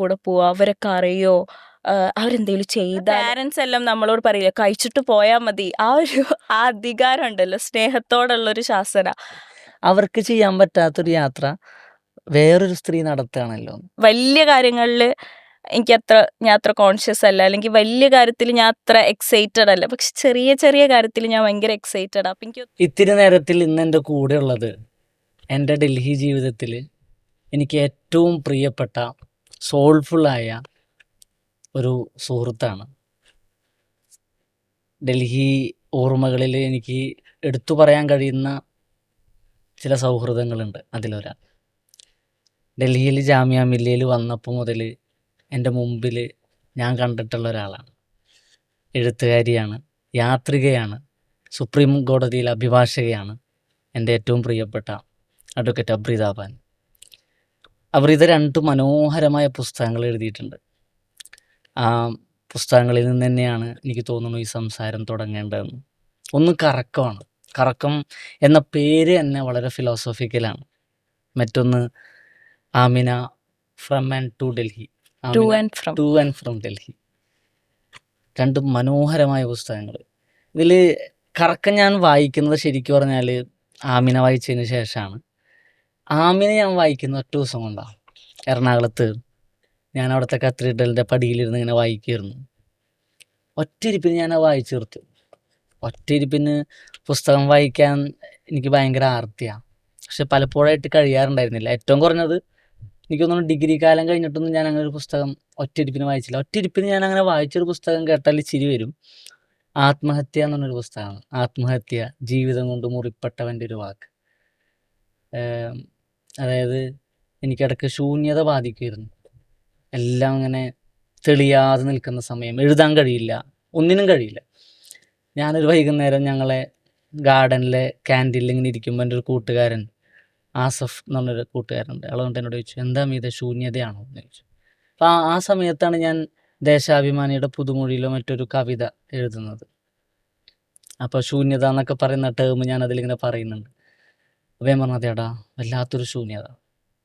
കൂടെ പോവാ, അവരൊക്കെ അറിയോ, അവരെന്തെങ്കിലും ചെയ്താൽ പാരൻസ് എല്ലാം നമ്മളോട് പറയില്ല കഴിച്ചിട്ട് പോയാൽ മതി. ആ അധികാരം ഉണ്ടല്ലോ, സ്നേഹത്തോടുള്ളൊരു ശാസന. അവർക്ക് ചെയ്യാൻ പറ്റാത്തൊരു യാത്ര വേറൊരു സ്ത്രീ നടത്തുകയാണല്ലോ. വലിയ കാര്യങ്ങളിൽ ഞാൻ അത്ര കോൺഷ്യസ് അല്ല, അല്ലെങ്കിൽ വലിയ കാര്യത്തിൽ ഞാൻ അത്ര എക്സൈറ്റഡ് അല്ല. പക്ഷെ ചെറിയ ചെറിയ കാര്യത്തിൽ ഞാൻ ഭയങ്കര എക്സൈറ്റഡ്. അപ്പം എനിക്ക് ഇത്തിരി നേരത്തിൽ ഇന്ന് എൻ്റെ കൂടെ ഉള്ളത് എൻ്റെ ഡൽഹി ജീവിതത്തിൽ എനിക്ക് ഏറ്റവും പ്രിയപ്പെട്ട സോൾഫുള്ളായ ഒരു സുഹൃത്താണ്. ഡൽഹി ഓർമ്മകളിൽ എനിക്ക് എടുത്തു പറയാൻ കഴിയുന്ന ചില സൗഹൃദങ്ങളുണ്ട്. അതിലൊരാൾ ഡൽഹിയിൽ ജാമിയ മില്ലയിൽ വന്നപ്പോൾ മുതൽ എൻ്റെ മുമ്പിൽ ഞാൻ കണ്ടിട്ടുള്ള ഒരാളാണ്. എഴുത്തുകാരിയാണ്, യാത്രികയാണ്, സുപ്രീം കോടതിയിൽ അഭിഭാഷകയാണ്. എൻ്റെ ഏറ്റവും പ്രിയപ്പെട്ട അഡ്വക്കേറ്റ് അബ്രീത ബാൻ. അബ്രീത 2 മനോഹരമായ പുസ്തകങ്ങൾ എഴുതിയിട്ടുണ്ട്. ആ പുസ്തകങ്ങളിൽ നിന്ന് തന്നെയാണ് എനിക്ക് തോന്നുന്നു ഈ സംസാരം തുടങ്ങേണ്ടതെന്ന്. ഒന്ന് കറക്കമാണ്. കറക്കം എന്ന പേര് തന്നെ വളരെ ഫിലോസോഫിക്കലാണ്. മറ്റൊന്ന് Amina from and to Delhi, to and from Delhi. 2 മനോഹരമായ പുസ്തകങ്ങൾ. ഇതിൽ കറക്കം ഞാൻ വായിക്കുന്നത് ശരിക്കും പറഞ്ഞാൽ ആമിന വായിച്ചതിന് ശേഷമാണ്. ആമിനെ ഞാൻ വായിക്കുന്ന ഒറ്റ ദിവസം കൊണ്ടാണ്. എറണാകുളത്ത് ഞാൻ അവിടുത്തെ കത്തീഡ്രലിൻ്റെ പടിയിലിരുന്ന് ഇങ്ങനെ വായിക്കുമായിരുന്നു. ഒറ്റയിരിപ്പിന് ഞാൻ വായിച്ചു തീർത്തു. ഒറ്റയിരിപ്പിന് പുസ്തകം വായിക്കാൻ എനിക്ക് ഭയങ്കര ആർത്തിയാണ്. പക്ഷെ പലപ്പോഴായിട്ട് കഴിയാറുണ്ടായിരുന്നില്ല. ഏറ്റവും കുറഞ്ഞത് എനിക്ക് തോന്നുന്നു ഡിഗ്രി കാലം കഴിഞ്ഞിട്ടൊന്നും ഞാൻ അങ്ങനെ ഒരു പുസ്തകം ഒറ്റയിരിപ്പിന് വായിച്ചില്ല. ഒറ്റയിരിപ്പിന് ഞാൻ അങ്ങനെ വായിച്ചൊരു പുസ്തകം കേട്ടാൽ ചിരി വരും. ആത്മഹത്യ എന്ന് പറഞ്ഞൊരു പുസ്തകമാണ്. ആത്മഹത്യ, ജീവിതം കൊണ്ട് മുറിപ്പെട്ടവൻ്റെ ഒരു വാക്ക്. അതായത് എനിക്കിടയ്ക്ക് ശൂന്യത ബാധിക്കുമായിരുന്നു. എല്ലാം അങ്ങനെ തെളിയാതെ നിൽക്കുന്ന സമയം, എഴുതാൻ കഴിയില്ല, ഒന്നിനും കഴിയില്ല. ഞാനൊരു വൈകുന്നേരം ഞങ്ങളെ ഗാർഡനിലെ ക്യാൻറ്റീനിൽ ഇങ്ങനെ ഇരിക്കുമ്പോൾ എൻ്റെ ഒരു കൂട്ടുകാരൻ ആസഫ് എന്ന് പറഞ്ഞൊരു കൂട്ടുകാരനുണ്ട്. അയാളുകൊണ്ട് എന്നോട് ചോദിച്ചു, എന്താ ഇത് ശൂന്യതയാണോ എന്ന് ചോദിച്ചു. അപ്പോൾ ആ സമയത്താണ് ഞാൻ ദേശാഭിമാനിയുടെ പുതുമൊഴിയിലോ മറ്റൊരു കവിത എഴുതുന്നത്. അപ്പോൾ ശൂന്യത എന്നൊക്കെ പറയുന്ന ടേം ഞാൻ അതിലിങ്ങനെ പറയുന്നുണ്ട്. അപ്പോൾ ഞാൻ പറഞ്ഞു, അതേടാ വല്ലാത്തൊരു ശൂന്യത.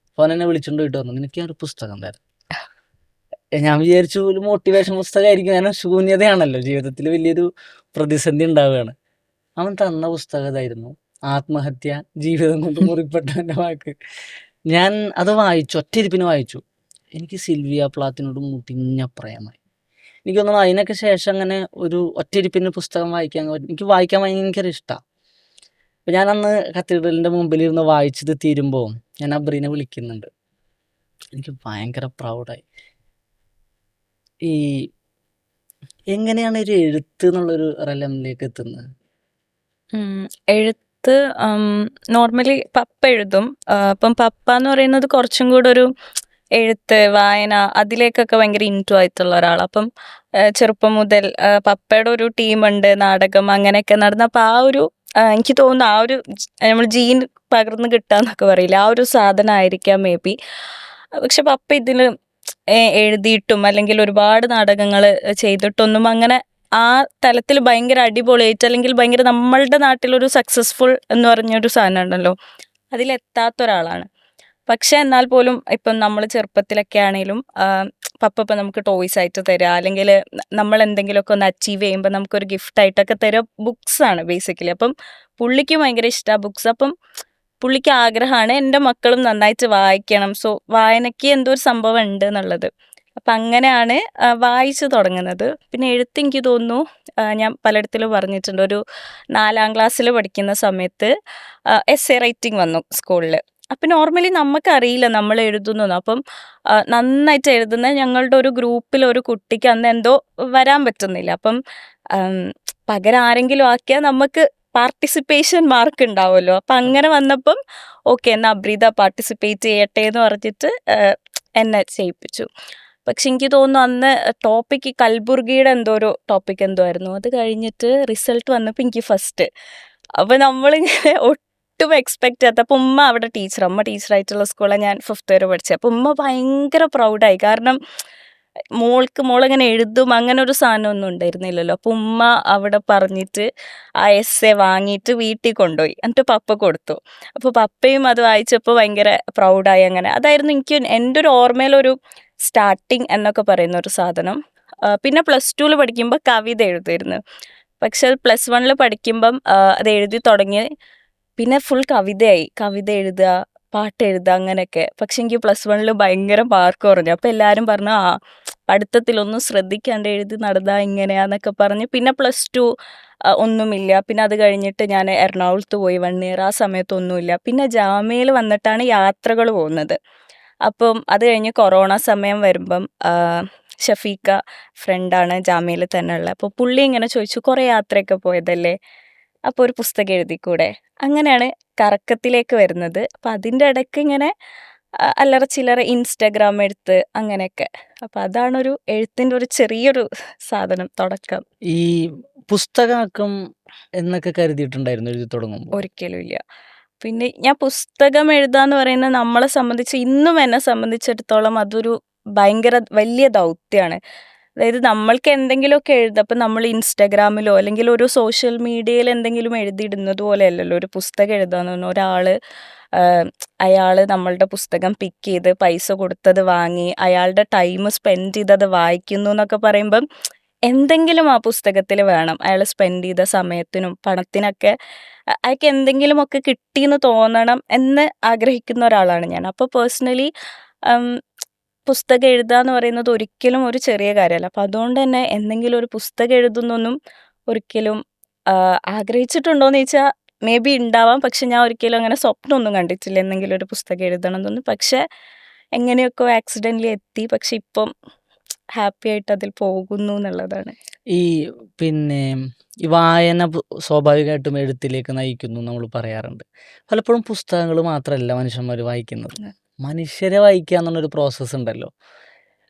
അപ്പോൾ അവൻ എന്നെ വിളിച്ചുകൊണ്ട് പോയിട്ട് പറഞ്ഞു, നിനക്ക് ഞാനൊരു പുസ്തകം തരാം. ഞാൻ വിചാരിച്ചു ഒരു മോട്ടിവേഷൻ പുസ്തകമായിരിക്കും, കാരണം ശൂന്യതയാണല്ലോ ജീവിതത്തിൽ വലിയൊരു പ്രതിസന്ധി ഉണ്ടാവുകയാണ്. അവൻ തന്ന പുസ്തകം ഇതായിരുന്നു, ആത്മഹത്യ, ജീവിതം കൊണ്ട് മുറിപ്പെട്ടവൻ്റെ വാക്ക്. ഞാൻ അത് വായിച്ചു, ഒറ്റയിരിപ്പിന് വായിച്ചു. എനിക്ക് സിൽവിയ പ്ലാത്തിനോട് മുട്ടിഞ്ഞ പ്രേമായി. എനിക്ക് തോന്നുന്നു അതിനൊക്കെ ശേഷം അങ്ങനെ ഒരു ഒറ്റയിരിപ്പിന് പുസ്തകം എനിക്ക് വായിക്കാൻ ഭയങ്കര ഇഷ്ടമാണ്. അപ്പോൾ ഞാനന്ന് കത്തീഡ്രലിൻ്റെ മുമ്പിലിരുന്ന് വായിച്ചത് തീരുമ്പോൾ ഞാൻ അബ്രീനെ വിളിക്കുന്നുണ്ട്. എനിക്ക് ഭയങ്കര പ്രൗഡായി. ഈ എങ്ങനെയാണ് ഒരു എഴുത്ത് എന്നുള്ളൊരു റെലമിലേക്ക് എത്തുന്നത്? എഴുത്ത് നോർമലി പപ്പ എഴുതും. അപ്പം പപ്പ എന്ന് പറയുന്നത് കുറച്ചും കൂടെ ഒരു എഴുത്ത്, വായന അതിലേക്കൊക്കെ ഭയങ്കര ഇൻറ്റു ആയിട്ടുള്ള ഒരാളാണ്. അപ്പം ചെറുപ്പം മുതൽ പപ്പയുടെ ഒരു ടീമുണ്ട്, നാടകം അങ്ങനെയൊക്കെ നടന്ന. അപ്പം ആ ഒരു എനിക്ക് തോന്നുന്നു ആ ഒരു നമ്മൾ ജീൻ പകർന്ന് കിട്ടാന്നൊക്കെ പറയില്ല, ആ ഒരു സാധനമായിരിക്കാം മേ ബി. പക്ഷെ പപ്പ ഇതിൽ എഴുതിയിട്ടും അല്ലെങ്കിൽ ഒരുപാട് നാടകങ്ങൾ ചെയ്തിട്ടൊന്നും അങ്ങനെ ആ തലത്തിൽ ഭയങ്കര അടിപൊളിയായിട്ട്, അല്ലെങ്കിൽ ഭയങ്കര നമ്മളുടെ നാട്ടിലൊരു സക്സസ്ഫുൾ എന്ന് പറഞ്ഞൊരു സാധനം ഉണ്ടല്ലോ, അതിലെത്താത്ത ഒരാളാണ്. പക്ഷെ എന്നാൽ പോലും ഇപ്പം നമ്മൾ ചെറുപ്പത്തിലൊക്കെ ആണെങ്കിലും പപ്പ ഇപ്പം നമുക്ക് ടോയ്സ് ആയിട്ട് തരിക, അല്ലെങ്കിൽ നമ്മൾ എന്തെങ്കിലുമൊക്കെ ഒന്ന് അച്ചീവ് ചെയ്യുമ്പോൾ നമുക്കൊരു ഗിഫ്റ്റായിട്ടൊക്കെ തരിക ബുക്സാണ് ബേസിക്കലി. അപ്പം പുള്ളിക്ക് ഭയങ്കര ഇഷ്ടമാണ് ബുക്സ്. അപ്പം പുള്ളിക്ക് ആഗ്രഹമാണ് എൻ്റെ മക്കളും നന്നായിട്ട് വായിക്കണം. സോ വായനയ്ക്ക് എന്തോ ഒരു സംഭവം ഉണ്ട് എന്നുള്ളത്. അപ്പം അങ്ങനെയാണ് വായിച്ചു തുടങ്ങുന്നത്. പിന്നെ എഴുത്ത് എനിക്ക് തോന്നുന്നു ഞാൻ പലയിടത്തിലും പറഞ്ഞിട്ടുണ്ട്, ഒരു 4ാം ക്ലാസ്സിൽ പഠിക്കുന്ന സമയത്ത് എസ്സേ റൈറ്റിംഗ് വന്നു സ്കൂളിൽ. അപ്പം നോർമലി നമുക്കറിയില്ല നമ്മൾ എഴുതുന്നു. അപ്പം നന്നായിട്ട് എഴുതുന്ന ഞങ്ങളുടെ ഒരു ഗ്രൂപ്പിൽ ഒരു കുട്ടിക്ക് അന്ന് എന്തോ വരാൻ പറ്റുന്നില്ല. അപ്പം പകരം ആരെങ്കിലും ആക്കിയാൽ നമുക്ക് പാർട്ടിസിപ്പേഷൻ മാർക്ക് ഉണ്ടാവുമല്ലോ. അപ്പം അങ്ങനെ വന്നപ്പം ഓക്കെ എന്നാൽ അബ്രീത പാർട്ടിസിപ്പേറ്റ് ചെയ്യട്ടെ എന്ന് പറഞ്ഞിട്ട് എന്നെ ചെയ്യിപ്പിച്ചു. പക്ഷെ എനിക്ക് തോന്നുന്നു അന്ന് ടോപ്പിക്ക് കൽബുർഗിയുടെ എന്തോ ഒരു ടോപ്പിക് എന്തോ ആയിരുന്നു. അത് കഴിഞ്ഞിട്ട് റിസൾട്ട് വന്നപ്പോൾ എനിക്ക് ഫസ്റ്റ്. അപ്പോൾ നമ്മളിങ്ങനെ ഒട്ടും എക്സ്പെക്റ്റ് ചെയ്യാത്ത. അപ്പോൾ അമ്മ ടീച്ചറായിട്ടുള്ള സ്കൂളിലാണ് ഞാൻ 5th വരെ പഠിച്ചത്. അപ്പോൾ ഉമ്മ ഭയങ്കര പ്രൗഡായി. കാരണം മോളിങ്ങനെ എഴുതും അങ്ങനെ ഒരു സാധനമൊന്നും ഉണ്ടായിരുന്നില്ലല്ലോ. അപ്പോൾ ഉമ്മ അവിടെ പറഞ്ഞിട്ട് ആ എസ്സേ വാങ്ങിയിട്ട് വീട്ടിൽ കൊണ്ടുപോയി, എന്നിട്ട് പപ്പ കൊടുത്തു. അപ്പോൾ പപ്പയും അത് വായിച്ചപ്പോൾ ഭയങ്കര പ്രൗഡായി. അങ്ങനെ അതായിരുന്നു എനിക്ക് എൻ്റെ ഒരു ഓർമ്മയിലൊരു സ്റ്റാർട്ടിങ് എന്നൊക്കെ പറയുന്ന ഒരു സാധനം. പിന്നെ പ്ലസ് ടുവിൽ പഠിക്കുമ്പോൾ കവിത എഴുതുമായിരുന്നു. പക്ഷെ അത് പ്ലസ് വണ്ണിൽ പഠിക്കുമ്പം അത് എഴുതി തുടങ്ങി. പിന്നെ ഫുൾ കവിതയായി. കവിത എഴുതുക, പാട്ട് എഴുതുക അങ്ങനെയൊക്കെ. പക്ഷെ എനിക്ക് പ്ലസ് വണ്ണിൽ ഭയങ്കര മാർക്ക് കുറഞ്ഞു. അപ്പോൾ എല്ലാവരും പറഞ്ഞു പഠിത്തത്തിലൊന്നും ശ്രദ്ധിക്കാണ്ട് എഴുതി നടന്നാ ഇങ്ങനെയാന്നൊക്കെ പറഞ്ഞ് പിന്നെ പ്ലസ് ടു ഒന്നുമില്ല. പിന്നെ അത് കഴിഞ്ഞിട്ട് ഞാൻ എറണാകുളത്ത് പോയി 1 ഇയർ. ആ സമയത്ത് ഒന്നുമില്ല. പിന്നെ ജാമ്യയിൽ വന്നിട്ടാണ് യാത്രകൾ പോകുന്നത്. അപ്പം അത് കഴിഞ്ഞ് കൊറോണ സമയം വരുമ്പം ഷഫീഖ ഫ്രണ്ടാണ് ജാമ്യയിൽ തന്നെ ഉള്ളത്. അപ്പോൾ പുള്ളി ഇങ്ങനെ ചോദിച്ചു, കുറേ യാത്രയൊക്കെ പോയതല്ലേ, അപ്പോൾ ഒരു പുസ്തകം എഴുതിക്കൂടെ? അങ്ങനെയാണ് കറക്കത്തിലേക്ക് വരുന്നത്. അപ്പം അതിൻ്റെ ഇടയ്ക്ക് ഇങ്ങനെ അല്ലറ ചില്ലറ ഇൻസ്റ്റഗ്രാം എഴുത്ത് അങ്ങനെയൊക്കെ. അപ്പം അതാണൊരു എഴുത്തിൻ്റെ ഒരു ചെറിയൊരു സാധനം, തുടക്കം. ഈ പുസ്തകാക്കം എന്നൊക്കെ കരുതിയിട്ടുണ്ടായിരുന്നു എഴുതി തുടങ്ങുമ്പോൾ? ഒരിക്കലും ഇല്ല. പിന്നെ ഞാൻ പുസ്തകം എഴുതാന്ന് പറയുന്നത് നമ്മളെ സംബന്ധിച്ച്, ഇന്നും എന്നെ സംബന്ധിച്ചിടത്തോളം അതൊരു ഭയങ്കര വലിയ ദൗത്യമാണ്. അതായത് നമ്മൾക്ക് എന്തെങ്കിലുമൊക്കെ എഴുതാം. അപ്പം നമ്മൾ ഇൻസ്റ്റഗ്രാമിലോ അല്ലെങ്കിൽ ഒരു സോഷ്യൽ മീഡിയയിൽ എന്തെങ്കിലും എഴുതിയിടുന്നത് പോലെയല്ലല്ലോ ഒരു പുസ്തകം എഴുതാന്ന് പറഞ്ഞാൽ. ഒരാൾ അയാൾ നമ്മളുടെ പുസ്തകം പിക്ക് ചെയ്ത് പൈസ കൊടുത്തത് വാങ്ങി അയാളുടെ ടൈം സ്പെൻഡ് ചെയ്തത് വായിക്കുന്നു എന്നൊക്കെ പറയുമ്പം എന്തെങ്കിലും ആ പുസ്തകത്തിൽ വേണം. അയാൾ സ്പെൻഡ് ചെയ്ത സമയത്തിനും പണത്തിനൊക്കെ അയാൾക്ക് എന്തെങ്കിലുമൊക്കെ കിട്ടിയെന്ന് തോന്നണം എന്ന് ആഗ്രഹിക്കുന്ന ഒരാളാണ് ഞാൻ. അപ്പോൾ പേഴ്സണലി പുസ്തകം എഴുതുക എന്ന് പറയുന്നത് ഒരിക്കലും ഒരു ചെറിയ കാര്യമല്ല. അപ്പം അതുകൊണ്ട് തന്നെ എന്തെങ്കിലും ഒരു പുസ്തകം എഴുതുന്നൊന്നും ഒരിക്കലും ആഗ്രഹിച്ചിട്ടുണ്ടോ എന്ന് ചോദിച്ചാൽ മേ ബി ഉണ്ടാവാം. പക്ഷെ ഞാൻ ഒരിക്കലും അങ്ങനെ സ്വപ്നമൊന്നും കണ്ടിട്ടില്ല എന്തെങ്കിലും ഒരു പുസ്തകം എഴുതണം എന്നൊന്നും. പക്ഷെ എങ്ങനെയൊക്കെ ആക്സിഡൻ്റലി എത്തി. പക്ഷെ ഇപ്പം ഹാപ്പി ആയിട്ട് അതിൽ പോകുന്നു എന്നുള്ളതാണ്. ഈ പിന്നെ ഈ വായന സ്വാഭാവികമായിട്ടും എഴുത്തിലേക്ക് നയിക്കുന്നു നമ്മൾ പറയാറുണ്ട്. പലപ്പോഴും പുസ്തകങ്ങൾ മാത്രമല്ല മനുഷ്യന്മാർ വായിക്കുന്നത്. മനുഷ്യരെ വായിക്കുക എന്നുള്ളൊരു പ്രോസസ്സ് ഉണ്ടല്ലോ.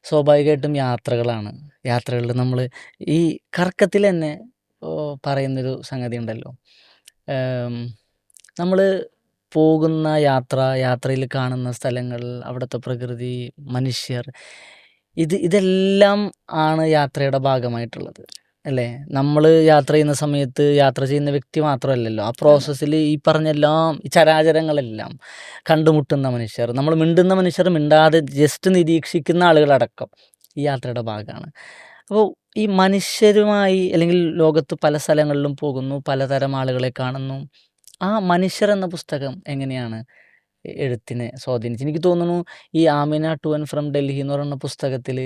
സ്വാഭാവികമായിട്ടും യാത്രകളാണ്. യാത്രകളിൽ നമ്മൾ ഈ കറക്കത്തിൽ തന്നെ പറയുന്നൊരു സംഗതി ഉണ്ടല്ലോ. നമ്മൾ പോകുന്ന യാത്രയിൽ കാണുന്ന സ്ഥലങ്ങൾ, അവിടുത്തെ പ്രകൃതി, മനുഷ്യർ, ഇതെല്ലാം ആണ് യാത്രയുടെ ഭാഗമായിട്ടുള്ളത് അല്ലേ? നമ്മൾ യാത്ര ചെയ്യുന്ന സമയത്ത് യാത്ര ചെയ്യുന്ന വ്യക്തി മാത്രമല്ലല്ലോ, ആ പ്രോസസ്സിൽ ഈ പറഞ്ഞെല്ലാം ഈ ചരാചരങ്ങളെല്ലാം കണ്ടുമുട്ടുന്ന മനുഷ്യർ, നമ്മൾ മിണ്ടുന്ന മനുഷ്യർ, മിണ്ടാതെ ജസ്റ്റ് നിരീക്ഷിക്കുന്ന ആളുകളടക്കം ഈ യാത്രയുടെ ഭാഗമാണ്. അപ്പോൾ ഈ മനുഷ്യരുമായി അല്ലെങ്കിൽ ലോകത്ത് പല സ്ഥലങ്ങളിലും പോകുന്നു, പലതരം ആളുകളെ കാണുന്നു. ആ മനുഷ്യർ എന്ന പുസ്തകം എങ്ങനെയാണ് എഴുത്തിനെ സ്വാധീനിച്ചു? എനിക്ക് തോന്നുന്നു ഈ Amina to and from Delhi എന്ന് പറയുന്ന പുസ്തകത്തിൽ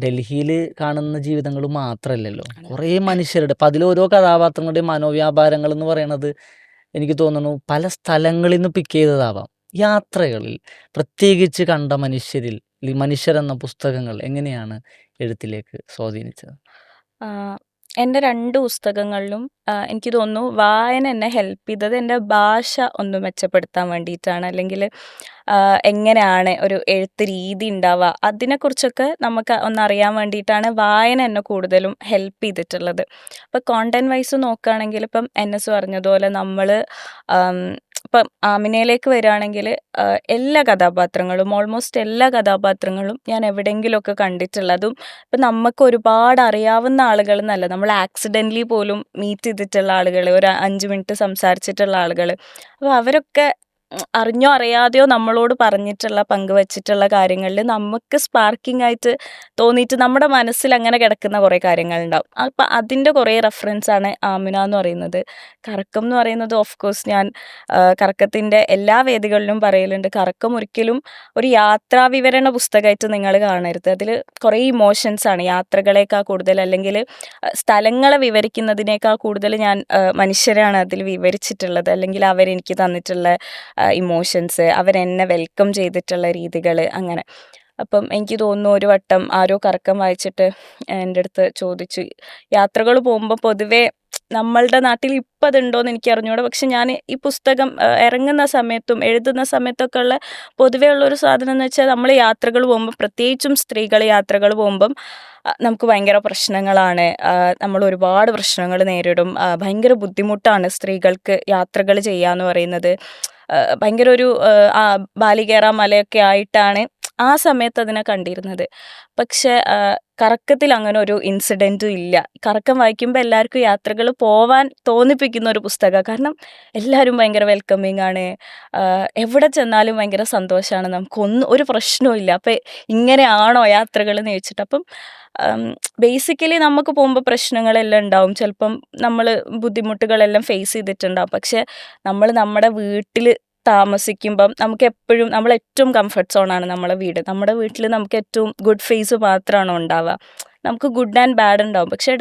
ഡൽഹിയിൽ കാണുന്ന ജീവിതങ്ങൾ മാത്രമല്ലല്ലോ, കുറേ മനുഷ്യരുടെ, അപ്പം അതിലോരോ കഥാപാത്രങ്ങളുടെയും മനോവ്യാപാരങ്ങൾ എന്ന് പറയുന്നത് എനിക്ക് തോന്നുന്നു പല സ്ഥലങ്ങളിൽ നിന്ന് പിക്ക് ചെയ്തതാവാം. യാത്രകളിൽ പ്രത്യേകിച്ച് കണ്ട മനുഷ്യരിൽ മനുഷ്യരെന്ന പുസ്തകങ്ങൾ എങ്ങനെയാണ് എഴുത്തിലേക്ക് സ്വാധീനിച്ചത്? എൻ്റെ 2 പുസ്തകങ്ങളിലും എനിക്ക് തോന്നുന്നു വായന എന്നെ ഹെൽപ്പ് ചെയ്തത് എൻ്റെ ഭാഷ ഒന്ന് മെച്ചപ്പെടുത്താൻ വേണ്ടിയിട്ടാണ്. അല്ലെങ്കിൽ എങ്ങനെയാണ് ഒരു എഴുത്ത് രീതി ഉണ്ടാവുക അതിനെക്കുറിച്ചൊക്കെ നമുക്ക് ഒന്നറിയാൻ വേണ്ടിയിട്ടാണ് വായന എന്നെ കൂടുതലും ഹെൽപ്പ് ചെയ്തിട്ടുള്ളത്. അപ്പോൾ കോണ്ടൻറ് വൈസ് നോക്കുകയാണെങ്കിൽ ഇപ്പം NS പറഞ്ഞതുപോലെ നമ്മൾ ഇപ്പം ആമിനയിലേക്ക് വരികയാണെങ്കിൽ എല്ലാ കഥാപാത്രങ്ങളും ഓൾമോസ്റ്റ് എല്ലാ കഥാപാത്രങ്ങളും ഞാൻ എവിടെയെങ്കിലുമൊക്കെ കണ്ടിട്ടുള്ളതും ഇപ്പം നമുക്ക് ഒരുപാട് അറിയാവുന്ന ആളുകൾ എന്നല്ല, നമ്മൾ ആക്സിഡൻ്റലി പോലും മീറ്റ് ചെയ്തിട്ടുള്ള ആളുകൾ, ഒരു 5 മിനിറ്റ് സംസാരിച്ചിട്ടുള്ള ആളുകൾ. അപ്പോൾ അവരൊക്കെ അറിഞ്ഞോ അറിയാതെയോ നമ്മളോട് പറഞ്ഞിട്ടുള്ള പങ്കുവച്ചിട്ടുള്ള കാര്യങ്ങളിൽ നമുക്ക് സ്പാർക്കിംഗ് ആയിട്ട് തോന്നിയിട്ട് നമ്മുടെ മനസ്സിൽ അങ്ങനെ കിടക്കുന്ന കുറേ കാര്യങ്ങളുണ്ടാവും. അപ്പം അതിൻ്റെ കുറേ റെഫറൻസാണ് ആമിന എന്ന് പറയുന്നത്. കറക്കം എന്ന് പറയുന്നത് ഓഫ് കോഴ്സ് ഞാൻ കറക്കത്തിൻ്റെ എല്ലാ വേദികളിലും പറയലുണ്ട്, കറക്കം ഒരിക്കലും ഒരു യാത്രാ വിവരണ പുസ്തകമായിട്ട് നിങ്ങൾ കാണരുത്. അതിൽ കുറേ ഇമോഷൻസാണ് യാത്രകളേക്കാൾ കൂടുതൽ, അല്ലെങ്കിൽ സ്ഥലങ്ങളെ വിവരിക്കുന്നതിനേക്കാൾ കൂടുതൽ ഞാൻ മനുഷ്യരാണ് അതിൽ വിവരിച്ചിട്ടുള്ളത്, അല്ലെങ്കിൽ അവരെനിക്ക് തന്നിട്ടുള്ള ഇമോഷൻസ്, അവരെന്നെ വെൽക്കം ചെയ്തിട്ടുള്ള രീതികൾ അങ്ങനെ. അപ്പം എനിക്ക് തോന്നുന്നു ഒരു വട്ടം ആരോ കറക്കം വായിച്ചിട്ട് എൻ്റെ അടുത്ത് ചോദിച്ചു, യാത്രകൾ പോകുമ്പോൾ പൊതുവേ നമ്മളുടെ നാട്ടിൽ ഇപ്പം അതുണ്ടോയെന്ന് എനിക്ക് അറിഞ്ഞൂടാ, പക്ഷെ ഞാൻ ഈ പുസ്തകം ഇറങ്ങുന്ന സമയത്തും എഴുതുന്ന സമയത്തൊക്കെ ഉള്ള പൊതുവേ ഉള്ളൊരു സാധനം എന്ന് വെച്ചാൽ, നമ്മൾ യാത്രകൾ പോകുമ്പോൾ പ്രത്യേകിച്ചും സ്ത്രീകൾ യാത്രകൾ പോകുമ്പം നമുക്ക് ഭയങ്കര പ്രശ്നങ്ങളാണ്, നമ്മൾ ഒരുപാട് പ്രശ്നങ്ങൾ നേരിടും, ഭയങ്കര ബുദ്ധിമുട്ടാണ് സ്ത്രീകൾക്ക് യാത്രകൾ ചെയ്യുക എന്ന് പറയുന്നത്. ഭയങ്കര ഒരു ബാലികേറ മലയൊക്കെ ആയിട്ടാണ് ആ സമയത്ത് അതിനെ കണ്ടിരുന്നത്. പക്ഷെ കറക്കത്തിൽ അങ്ങനെ ഒരു ഇൻസിഡൻറ്റും ഇല്ല. കറക്കം വായിക്കുമ്പോൾ എല്ലാവർക്കും യാത്രകൾ പോവാൻ തോന്നിപ്പിക്കുന്ന ഒരു പുസ്തകമാണ്. കാരണം എല്ലാവരും ഭയങ്കര വെൽക്കമിങ് ആണ്. എവിടെ ചെന്നാലും ഭയങ്കര സന്തോഷമാണ്. നമുക്കൊന്നും ഒരു പ്രശ്നവും ഇല്ല. അപ്പം ഇങ്ങനെയാണോ യാത്രകൾ എന്ന് ചോദിച്ചിട്ട്. അപ്പം ബേസിക്കലി നമുക്ക് പോകുമ്പോൾ പ്രശ്നങ്ങളെല്ലാം ഉണ്ടാവും. ചിലപ്പം നമ്മൾ ബുദ്ധിമുട്ടുകളെല്ലാം ഫേസ് ചെയ്തിട്ടുണ്ടാവും. പക്ഷെ നമ്മൾ നമ്മുടെ വീട്ടിൽ താമസിക്കുമ്പം നമുക്ക് എപ്പോഴും നമ്മൾ ഏറ്റവും കംഫർട്ട് സോണാണ് നമ്മളെ വീട്. നമ്മുടെ വീട്ടിൽ നമുക്ക് ഏറ്റവും ഗുഡ് ഫേസ് മാത്രമാണ് ഉണ്ടാവുക. നമുക്ക് ഗുഡ് ആൻഡ് ബാഡ് ഉണ്ടാവും. പക്ഷെ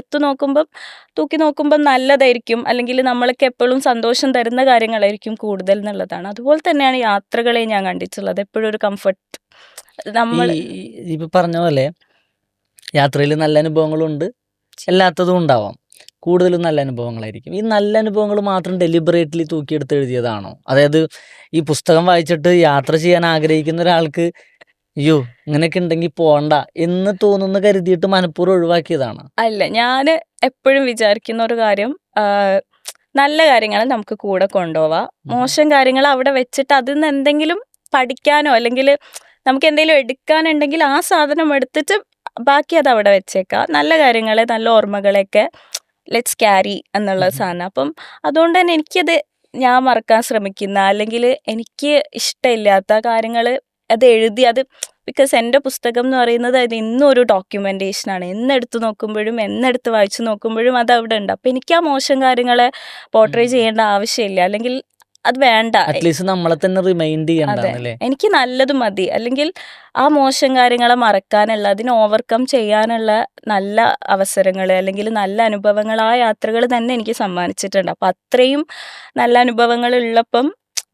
തൂക്കി നോക്കുമ്പം നല്ലതായിരിക്കും, അല്ലെങ്കിൽ നമ്മൾക്ക് എപ്പോഴും സന്തോഷം തരുന്ന കാര്യങ്ങളായിരിക്കും കൂടുതൽ എന്നുള്ളതാണ്. അതുപോലെ തന്നെയാണ് യാത്രകളെ ഞാൻ കണ്ടിട്ടുള്ളത്. എപ്പോഴും ഒരു കംഫർട്ട് നമ്മൾ ഇപ്പൊ പറഞ്ഞ പോലെ യാത്രയിൽ നല്ല അനുഭവങ്ങളുണ്ട്, അല്ലാത്തതും ഉണ്ടാവാം. കൂടുതലും നല്ല അനുഭവങ്ങളായിരിക്കും. ഈ നല്ല അനുഭവങ്ങൾ മാത്രം ഡെലിബറേറ്റ്ലി തൂക്കിയെടുത്ത് എഴുതിയതാണോ? അതായത് ഈ പുസ്തകം വായിച്ചിട്ട് യാത്ര ചെയ്യാൻ ആഗ്രഹിക്കുന്ന ഒരാൾക്ക് അയ്യോ ഇങ്ങനെയൊക്കെ ഉണ്ടെങ്കിൽ പോണ്ട എന്ന് തോന്നുന്ന കരുതിയിട്ട് മനഃപൂർവ്വം ഒഴിവാക്കിയതാണ്? അല്ല, ഞാൻ എപ്പോഴും വിചാരിക്കുന്ന ഒരു കാര്യം, നല്ല കാര്യങ്ങൾ നമുക്ക് കൂടെ കൊണ്ടുപോവാം. മോശം കാര്യങ്ങൾ അവിടെ വെച്ചിട്ട് അതിൽ നിന്ന് എന്തെങ്കിലും പഠിക്കാനോ അല്ലെങ്കിൽ നമുക്ക് എന്തെങ്കിലും എടുക്കാനുണ്ടെങ്കിൽ ആ സാധനം എടുത്തിട്ട് ബാക്കി അത് അവിടെ വെച്ചേക്കാം. നല്ല കാര്യങ്ങളെ, നല്ല ഓർമ്മകളെയൊക്കെ ലെറ്റ്സ് ക്യാരി എന്നുള്ള സാധനം. അപ്പം അതുകൊണ്ട് തന്നെ ഞാൻ മറക്കാൻ ശ്രമിക്കുന്ന, അല്ലെങ്കിൽ എനിക്ക് ഇഷ്ടമില്ലാത്ത കാര്യങ്ങൾ അത് എഴുതി, അത് ബിക്കോസ് എൻ്റെ പുസ്തകം എന്ന് പറയുന്നത് അത് ഇന്നും ഒരു ഡോക്യുമെൻറ്റേഷനാണ്. എന്നെടുത്ത് നോക്കുമ്പോഴും എന്നെടുത്ത് വായിച്ചു നോക്കുമ്പോഴും അത് അവിടെ ഉണ്ട്. അപ്പം എനിക്ക് ആ മോശം കാര്യങ്ങളെ പോർട്രേ ചെയ്യേണ്ട ആവശ്യമില്ല, അല്ലെങ്കിൽ അത് വേണ്ട. അറ്റ്ലീസ്റ്റ് നമ്മളെ തന്നെ റിമൈൻഡ് ചെയ്യണ്ടല്ലേ? എനിക്ക് നല്ലത് മതി. അല്ലെങ്കിൽ ആ മോശം കാര്യങ്ങളെ മറക്കാനുള്ള, അതിനെ ഓവർകം ചെയ്യാനുള്ള നല്ല അവസരങ്ങൾ അല്ലെങ്കിൽ നല്ല അനുഭവങ്ങൾ ആ യാത്രകൾ തന്നെ എനിക്ക് സമ്മാനിച്ചിട്ടുണ്ട്. അപ്പം അത്രയും നല്ല അനുഭവങ്ങൾ ഉള്ളപ്പം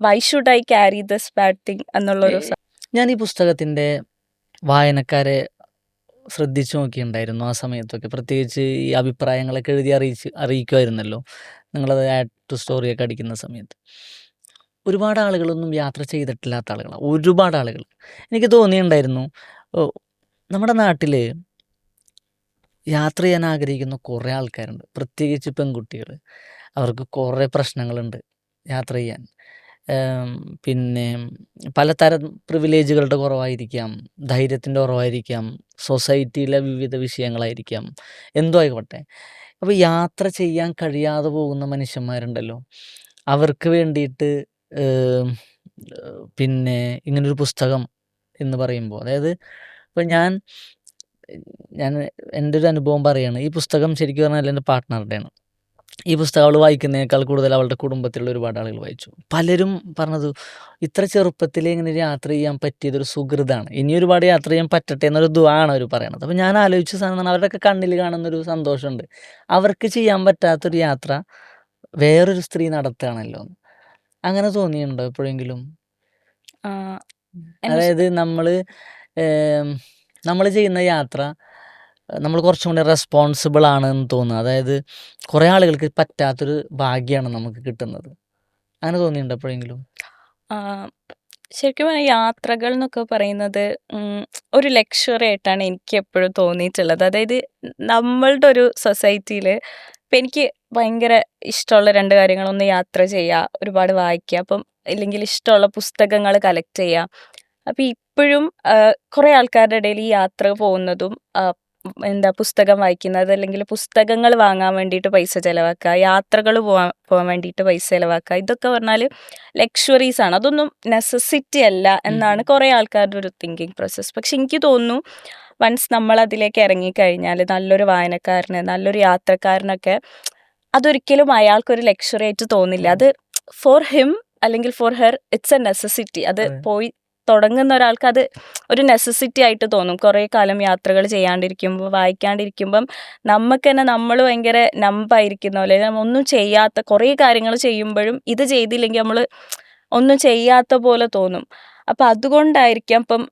why should I carry this bad thing എന്നുള്ളൊരു ഞാൻ ഈ പുസ്തകത്തിൻ്റെ വായനക്കാരെ ശ്രദ്ധിച്ചു നോക്കിയിട്ടുണ്ടായിരുന്നു ആ സമയത്തൊക്കെ. പ്രത്യേകിച്ച് ഈ അഭിപ്രായങ്ങളൊക്കെ എഴുതി അറിയിക്കുമായിരുന്നല്ലോ നിങ്ങളത് ആഡ് ടു സ്റ്റോറിയൊക്കെ അടിക്കുന്ന സമയത്ത്. ഒരുപാട് ആളുകളൊന്നും യാത്ര ചെയ്തിട്ടില്ലാത്ത ആളുകളാണ്, ഒരുപാട് ആളുകൾ. എനിക്ക് തോന്നിയിട്ടുണ്ടായിരുന്നു നമ്മുടെ നാട്ടിൽ യാത്ര ചെയ്യാൻ ആഗ്രഹിക്കുന്ന കുറേ ആൾക്കാരുണ്ട്, പ്രത്യേകിച്ച് പെൺകുട്ടികൾ. അവർക്ക് കുറേ പ്രശ്നങ്ങളുണ്ട് യാത്ര ചെയ്യാൻ. പിന്നെ പലതരം പ്രിവിലേജുകളുടെ കുറവായിരിക്കാം, ധൈര്യത്തിൻ്റെ കുറവായിരിക്കാം, സൊസൈറ്റിയിലെ വിവിധ വിഷയങ്ങളായിരിക്കാം, എന്തോ ആയിക്കോട്ടെ. അപ്പോൾ യാത്ര ചെയ്യാൻ കഴിയാതെ പോകുന്ന മനുഷ്യന്മാരുണ്ടല്ലോ, അവർക്ക് വേണ്ടിയിട്ട് പിന്നെ ഇങ്ങനൊരു പുസ്തകം എന്ന് പറയുമ്പോൾ, അതായത് ഇപ്പം ഞാൻ എൻ്റെ ഒരു അനുഭവം പറയുകയാണ്. ഈ പുസ്തകം ശരിക്കും പറഞ്ഞാൽ എൻ്റെ പാർട്ട്ണറുടെയാണ്. ഈ പുസ്തകം അവൾ വായിക്കുന്നതിനേക്കാൾ കൂടുതൽ അവളുടെ കുടുംബത്തിലുള്ള ഒരുപാട് ആളുകൾ വായിച്ചു. പലരും പറഞ്ഞത് ഇത്ര ചെറുപ്പത്തിൽ ഇങ്ങനെ യാത്ര ചെയ്യാൻ പറ്റിയതൊരു സുഹൃതാണ്, ഇനി ഒരുപാട് യാത്ര ചെയ്യാൻ പറ്റട്ടെ എന്നൊരു ദുആണ് അവർ പറയണത്. അപ്പോൾ ഞാൻ ആലോചിച്ച സാധനം, അവരുടെയൊക്കെ കണ്ണിൽ കാണുന്നൊരു സന്തോഷമുണ്ട്. അവർക്ക് ചെയ്യാൻ പറ്റാത്തൊരു യാത്ര വേറൊരു സ്ത്രീ നടത്തുകയാണല്ലോ. അങ്ങനെ തോന്നിയിട്ടുണ്ടോ എപ്പോഴെങ്കിലും? അതായത് നമ്മൾ ചെയ്യുന്ന യാത്ര നമ്മൾ കുറച്ചും കൂടി റെസ്പോൺസിബിൾ ആണെന്ന് തോന്നുന്നു. അതായത് കുറേ ആളുകൾക്ക് പറ്റാത്തൊരു ഭാഗ്യമാണ് നമുക്ക് കിട്ടുന്നത്. അങ്ങനെ തോന്നിയിട്ടുണ്ടോ എപ്പോഴെങ്കിലും? ശരിക്കും പറഞ്ഞാൽ യാത്രകൾ എന്നൊക്കെ പറയുന്നത് ഒരു ലക്ഷറി ആയിട്ടാണ് എനിക്ക് എപ്പോഴും തോന്നിയിട്ടുള്ളത്. അതായത് നമ്മളുടെ ഒരു സൊസൈറ്റിയിൽ ഇപ്പം എനിക്ക് ഭയങ്കര ഇഷ്ടമുള്ള 2 കാര്യങ്ങൾ, ഒന്ന് യാത്ര ചെയ്യുക, ഒരുപാട് വായിക്കുക, അപ്പം ഇല്ലെങ്കിൽ ഇഷ്ടമുള്ള പുസ്തകങ്ങൾ കളക്ട് ചെയ്യുക. അപ്പം ഇപ്പോഴും കുറേ ആൾക്കാരുടെ ഇടയിൽ ഈ യാത്ര പോകുന്നതും പുസ്തകം വായിക്കുന്നത്, അല്ലെങ്കിൽ പുസ്തകങ്ങൾ വാങ്ങാൻ വേണ്ടിയിട്ട് പൈസ ചിലവാക്കുക, യാത്രകൾ പോകാൻ വേണ്ടിയിട്ട് പൈസ ചിലവാക്കുക, ഇതൊക്കെ പറഞ്ഞാൽ ലക്ഷറീസ് ആണ്. അതൊന്നും നെസസിറ്റി അല്ല എന്നാണ് കുറേ ആൾക്കാരുടെ ഒരു തിങ്കിങ് പ്രോസസ്സ്. പക്ഷെ എനിക്ക് തോന്നുന്നു വൺസ് നമ്മൾ അതിലേക്ക് ഇറങ്ങിക്കഴിഞ്ഞാൽ നല്ലൊരു വായനക്കാരന്, നല്ലൊരു യാത്രക്കാരനൊക്കെ അതൊരിക്കലും അയാൾക്കൊരു ലക്ഷറി ആയിട്ട് തോന്നില്ല. അത് ഫോർ ഹിം അല്ലെങ്കിൽ for her it's A necessity. അത് പോയി തുടങ്ങുന്ന ഒരാൾക്ക് അത് ഒരു നെസസിറ്റി ആയിട്ട് തോന്നും. കുറേ കാലം യാത്രകൾ ചെയ്യാണ്ടിരിക്കുമ്പോൾ, വായിക്കാണ്ടിരിക്കുമ്പം നമുക്ക് തന്നെ നമ്മൾ ഭയങ്കര നമ്പായിരിക്കുന്ന പോലെ, ഒന്നും ചെയ്യാത്ത കുറേ കാര്യങ്ങൾ ചെയ്യുമ്പോഴും ഇത് ചെയ്തില്ലെങ്കിൽ നമ്മൾ ഒന്നും ചെയ്യാത്ത പോലെ തോന്നും. അപ്പം അതുകൊണ്ടായിരിക്കാം ഇപ്പം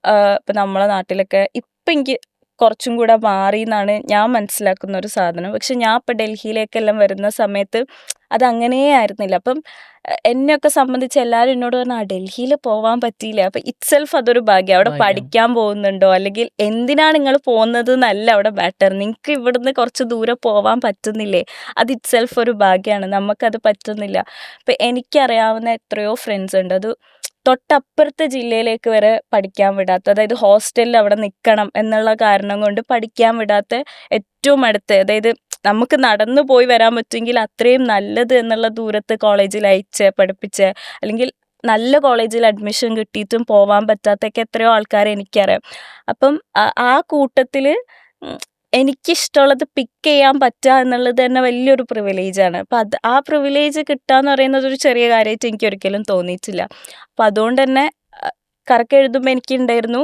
നമ്മളെ നാട്ടിലൊക്കെ ഇപ്പം എനിക്ക് കുറച്ചും കൂടെ മാറി എന്നാണ് ഞാൻ മനസ്സിലാക്കുന്ന ഒരു സാധനം. പക്ഷെ ഞാൻ ഇപ്പം ഡൽഹിയിലേക്കെല്ലാം വരുന്ന സമയത്ത് അതങ്ങനേ ആയിരുന്നില്ല. അപ്പം എന്നെയൊക്കെ സംബന്ധിച്ച് എല്ലാവരും എന്നോട് പറഞ്ഞാൽ ഡൽഹിയിൽ പോകാൻ പറ്റിയില്ല. അപ്പം ഇറ്റ്സെൽഫ് അതൊരു ഭാഗ്യം. അവിടെ പഠിക്കാൻ പോകുന്നുണ്ടോ, അല്ലെങ്കിൽ എന്തിനാണ് നിങ്ങൾ പോകുന്നത് എന്നല്ല അവിടെ മാറ്റർ. നിങ്ങൾക്ക് ഇവിടുന്ന് കുറച്ച് ദൂരെ പോകാൻ പറ്റുന്നില്ലേ, അത് ഇറ്റ്സെൽഫ് ഒരു ഭാഗ്യമാണ്. നമുക്കത് പറ്റുന്നില്ല. അപ്പം എനിക്കറിയാവുന്ന എത്രയോ ഫ്രണ്ട്സ് ഉണ്ട്, അത് തൊട്ടപ്പുറത്തെ ജില്ലയിലേക്ക് വരെ പഠിക്കാൻ വിടാത്ത, അതായത് ഹോസ്റ്റലിൽ അവിടെ നിൽക്കണം എന്നുള്ള കാരണം കൊണ്ട് പഠിക്കാൻ വിടാത്ത ഏറ്റവും അടുത്ത്, അതായത് നമുക്ക് നടന്നു പോയി വരാൻ പറ്റുമെങ്കിൽ അത്രയും നല്ലത് എന്നുള്ള ദൂരത്ത് കോളേജിൽ അയച്ച് പഠിപ്പിച്ച്, അല്ലെങ്കിൽ നല്ല കോളേജിൽ അഡ്മിഷൻ കിട്ടിയിട്ടും പോവാൻ പറ്റാത്തൊക്കെ എത്രയോ ആൾക്കാരെ എനിക്കറിയാം. അപ്പം ആ കൂട്ടത്തിൽ എനിക്കിഷ്ടമുള്ളത് പിക്ക് ചെയ്യാൻ പറ്റുക എന്നുള്ളത് തന്നെ വലിയൊരു പ്രിവിലേജാണ്. അപ്പം ആ പ്രിവിലേജ് കിട്ടുക എന്ന് പറയുന്നത് ഒരു ചെറിയ കാര്യമായിട്ട് എനിക്ക് ഒരിക്കലും തോന്നിയിട്ടില്ല. അപ്പം അതുകൊണ്ട് തന്നെ കറക്റ്റ് എഴുതുമ്പോൾ എനിക്കുണ്ടായിരുന്നു,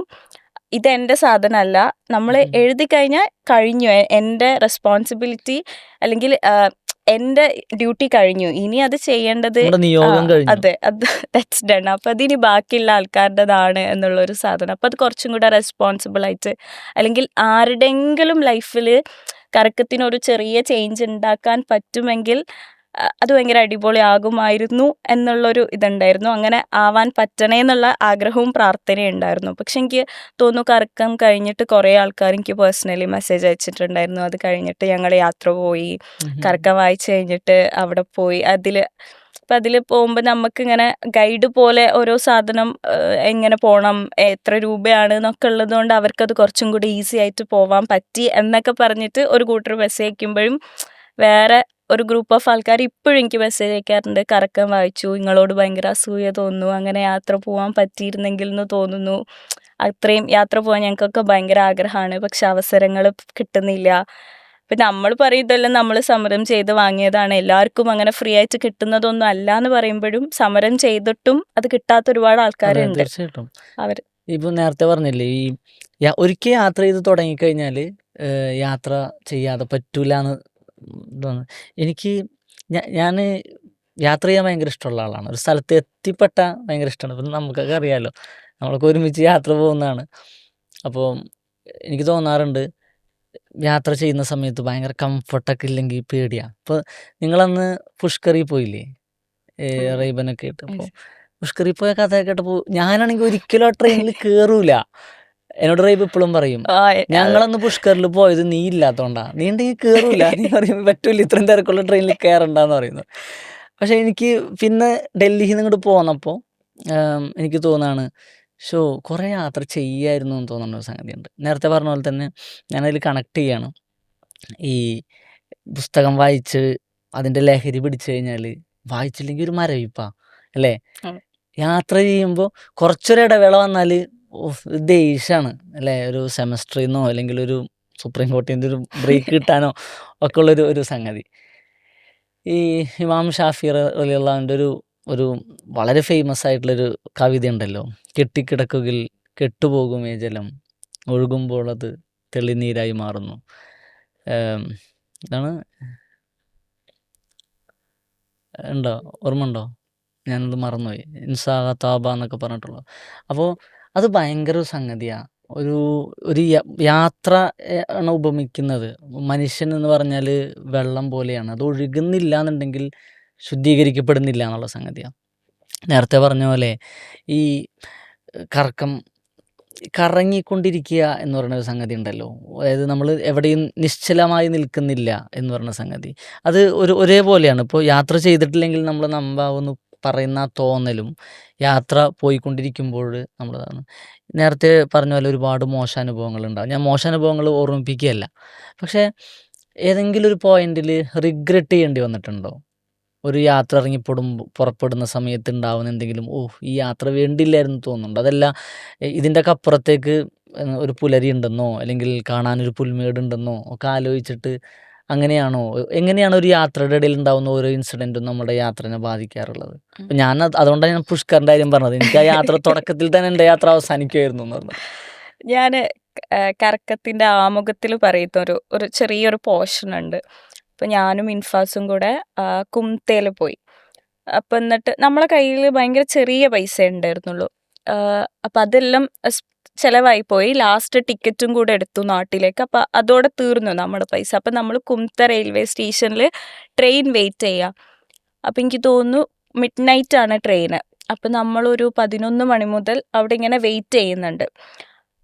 ഇതെൻ്റെ സാധനമല്ല, നമ്മൾ എഴുതി കഴിഞ്ഞാൽ കഴിഞ്ഞു, എൻ്റെ റെസ്പോൺസിബിലിറ്റി അല്ലെങ്കിൽ എൻ്റെ ഡ്യൂട്ടി കഴിഞ്ഞു, ഇനി അത് ചെയ്യേണ്ടത് അതെ ദാറ്റ്സ് ഡൺ. അപ്പം അതിനി ബാക്കിയുള്ള ആൾക്കാരുടേതാണ് എന്നുള്ളൊരു സാധനം. അപ്പം അത് കുറച്ചും കൂടെ റെസ്പോൺസിബിളായിട്ട്, അല്ലെങ്കിൽ ആരുടെയെങ്കിലും ലൈഫിൽ കറക്കത്തിനൊരു ചെറിയ ചേഞ്ച് ഉണ്ടാക്കാൻ പറ്റുമെങ്കിൽ അത് ഭയങ്കര അടിപൊളിയാകുമായിരുന്നു എന്നുള്ളൊരു ഇതുണ്ടായിരുന്നു. അങ്ങനെ ആവാൻ പറ്റണേ എന്നുള്ള ആഗ്രഹവും പ്രാർത്ഥനയും ഉണ്ടായിരുന്നു. പക്ഷെ എനിക്ക് തോന്നുന്നു കറക്കം കഴിഞ്ഞിട്ട് കുറേ ആൾക്കാർ എനിക്ക് പേഴ്സണലി മെസ്സേജ് അയച്ചിട്ടുണ്ടായിരുന്നു. അത് കഴിഞ്ഞിട്ട് ഞങ്ങൾ യാത്ര പോയി, കറക്കം വായിച്ച് കഴിഞ്ഞിട്ട് അവിടെ പോയി. അപ്പം അതിൽ പോകുമ്പോൾ നമുക്കിങ്ങനെ ഗൈഡ് പോലെ ഓരോ സാധനം എങ്ങനെ പോകണം, എത്ര രൂപയാണ് എന്നൊക്കെ ഉള്ളതുകൊണ്ട് അവർക്കത് കുറച്ചും കൂടി ഈസി ആയിട്ട് പോവാൻ പറ്റി എന്നൊക്കെ പറഞ്ഞിട്ട് ഒരു കൂട്ടർ മെസ്സേജ് അയക്കുമ്പോഴും വേറെ ഒരു ഗ്രൂപ്പ് ഓഫ് ആൾക്കാർ ഇപ്പോഴും എനിക്ക് മെസ്സേജ് അയക്കാറുണ്ട്, കറക്കം വായിച്ചു, നിങ്ങളോട് ഭയങ്കര അസൂയ തോന്നുന്നു, അങ്ങനെ യാത്ര പോകാൻ പറ്റിയിരുന്നെങ്കിൽ എന്ന് തോന്നുന്നു, അത്രയും യാത്ര പോകാൻ ഞങ്ങൾക്കൊക്കെ ഭയങ്കര ആഗ്രഹമാണ്, പക്ഷെ അവസരങ്ങൾ കിട്ടുന്നില്ല. അപ്പം നമ്മൾ പറയുന്നതെല്ലാം നമ്മൾ സമരം ചെയ്ത് വാങ്ങിയതാണ്, എല്ലാവർക്കും അങ്ങനെ ഫ്രീ ആയിട്ട് കിട്ടുന്നതൊന്നും അല്ല എന്ന് പറയുമ്പോഴും സമരം ചെയ്തിട്ടും അത് കിട്ടാത്ത ഒരുപാട് ആൾക്കാരുണ്ട്. തീർച്ചയായിട്ടും അവർ ഇപ്പൊ നേരത്തെ പറഞ്ഞില്ലേ, ഈ ഒരിക്കൽ യാത്ര ചെയ്ത് തുടങ്ങിക്കഴിഞ്ഞാൽ യാത്ര ചെയ്യാതെ പറ്റൂല എന്ന് തോന്നുന്നു. എനിക്ക് ഞാൻ യാത്ര ചെയ്യാൻ ഭയങ്കര ഇഷ്ടമുള്ള ആളാണ്. ഒരു സ്ഥലത്ത് എത്തിപ്പെട്ട ഭയങ്കര ഇഷ്ടമാണ്. ഇപ്പം നമുക്കൊക്കെ അറിയാമല്ലോ, നമ്മളൊക്കെ ഒരുമിച്ച് യാത്ര പോകുന്നതാണ്. അപ്പോൾ എനിക്ക് തോന്നാറുണ്ട് യാത്ര ചെയ്യുന്ന സമയത്ത് ഭയങ്കര കംഫർട്ടൊക്കെ ഇല്ലെങ്കിൽ പേടിയാണ്. അപ്പോൾ നിങ്ങളന്ന് പുഷ്കറിൽ പോയില്ലേ, റൈബനൊക്കെ ഇട്ട്? അപ്പോൾ പുഷ്കറിൽ പോയ കഥ കേട്ടപ്പോൾ ഞാനാണെങ്കിൽ ഒരിക്കലും ആ ട്രെയിനിൽ കയറൂല. എന്നോട് റൈബ് ഇപ്പോഴും പറയും, ഞങ്ങളന്ന് പുഷ്കറിൽ പോയത് നീ ഇല്ലാത്തോണ്ടാ, നീ ഉണ്ടെങ്കിൽ കയറൂല, നീ പറയുമ്പോൾ പറ്റൂല, ഇത്രയും തിരക്കുള്ള ട്രെയിനിൽ കയറണ്ടെന്ന് പറയുന്നത്. പക്ഷെ എനിക്ക് പിന്നെ ഡൽഹിയിൽ നിന്ന് ഇങ്ങോട്ട് പോന്നപ്പോൾ എനിക്ക് തോന്നാണ്, കുറേ യാത്ര ചെയ്യായിരുന്നു എന്ന് തോന്നുന്ന ഒരു സംഗതിയുണ്ട്. നേരത്തെ പറഞ്ഞ പോലെ തന്നെ ഞാനതിൽ കണക്ട് ചെയ്യാണ്. ഈ പുസ്തകം വായിച്ച് അതിൻ്റെ ലഹരി പിടിച്ചു കഴിഞ്ഞാൽ വായിച്ചില്ലെങ്കിൽ ഒരു മരവിപ്പാ അല്ലേ? യാത്ര ചെയ്യുമ്പോൾ കുറച്ചൊരു ഇടവേള വന്നാൽ ദേഷ്യമാണ് അല്ലേ? ഒരു സെമസ്റ്ററിൽ നിന്നോ അല്ലെങ്കിൽ ഒരു സുപ്രീം കോടതിൻ്റെ ഒരു ബ്രേക്ക് കിട്ടാനോ ഒക്കെ ഉള്ളൊരു സംഗതി. ഈ ഇമാം ഷാഫി റളിയല്ലാഹുവിൻ്റെ ഒരു വളരെ ഫേമസ് ആയിട്ടുള്ളൊരു കവിത ഉണ്ടല്ലോ, കെട്ടിക്കിടക്കുകയിൽ കെട്ടുപോകുമേ ജലം, ഒഴുകുമ്പോൾ അത് തെളിനീരായി മാറുന്നു. ഇതാണ്, ഉണ്ടോ, ഓർമ്മ ഉണ്ടോ? ഞാനത് മറന്നുപോയി. ഇൻസാ താബ എന്നൊക്കെ പറഞ്ഞിട്ടുള്ളത്. അപ്പോൾ അത് ഭയങ്കര ഒരു സംഗതിയാണ്. ഒരു യാത്ര ആണ് ഉപമിക്കുന്നത്. മനുഷ്യൻ എന്ന് പറഞ്ഞാൽ വെള്ളം പോലെയാണ്, അത് ഒഴുകുന്നില്ല എന്നുണ്ടെങ്കിൽ ശുദ്ധീകരിക്കപ്പെടുന്നില്ല എന്നുള്ള സംഗതിയാണ്. നേരത്തെ പറഞ്ഞ പോലെ ഈ കറങ്ങിക്കൊണ്ടിരിക്കുക എന്ന് പറയുന്ന ഒരു സംഗതി ഉണ്ടല്ലോ, അതായത് നമ്മൾ എവിടെയും നിശ്ചലമായി നിൽക്കുന്നില്ല എന്ന് പറഞ്ഞ സംഗതി, അത് ഒരേപോലെയാണ്. ഇപ്പോൾ യാത്ര ചെയ്തിട്ടില്ലെങ്കിൽ നമ്മൾ നമ്പാവെന്ന് പറയുന്ന തോന്നലും യാത്ര പോയിക്കൊണ്ടിരിക്കുമ്പോൾ നമ്മളതാണ്. നേരത്തെ പറഞ്ഞ പോലെ ഒരുപാട് മോശാനുഭവങ്ങളുണ്ടാകും. ഞാൻ മോശാനുഭവങ്ങൾ ഓർമ്മിപ്പിക്കുകയല്ല, പക്ഷേ ഏതെങ്കിലും ഒരു പോയിന്റിൽ റിഗ്രറ്റ് ചെയ്യേണ്ടി വന്നിട്ടുണ്ടോ? ഒരു യാത്ര പുറപ്പെടുന്ന സമയത്ത് ഉണ്ടാവുന്ന എന്തെങ്കിലും, ഈ യാത്ര വേണ്ടില്ലായിരുന്നു തോന്നുന്നുണ്ട്? അതല്ല ഇതിൻ്റെയൊക്കെ അപ്പുറത്തേക്ക് ഒരു പുലരി ഉണ്ടെന്നോ അല്ലെങ്കിൽ കാണാനൊരു പുൽമേടുണ്ടെന്നോ ഒക്കെ ആലോചിച്ചിട്ട് അങ്ങനെയാണോ, എങ്ങനെയാണ് ഒരു യാത്രയുടെ ഇടയിൽ ഉണ്ടാകുന്ന ഓരോ ഇൻസിഡൻറ്റും നമ്മുടെ യാത്രനെ ബാധിക്കാറുള്ളത്? അപ്പം അതുകൊണ്ടാണ് ഞാൻ പുഷ്കറിൻ്റെ കാര്യം പറഞ്ഞത്. എനിക്ക് ആ യാത്ര തുടക്കത്തിൽ തന്നെ എൻ്റെ യാത്ര അവസാനിക്കുമായിരുന്നു എന്ന് പറഞ്ഞത്. ഞാൻ കറക്കത്തിൻ്റെ ആമുഖത്തിൽ പറയുന്ന ഒരു ചെറിയൊരു പോർഷൻ ഉണ്ട്. അപ്പം ഞാനും ഇൻഫാസും കൂടെ കുംതയിൽ പോയി. അപ്പം എന്നിട്ട് നമ്മളെ കയ്യിൽ ഭയങ്കര ചെറിയ പൈസ ഉണ്ടായിരുന്നുള്ളൂ. അപ്പം അതെല്ലാം ചിലവായി പോയി. ലാസ്റ്റ് ടിക്കറ്റും കൂടെ എടുത്തു നാട്ടിലേക്ക്. അപ്പം അതോടെ തീർന്നു നമ്മുടെ പൈസ. അപ്പം നമ്മൾ കുംത റെയിൽവേ സ്റ്റേഷനിൽ ട്രെയിൻ വെയിറ്റ് ചെയ്യുക. അപ്പം എനിക്ക് തോന്നുന്നു മിഡ് നൈറ്റാണ് ട്രെയിന്. അപ്പം നമ്മളൊരു 11 മണി മുതൽ അവിടെ ഇങ്ങനെ വെയിറ്റ് ചെയ്യുന്നുണ്ട്.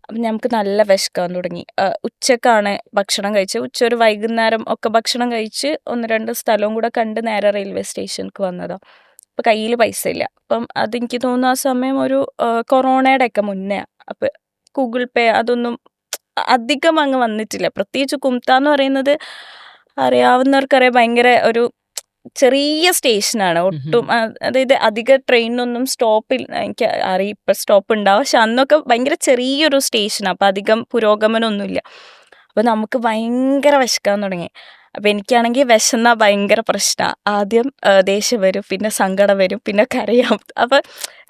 അപ്പം നമുക്ക് നല്ല വിശക്കാൻ തുടങ്ങി. ഉച്ചക്കാണ് ഭക്ഷണം കഴിച്ചത്. ഒരു വൈകുന്നേരം ഒക്കെ ഭക്ഷണം കഴിച്ച് 1-2 സ്ഥലവും കൂടെ കണ്ട് നേരെ റെയിൽവേ സ്റ്റേഷനിലേക്ക് വന്നതാണ്. അപ്പം കയ്യിൽ പൈസ ഇല്ല. അപ്പം അതെനിക്ക് തോന്നുന്നു ആ സമയം ഒരു കൊറോണയുടെ ഒക്കെ മുന്നേ. അപ്പം ഗൂഗിൾ പേ അതൊന്നും അധികം അങ്ങ് വന്നിട്ടില്ല. പ്രത്യേകിച്ച് കുംത്ത എന്ന് പറയുന്നത് അറിയാവുന്നവർക്കറിയാം ഭയങ്കര ഒരു ചെറിയ സ്റ്റേഷനാണ്. ഒട്ടും അതായത് അധിക ട്രെയിനൊന്നും സ്റ്റോപ്പിൽ എനിക്ക് അറിയാം ഇപ്പം സ്റ്റോപ്പ് ഉണ്ടാവും. പക്ഷെ അന്നൊക്കെ ഭയങ്കര ചെറിയൊരു സ്റ്റേഷനാണ്. അപ്പം അധികം പുരോഗമനമൊന്നുമില്ല. അപ്പം നമുക്ക് ഭയങ്കര വിശക്കാൻ തുടങ്ങി. അപ്പം എനിക്കാണെങ്കിൽ വിശന്നാൽ ഭയങ്കര പ്രശ്നമാണ്. ആദ്യം ദേഷ്യം വരും, പിന്നെ സങ്കടം വരും, പിന്നെ കരയാം. അപ്പം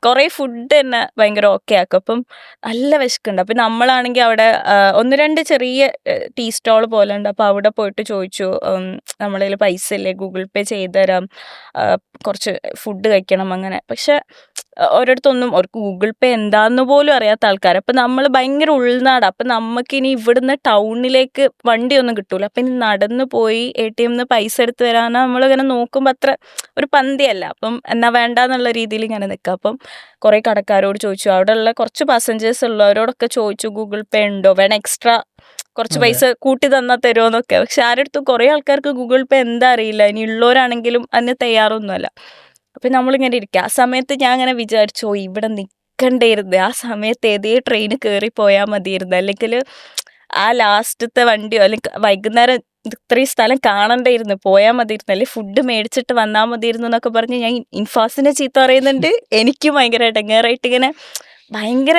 കുറേ ഫുഡ് തന്നെ ഭയങ്കര ഓക്കെ ആക്കും. അപ്പം നല്ല വിശക്കുണ്ട്. അപ്പം നമ്മളാണെങ്കിൽ അവിടെ 1-2 ചെറിയ ടീ സ്റ്റോൾ പോലെ ഉണ്ട്. അപ്പോൾ അവിടെ പോയിട്ട് ചോദിച്ചു, നമ്മളെ കയ്യിൽ പൈസ ഇല്ലേ, ഗൂഗിൾ പേ ചെയ്ത് തരാം, കുറച്ച് ഫുഡ് കഴിക്കണം അങ്ങനെ. പക്ഷെ ഒരിടത്തൊന്നും അവർക്ക് ഗൂഗിൾ പേ എന്താന്ന് പോലും അറിയാത്ത ആൾക്കാർ. അപ്പം നമ്മൾ ഭയങ്കര ഉൾനാടാണ്. അപ്പം നമുക്കിനി ഇവിടുന്ന് ടൗണിലേക്ക് വണ്ടിയൊന്നും കിട്ടൂല. അപ്പം ഇനി നടന്ന് പോയി ATM പൈസ എടുത്ത് വരാനാ നമ്മളിങ്ങനെ നോക്കുമ്പോൾ അത്ര ഒരു പന്തിയല്ല. അപ്പം എന്നാ വേണ്ടാന്നുള്ള രീതിയിൽ ഇങ്ങനെ നിൽക്കുക. അപ്പം കുറേ കടക്കാരോട് ചോദിച്ചു, അവിടെയുള്ള കുറച്ച് പാസഞ്ചേഴ്സ് ഉള്ളവരോടൊക്കെ ചോദിച്ചു ഗൂഗിൾ പേ ഉണ്ടോ, വേണം എക്സ്ട്രാ കുറച്ച് അതെ. പൈസ കൂട്ടി തന്നാൽ തരുമോ എന്നൊക്കെ. പക്ഷെ ആരടുത്തും കുറേ ആൾക്കാർക്ക് ഗൂഗിൾ പേ എന്താ അറിയില്ല. ഇനി ഉള്ളവരാണെങ്കിലും അതിന് തയ്യാറൊന്നുമല്ല. അപ്പം നമ്മളിങ്ങനെ ഇരിക്കുക. ആ സമയത്ത് ഞാൻ അങ്ങനെ വിചാരിച്ചു, ഇവിടെ നിൽക്കണ്ടായിരുന്നു. ആ സമയത്ത് ഏതേ ട്രെയിൻ കയറി പോയാൽ മതിയായിരുന്നു. അല്ലെങ്കിൽ ആ ലാസ്റ്റത്തെ വണ്ടിയോ അല്ലെങ്കിൽ വൈകുന്നേരം ഇത്രയും സ്ഥലം കാണണ്ടായിരുന്നു, പോയാൽ മതിയായിരുന്നു. അല്ലെങ്കിൽ ഫുഡ് മേടിച്ചിട്ട് വന്നാൽ മതിയായിരുന്നു എന്നൊക്കെ പറഞ്ഞ് ഞാൻ ഇൻഫാസിനെ ചീത്ത പറയുന്നുണ്ട്. എനിക്കും ഭയങ്കര ഇടങ്ങേറായിട്ട് ഇങ്ങനെ ഭയങ്കര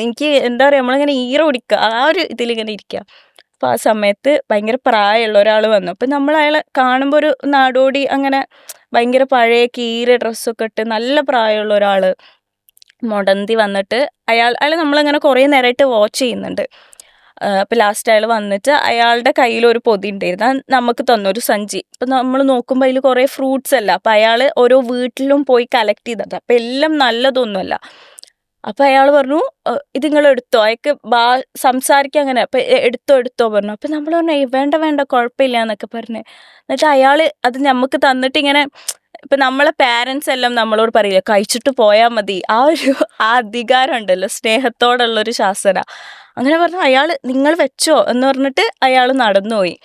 എനിക്ക് എന്താ പറയുക, നമ്മളിങ്ങനെ ഈറ പിടിക്കുക. ആ ഒരു ഇതിലിങ്ങനെ ഇരിക്കുക. അപ്പോൾ ആ സമയത്ത് ഭയങ്കര പ്രായമുള്ള ഒരാൾ വന്നു. അപ്പം നമ്മൾ അയാളെ കാണുമ്പോൾ ഒരു നാടോടി അങ്ങനെ ഭയങ്കര പഴയ കീറിയ ഡ്രസ്സൊക്കെ ഇട്ട് നല്ല പ്രായമുള്ള ഒരാൾ മുടന്തി വന്നിട്ട് അയാൾ നമ്മളിങ്ങനെ കുറേ നേരമായിട്ട് വാച്ച് ചെയ്യുന്നുണ്ട്. അപ്പോൾ ലാസ്റ്റ് അയാൾ വന്നിട്ട് അയാളുടെ കയ്യിലൊരു പൊതി ഉണ്ടായിരുന്നു. അത് നമുക്ക് തന്നൊരു സഞ്ചി. അപ്പം നമ്മൾ നോക്കുമ്പോൾ അതിൽ കുറേ ഫ്രൂട്ട്സ് അല്ല. അപ്പം അയാൾ ഓരോ വീട്ടിലും പോയി കളക്ട് ചെയ്തത്. അപ്പം എല്ലാം നല്ലതൊന്നുമല്ല. അപ്പം അയാൾ പറഞ്ഞു, ഇത് നിങ്ങൾ എടുത്തോ, അയാൾക്ക് സംസാരിക്കാൻ അങ്ങനെ. അപ്പം എടുത്തോ പറഞ്ഞു. അപ്പം നമ്മൾ പറഞ്ഞു, വേണ്ട വേണ്ട കുഴപ്പമില്ല എന്നൊക്കെ പറഞ്ഞ്. എന്നിട്ട് അയാൾ അത് നമുക്ക് തന്നിട്ട് ഇങ്ങനെ, ഇപ്പം നമ്മളെ പാരൻസ് എല്ലാം നമ്മളോട് പറയില്ല കഴിച്ചിട്ട് പോയാൽ മതി, ആ അധികാരം ഉണ്ടല്ലോ, സ്നേഹത്തോടുള്ളൊരു ശാസന. അങ്ങനെ പറഞ്ഞു അയാൾ നിങ്ങൾ വെച്ചോ എന്ന് പറഞ്ഞിട്ട് അയാൾ നടന്നുപോയി.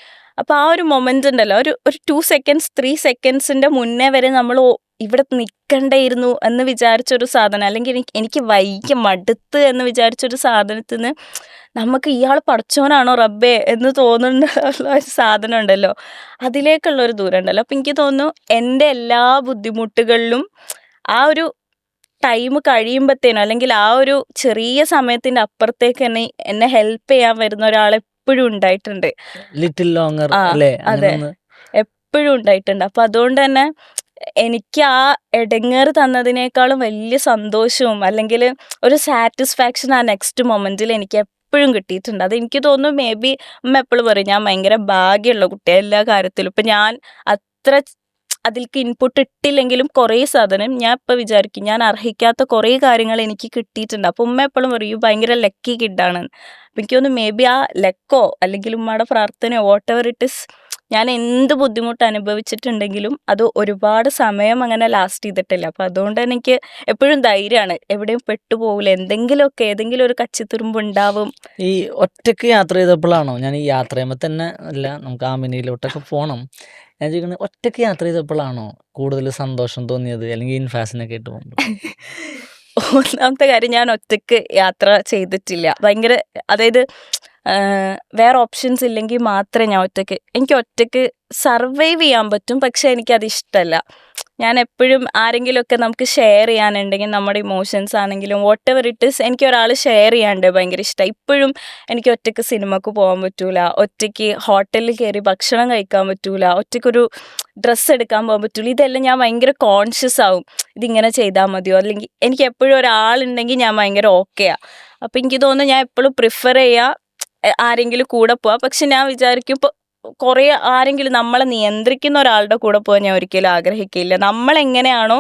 അപ്പോൾ ആ ഒരു മൊമെൻ്റ് ഉണ്ടല്ലോ, ഒരു 2 സെക്കൻഡ്സ് 3 സെക്കൻഡ്സിൻ്റെ മുന്നേ വരെ നമ്മൾ ഇവിടെ നിൽക്കണ്ടായിരുന്നു എന്ന് വിചാരിച്ചൊരു സാധനം, അല്ലെങ്കിൽ എനിക്ക് വൈകി മടുത്ത് എന്ന് വിചാരിച്ചൊരു സാധനത്തിൽ നിന്ന് നമുക്ക് ഇയാൾ പടച്ചോനാണോ റബ്ബേ എന്ന് തോന്നുന്ന ഒരു സാധനം ഉണ്ടല്ലോ, അതിലേക്കുള്ളൊരു ദൂരം ഉണ്ടല്ലോ. അപ്പം എനിക്ക് തോന്നുന്നു എൻ്റെ എല്ലാ ബുദ്ധിമുട്ടുകളിലും ആ ഒരു ടൈം കഴിയുമ്പോഴത്തേനും, അല്ലെങ്കിൽ ആ ഒരു ചെറിയ സമയത്തിൻ്റെ അപ്പുറത്തേക്ക് എന്നെ ഹെൽപ്പ് ചെയ്യാൻ വരുന്ന ഒരാൾ എപ്പോഴും ഉണ്ടായിട്ടുണ്ട്. ലിറ്റിൽ ലോങ്ങർ ആ അല്ലേ, അതെ, അങ്ങനെ ഒന്ന്. എപ്പോഴും ഉണ്ടായിട്ടുണ്ട്. അപ്പം അതുകൊണ്ട് തന്നെ എനിക്ക് ആ എടങ്ങേറ് തന്നതിനേക്കാളും വലിയ സന്തോഷവും അല്ലെങ്കിൽ ഒരു സാറ്റിസ്ഫാക്ഷൻ ആ നെക്സ്റ്റ് മൊമെൻറ്റിൽ എനിക്ക് എപ്പോഴും കിട്ടിയിട്ടുണ്ട്. അത് എനിക്ക് തോന്നുന്നു മേ ബി അമ്മ എപ്പോഴും പറയും ഞാൻ ഭയങ്കര ഭാഗ്യമുള്ള കുട്ടിയാണ് എല്ലാ കാര്യത്തിലും. ഇപ്പം ഞാൻ അത്ര അതിലേക്ക് ഇൻപുട്ട് ഇട്ടില്ലെങ്കിലും കുറേ സാധനം ഞാൻ ഇപ്പം വിചാരിക്കും ഞാൻ അർഹിക്കാത്ത കുറേ കാര്യങ്ങൾ എനിക്ക് കിട്ടിയിട്ടുണ്ട്. അപ്പം ഉമ്മ എപ്പോഴും പറയും ഭയങ്കര ലക്കി കിഡാണ്. അപ്പം എനിക്ക് തോന്നുന്നു മേ ബി ആ ലക്കോ അല്ലെങ്കിൽ ഉമ്മയുടെ പ്രാർത്ഥനയോ വാട്ട് എവർ ഇറ്റ് ഇസ്, ഞാൻ എന്ത് ബുദ്ധിമുട്ട് അനുഭവിച്ചിട്ടുണ്ടെങ്കിലും അത് ഒരുപാട് സമയം അങ്ങനെ ലാസ്റ്റ് ചെയ്തിട്ടില്ല. അപ്പം അതുകൊണ്ട് തന്നെ എനിക്ക് എപ്പോഴും ധൈര്യമാണ്, എവിടെയും പെട്ടുപോകില്ല, എന്തെങ്കിലുമൊക്കെ ഏതെങ്കിലും ഒരു കച്ചിത്തുരുമ്പ് ഉണ്ടാവും. ഈ ഒറ്റയ്ക്ക് യാത്ര ചെയ്തപ്പോഴാണോ, ഞാൻ ഈ യാത്ര ചെയ്യുമ്പോൾ തന്നെ അല്ല, നമുക്ക് ആമിനിയിലോട്ടൊക്കെ പോകണം, ഞാൻ ചോദിക്കുന്നത് ഒറ്റയ്ക്ക് യാത്ര ചെയ്തപ്പോഴാണോ കൂടുതൽ സന്തോഷം തോന്നിയത്, അല്ലെങ്കിൽ ഇൻഫാസിനൊക്കെ ആയിട്ട് പോകുമ്പോൾ? ഒന്നാമത്തെ കാര്യം, ഞാൻ ഒറ്റയ്ക്ക് യാത്ര ചെയ്തിട്ടില്ല. ഭയങ്കര അതായത് വേറെ ഓപ്ഷൻസ് ഇല്ലെങ്കിൽ മാത്രമേ ഞാൻ എനിക്ക് ഒറ്റയ്ക്ക് സർവൈവ് ചെയ്യാൻ പറ്റും. പക്ഷെ എനിക്കത് ഇഷ്ടമല്ല. ഞാൻ എപ്പോഴും ആരെങ്കിലുമൊക്കെ നമുക്ക് ഷെയർ ചെയ്യാനുണ്ടെങ്കിൽ നമ്മുടെ ഇമോഷൻസ് ആണെങ്കിലും വാട്ട് എവർ ഇറ്റ് ഈസ്, എനിക്ക് ഒരാൾ ഷെയർ ചെയ്യാണ്ട് ഭയങ്കര ഇഷ്ടമാണ്. ഇപ്പോഴും എനിക്ക് ഒറ്റയ്ക്ക് സിനിമക്ക് പോകാൻ പറ്റൂല, ഒറ്റയ്ക്ക് ഹോട്ടലിൽ കയറി ഭക്ഷണം കഴിക്കാൻ പറ്റൂല, ഒറ്റയ്ക്കൊരു ഡ്രസ്സ് എടുക്കാൻ പോകാൻ പറ്റൂല. ഇതെല്ലാം ഞാൻ ഭയങ്കര കോൺഷ്യസ് ആവും, ഇതിങ്ങനെ ചെയ്താൽ മതിയോ, അല്ലെങ്കിൽ എനിക്ക് എപ്പോഴും ഒരാളുണ്ടെങ്കിൽ ഞാൻ ഭയങ്കര ഓക്കെയാണ്. അപ്പം എനിക്ക് തോന്നുന്നു ഞാൻ എപ്പോഴും പ്രിഫർ ചെയ്യുക ആരെങ്കിലും കൂടെ പോവാം. പക്ഷെ ഞാൻ വിചാരിക്കും ഇപ്പോൾ കുറേ ആരെങ്കിലും നമ്മളെ നിയന്ത്രിക്കുന്ന ഒരാളുടെ കൂടെ പോകാൻ ഞാൻ ഒരിക്കലും ആഗ്രഹിക്കില്ല. നമ്മളെങ്ങനെയാണോ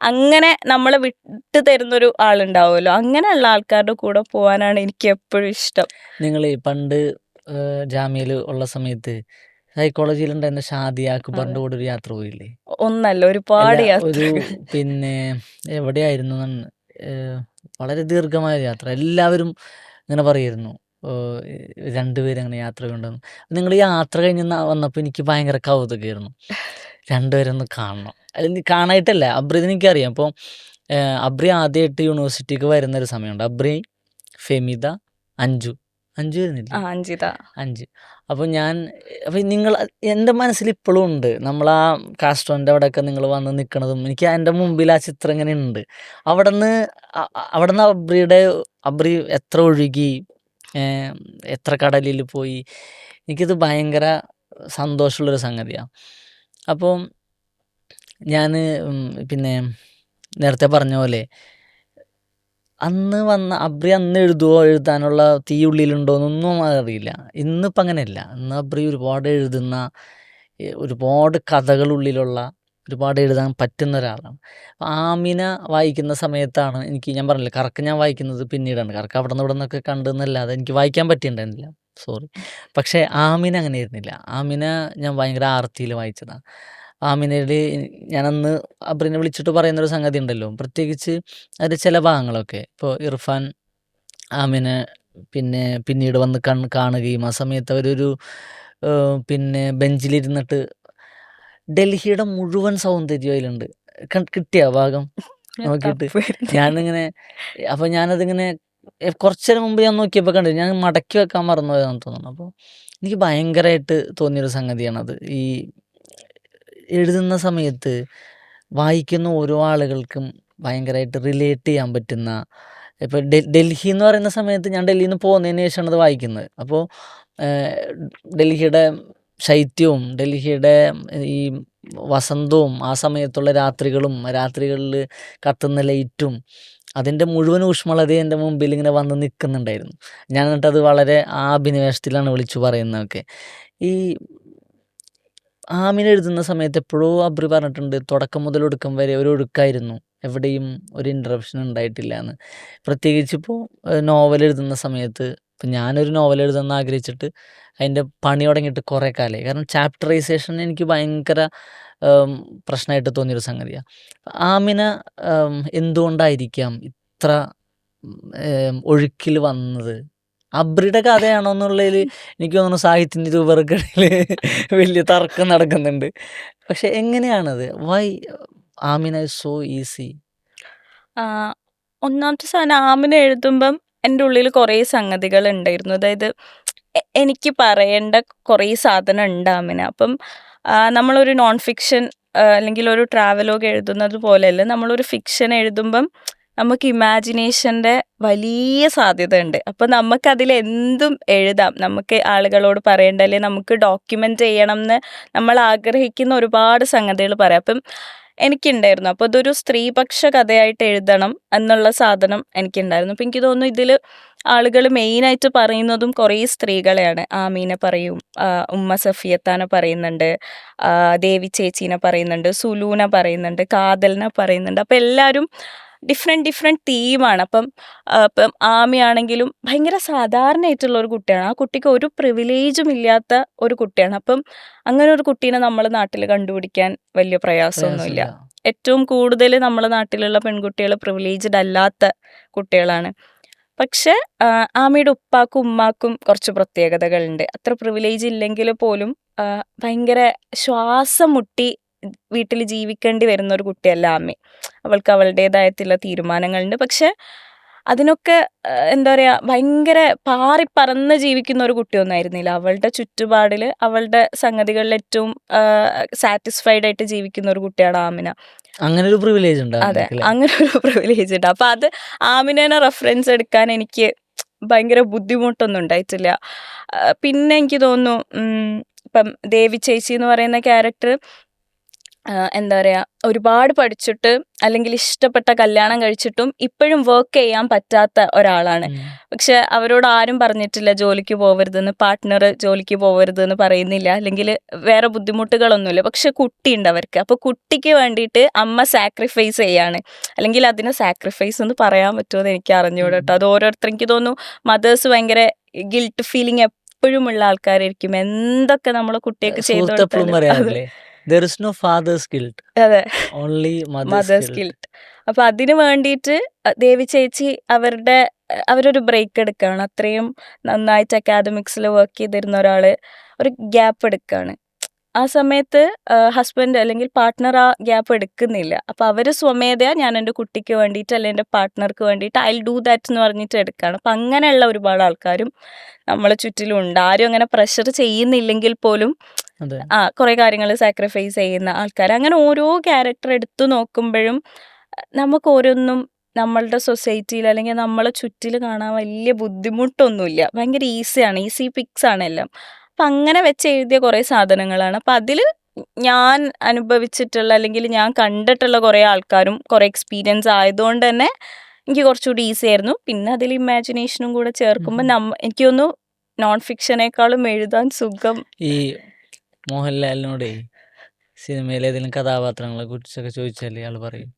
അങ്ങനെ നമ്മളെ വിട്ട് തരുന്നൊരു ആളുണ്ടാവുമല്ലോ, അങ്ങനെയുള്ള ആൾക്കാരുടെ കൂടെ പോകാനാണ് എനിക്ക് എപ്പോഴും ഇഷ്ടം. നിങ്ങൾ പണ്ട് ജാമ്യയിൽ ഉള്ള സമയത്ത് സൈക്കോളജിയിലുണ്ടായിരുന്ന ഷാദിയ അക്ബറിൻ്റെ കൂടെ ഒരു യാത്ര പോയില്ലേ? ഒന്നല്ല, ഒരുപാട് അല്ല, ഒരു യാത്രകൾ. പിന്നെ എവിടെയായിരുന്നു വളരെ ദീർഘമായ യാത്ര. എല്ലാവരും ഇങ്ങനെ പറയായിരുന്നു, രണ്ടുപേരും അങ്ങനെ യാത്ര കൊണ്ടുവന്നു. നിങ്ങൾ യാത്ര കഴിഞ്ഞ് വന്നപ്പോൾ എനിക്ക് ഭയങ്കര കൗതുകമായിരുന്നു. രണ്ടുപേരൊന്ന് കാണണം. അല്ലെങ്കിൽ കാണായിട്ടല്ല, അബ്രി എനിക്കറിയാം. അപ്പോൾ അബ്രി ആദ്യമായിട്ട് യൂണിവേഴ്സിറ്റിക്ക് വരുന്നൊരു സമയമുണ്ട്. അബ്രി, ഫെമിത, അഞ്ജു വരുന്നില്ലേ? അഞ്ജിത. 5. അപ്പോൾ നിങ്ങൾ എൻ്റെ മനസ്സിൽ ഇപ്പോഴും ഉണ്ട്. നമ്മൾ ആ കാസ്ട്രോൻ്റെ അവിടെയൊക്കെ നിങ്ങൾ വന്ന് നിൽക്കണതും എനിക്ക് എൻ്റെ മുമ്പിൽ ആ ചിത്രം ഇങ്ങനെ ഉണ്ട്. അവിടുന്ന് അബ്രി എത്ര ഒഴുകി, എത്ര കടലിൽ പോയി, എനിക്കിത് ഭയങ്കര സന്തോഷമുള്ളൊരു സംഗതിയാണ്. അപ്പോൾ ഞാൻ പിന്നെ നേരത്തെ പറഞ്ഞ പോലെ അന്ന് വന്ന അബ്രി അന്ന് എഴുതാനുള്ള തീ ഉള്ളിലുണ്ടോയെന്നൊന്നും അറിയില്ല. ഇന്നിപ്പോൾ അങ്ങനെയല്ല. ഇന്ന് അബ്രി ഒരുപാട് എഴുതുന്ന, ഒരുപാട് കഥകൾ ഉള്ളിലുള്ള, ഒരുപാട് എഴുതാൻ പറ്റുന്ന ഒരാളാണ്. ആമിന വായിക്കുന്ന സമയത്താണ് ഞാൻ പറഞ്ഞില്ല, കറക്ക് ഞാൻ വായിക്കുന്നത് പിന്നീടാണ്. കറക്ക് അവിടെ നിന്ന് ഇവിടെ നിന്നൊക്കെ കണ്ടെന്നല്ലാതെ എനിക്ക് വായിക്കാൻ പറ്റിയിട്ടുണ്ടായിരുന്നില്ല, സോറി. പക്ഷേ ആമിന അങ്ങനെ ആയിരുന്നില്ല. ആമിന ഞാൻ ഭയങ്കര ആർത്തിയിൽ വായിച്ചതാണ്. ആമിനയിൽ ഞാനന്ന് അബ്രിനെ വിളിച്ചിട്ട് പറയുന്നൊരു സംഗതി ഉണ്ടല്ലോ, പ്രത്യേകിച്ച് അതിൻ്റെ ചില ഭാഗങ്ങളൊക്കെ. ഇപ്പോൾ ഇർഫാൻ ആമിനെ പിന്നീട് വന്ന് കാണുകയും ആ സമയത്ത് അവരൊരു പിന്നെ ബെഞ്ചിലിരുന്നിട്ട് ഡൽഹിയുടെ മുഴുവൻ സൗന്ദര്യം അതിലുണ്ട്. കിട്ടിയ ഭാഗം നോക്കിയിട്ട് ഞാനിങ്ങനെ, അപ്പോൾ ഞാനതിങ്ങനെ കുറച്ചു നേരം മുമ്പ് ഞാൻ നോക്കിയപ്പോൾ കണ്ടു, ഞാൻ മടക്കി വെക്കാൻ മറന്നുപോയതാണെന്ന് തോന്നുന്നു. അപ്പോൾ എനിക്ക് ഭയങ്കരമായിട്ട് തോന്നിയൊരു സംഗതിയാണത്. ഈ എഴുതുന്ന സമയത്ത് വായിക്കുന്ന ഓരോ ആളുകൾക്കും ഭയങ്കരമായിട്ട് റിലേറ്റ് ചെയ്യാൻ പറ്റുന്ന, ഇപ്പോൾ ഡൽഹി എന്ന് പറയുന്ന സമയത്ത് ഞാൻ ഡൽഹിയിൽ നിന്ന് പോകുന്നതിന് ശേഷമാണ് അത് വായിക്കുന്നത്. അപ്പോൾ ഡൽഹിയുടെ ശൈത്യവും ഡൽഹിയുടെ ഈ വസന്തവും ആ സമയത്തുള്ള രാത്രികളിൽ കത്തുന്ന ലൈറ്റും അതിൻ്റെ മുഴുവൻ ഊഷ്മളത എൻ്റെ മുമ്പിൽ ഇങ്ങനെ വന്ന് നിൽക്കുന്നുണ്ടായിരുന്നു. ഞാൻ എന്നിട്ടത് വളരെ ആ അഭിനിവേശത്തിലാണ് വിളിച്ചു പറയുന്നതൊക്കെ. ഈ ആമിന എഴുതുന്ന സമയത്ത് എപ്പോഴോ അബ്രി പറഞ്ഞിട്ടുണ്ട്, തുടക്കം മുതൽ ഒടുക്കം വരെ ഒരു ഒഴുക്കായിരുന്നു, എവിടെയും ഒരു ഇൻറ്ററപ്ഷൻ ഉണ്ടായിട്ടില്ല എന്ന്. പ്രത്യേകിച്ച് ഇപ്പോൾ നോവൽ എഴുതുന്ന സമയത്ത്, ഇപ്പം ഞാനൊരു നോവൽ എഴുതുമെന്ന് ആഗ്രഹിച്ചിട്ട് അതിൻ്റെ പണി തുടങ്ങിയിട്ട് കുറേ കാലമായി. കാരണം ചാപ്റ്ററൈസേഷൻ എനിക്ക് ഭയങ്കര പ്രശ്നമായിട്ട് തോന്നിയൊരു സംഗതിയാണ്. ആമിന എന്തുകൊണ്ടായിരിക്കാം ഇത്ര ഒഴുക്കിൽ വന്നത്? അബ്രിയുടെ കഥയാണോ എന്നുള്ളതിൽ എനിക്ക് തോന്നുന്നു സാഹിത്യ നിരൂപകർക്കിടയിൽ വലിയ തർക്കം നടക്കുന്നുണ്ട്. പക്ഷെ എങ്ങനെയാണത്? Why Amina is so easy? ഒന്നാമത്തെ സാധനം, ആമിന എഴുതുമ്പം എൻ്റെ ഉള്ളിൽ കുറേ സംഗതികൾ ഉണ്ടായിരുന്നു. അതായത് എനിക്ക് പറയേണ്ട കുറേ സാധനം ഉണ്ട് ആമിന. അപ്പം നമ്മളൊരു നോൺ ഫിക്ഷൻ അല്ലെങ്കിൽ ഒരു ട്രാവലോഗ് എഴുതുന്നത് പോലെയല്ല, നമ്മളൊരു ഫിക്ഷൻ എഴുതുമ്പം നമുക്ക് ഇമാജിനേഷൻ്റെ വലിയ സാധ്യത ഉണ്ട്. അപ്പം നമുക്കതിൽ എന്തും എഴുതാം. നമുക്ക് ആളുകളോട് പറയേണ്ട, അല്ലെങ്കിൽ നമുക്ക് ഡോക്യുമെൻ്റ് ചെയ്യണം എന്ന് നമ്മൾ ആഗ്രഹിക്കുന്ന ഒരുപാട് സംഗതികൾ പറയാം. അപ്പം എനിക്കുണ്ടായിരുന്നു. അപ്പോൾ ഇതൊരു സ്ത്രീപക്ഷ കഥയായിട്ട് എഴുതണം എന്നുള്ള സാധനം എനിക്കുണ്ടായിരുന്നു. അപ്പം എനിക്ക് തോന്നുന്നു ഇതിൽ ആളുകൾ മെയിനായിട്ട് പറയുന്നതും കുറേ സ്ത്രീകളെയാണ്. ആമീനെ പറയും, ഉമ്മ സഫിയത്താനെ പറയുന്നുണ്ട്, ദേവി ചേച്ചീനെ പറയുന്നുണ്ട്, സുലൂനെ പറയുന്നുണ്ട്, കാതലിനെ പറയുന്നുണ്ട്. അപ്പം എല്ലാവരും ഡിഫറെൻറ്റ് തീമാണ്. അപ്പം ആമിയാണെങ്കിലും ഭയങ്കര സാധാരണയായിട്ടുള്ള ഒരു കുട്ടിയാണ്. ആ കുട്ടിക്ക് ഒരു പ്രിവിലേജും ഇല്ലാത്ത ഒരു കുട്ടിയാണ്. അപ്പം അങ്ങനെ ഒരു കുട്ടീനെ നമ്മളെ നാട്ടിൽ കണ്ടുപിടിക്കാൻ വലിയ പ്രയാസമൊന്നുമില്ല. ഏറ്റവും കൂടുതൽ നമ്മളെ നാട്ടിലുള്ള പെൺകുട്ടികൾ പ്രിവിലേജ്ഡ് അല്ലാത്ത കുട്ടികളാണ്. പക്ഷെ ആമിയുടെ ഉപ്പാക്കും ഉമ്മാക്കും കുറച്ച് പ്രത്യേകതകളുണ്ട്. അത്ര പ്രിവിലേജ് ഇല്ലെങ്കിൽ പോലും ഭയങ്കര ശ്വാസം മുട്ടി വീട്ടിൽ ജീവിക്കേണ്ടി വരുന്ന ഒരു കുട്ടിയല്ല ആമി. അവൾക്ക് അവളുടേതായിട്ടുള്ള തീരുമാനങ്ങളുണ്ട്. പക്ഷെ അതിനൊക്കെ എന്താ പറയുക, ഭയങ്കര പാറിപ്പറന്ന് ജീവിക്കുന്ന ഒരു കുട്ടിയൊന്നും ആയിരുന്നില്ല. അവളുടെ ചുറ്റുപാടിൽ അവളുടെ സംഗതികളിൽ ഏറ്റവും സാറ്റിസ്ഫൈഡ് ആയിട്ട് ജീവിക്കുന്ന ഒരു കുട്ടിയാണ് ആമിന. അങ്ങനെ ഒരു പ്രിവിലേജ് ഉണ്ട്. അതെ, അങ്ങനെ ഒരു പ്രിവിലേജ് ഉണ്ട്. അപ്പം അത് ആമിനെ റെഫറൻസ് എടുക്കാൻ എനിക്ക് ഭയങ്കര ബുദ്ധിമുട്ടൊന്നും ഉണ്ടായിട്ടില്ല. പിന്നെ എനിക്ക് തോന്നുന്നു ഇപ്പം ദേവി ചേച്ചി എന്ന് പറയുന്ന ക്യാരക്ടർ എന്താ പറയുക, ഒരുപാട് പഠിച്ചിട്ട് അല്ലെങ്കിൽ ഇഷ്ടപ്പെട്ട കല്യാണം കഴിച്ചിട്ടും ഇപ്പോഴും വർക്ക് ചെയ്യാൻ പറ്റാത്ത ഒരാളാണ്. പക്ഷെ അവരോട് ആരും പറഞ്ഞിട്ടില്ല ജോലിക്ക് പോകരുതെന്ന്, പാർട്ട്ണർ ജോലിക്ക് പോകരുതെന്ന് പറയുന്നില്ല, അല്ലെങ്കിൽ വേറെ ബുദ്ധിമുട്ടുകളൊന്നുമില്ല. പക്ഷെ കുട്ടിയുണ്ട് അവർക്ക്. അപ്പോൾ കുട്ടിക്ക് വേണ്ടിയിട്ട് അമ്മ സാക്രിഫൈസ് ചെയ്യാണ്. അല്ലെങ്കിൽ അതിനെ സാക്രിഫൈസ് എന്ന് പറയാൻ പറ്റുമോ എന്ന് എനിക്ക് അറിഞ്ഞുകൂടാ കേട്ടോ. അത് ഓരോരുത്തർ, എനിക്ക് തോന്നുന്നു മദേഴ്സ് ഭയങ്കര ഗിൽട്ട് ഫീലിംഗ് എപ്പോഴും ഉള്ള ആൾക്കാരായിരിക്കും. എന്തൊക്കെ നമ്മളെ കുട്ടിയൊക്കെ ചെയ്തു കൊടുത്താലും There is no father's guilt. അതെ, only മദേഴ്സ് ഗിൽട്ട്. അപ്പൊ അതിന് വേണ്ടിയിട്ട് ദേവി ചേച്ചി അവരൊരു ബ്രേക്ക് എടുക്കുകയാണ്. അത്രയും നന്നായിട്ട് അക്കാദമിക്സിൽ വർക്ക് ചെയ്തിരുന്ന ഒരാള് ഒരു ഗ്യാപ്പ് എടുക്കുകയാണ്. ആ സമയത്ത് ഹസ്ബൻഡ് അല്ലെങ്കിൽ പാർട്ട്ണർ ആ ഗ്യാപ്പ് എടുക്കുന്നില്ല. അപ്പോൾ അവർ സ്വമേധയാ ഞാൻ എൻ്റെ കുട്ടിക്ക് വേണ്ടിയിട്ട് അല്ലെങ്കിൽ എൻ്റെ പാർട്ട്ണർക്ക് വേണ്ടിയിട്ട് ഐ വിൽ ഡു ദാറ്റ് എന്ന് പറഞ്ഞിട്ട് എടുക്കുകയാണ്. അപ്പം അങ്ങനെയുള്ള ഒരുപാട് ആൾക്കാരും നമ്മളെ ചുറ്റിലും ഉണ്ട്. ആരും അങ്ങനെ പ്രഷർ ചെയ്യുന്നില്ലെങ്കിൽ പോലും അതെ കുറേ കാര്യങ്ങൾ സാക്രിഫൈസ് ചെയ്യുന്ന ആൾക്കാർ. അങ്ങനെ ഓരോ ക്യാരക്ടർ എടുത്തു നോക്കുമ്പോഴും നമുക്ക് ഓരോന്നും നമ്മളുടെ സൊസൈറ്റിയിൽ അല്ലെങ്കിൽ നമ്മളെ ചുറ്റിൽ കാണാൻ വലിയ ബുദ്ധിമുട്ടൊന്നുമില്ല. ഭയങ്കര ഈസിയാണ്. ഈസി പിക്സ് ആണ് എല്ലാം. അപ്പം അങ്ങനെ വെച്ച് എഴുതിയ കുറേ സാധനങ്ങളാണ്. അപ്പം അതിൽ ഞാൻ അനുഭവിച്ചിട്ടുള്ള അല്ലെങ്കിൽ ഞാൻ കണ്ടിട്ടുള്ള കുറേ ആൾക്കാരും കുറേ എക്സ്പീരിയൻസ് ആയതുകൊണ്ട് തന്നെ എനിക്ക് കുറച്ചുകൂടി ഈസി ആയിരുന്നു. പിന്നെ അതിൽ ഇമാജിനേഷനും കൂടെ ചേർക്കുമ്പോൾ എനിക്ക് തോന്നുന്നു നോൺ ഫിക്ഷനേക്കാളും എഴുതാൻ സുഖം. ഈ മോഹൻലാലിനോടേ സിനിമയിലെ ഏതെങ്കിലും കഥാപാത്രങ്ങളെ കുറിച്ചൊക്കെ ചോദിച്ചാൽ ഇയാൾ പറയും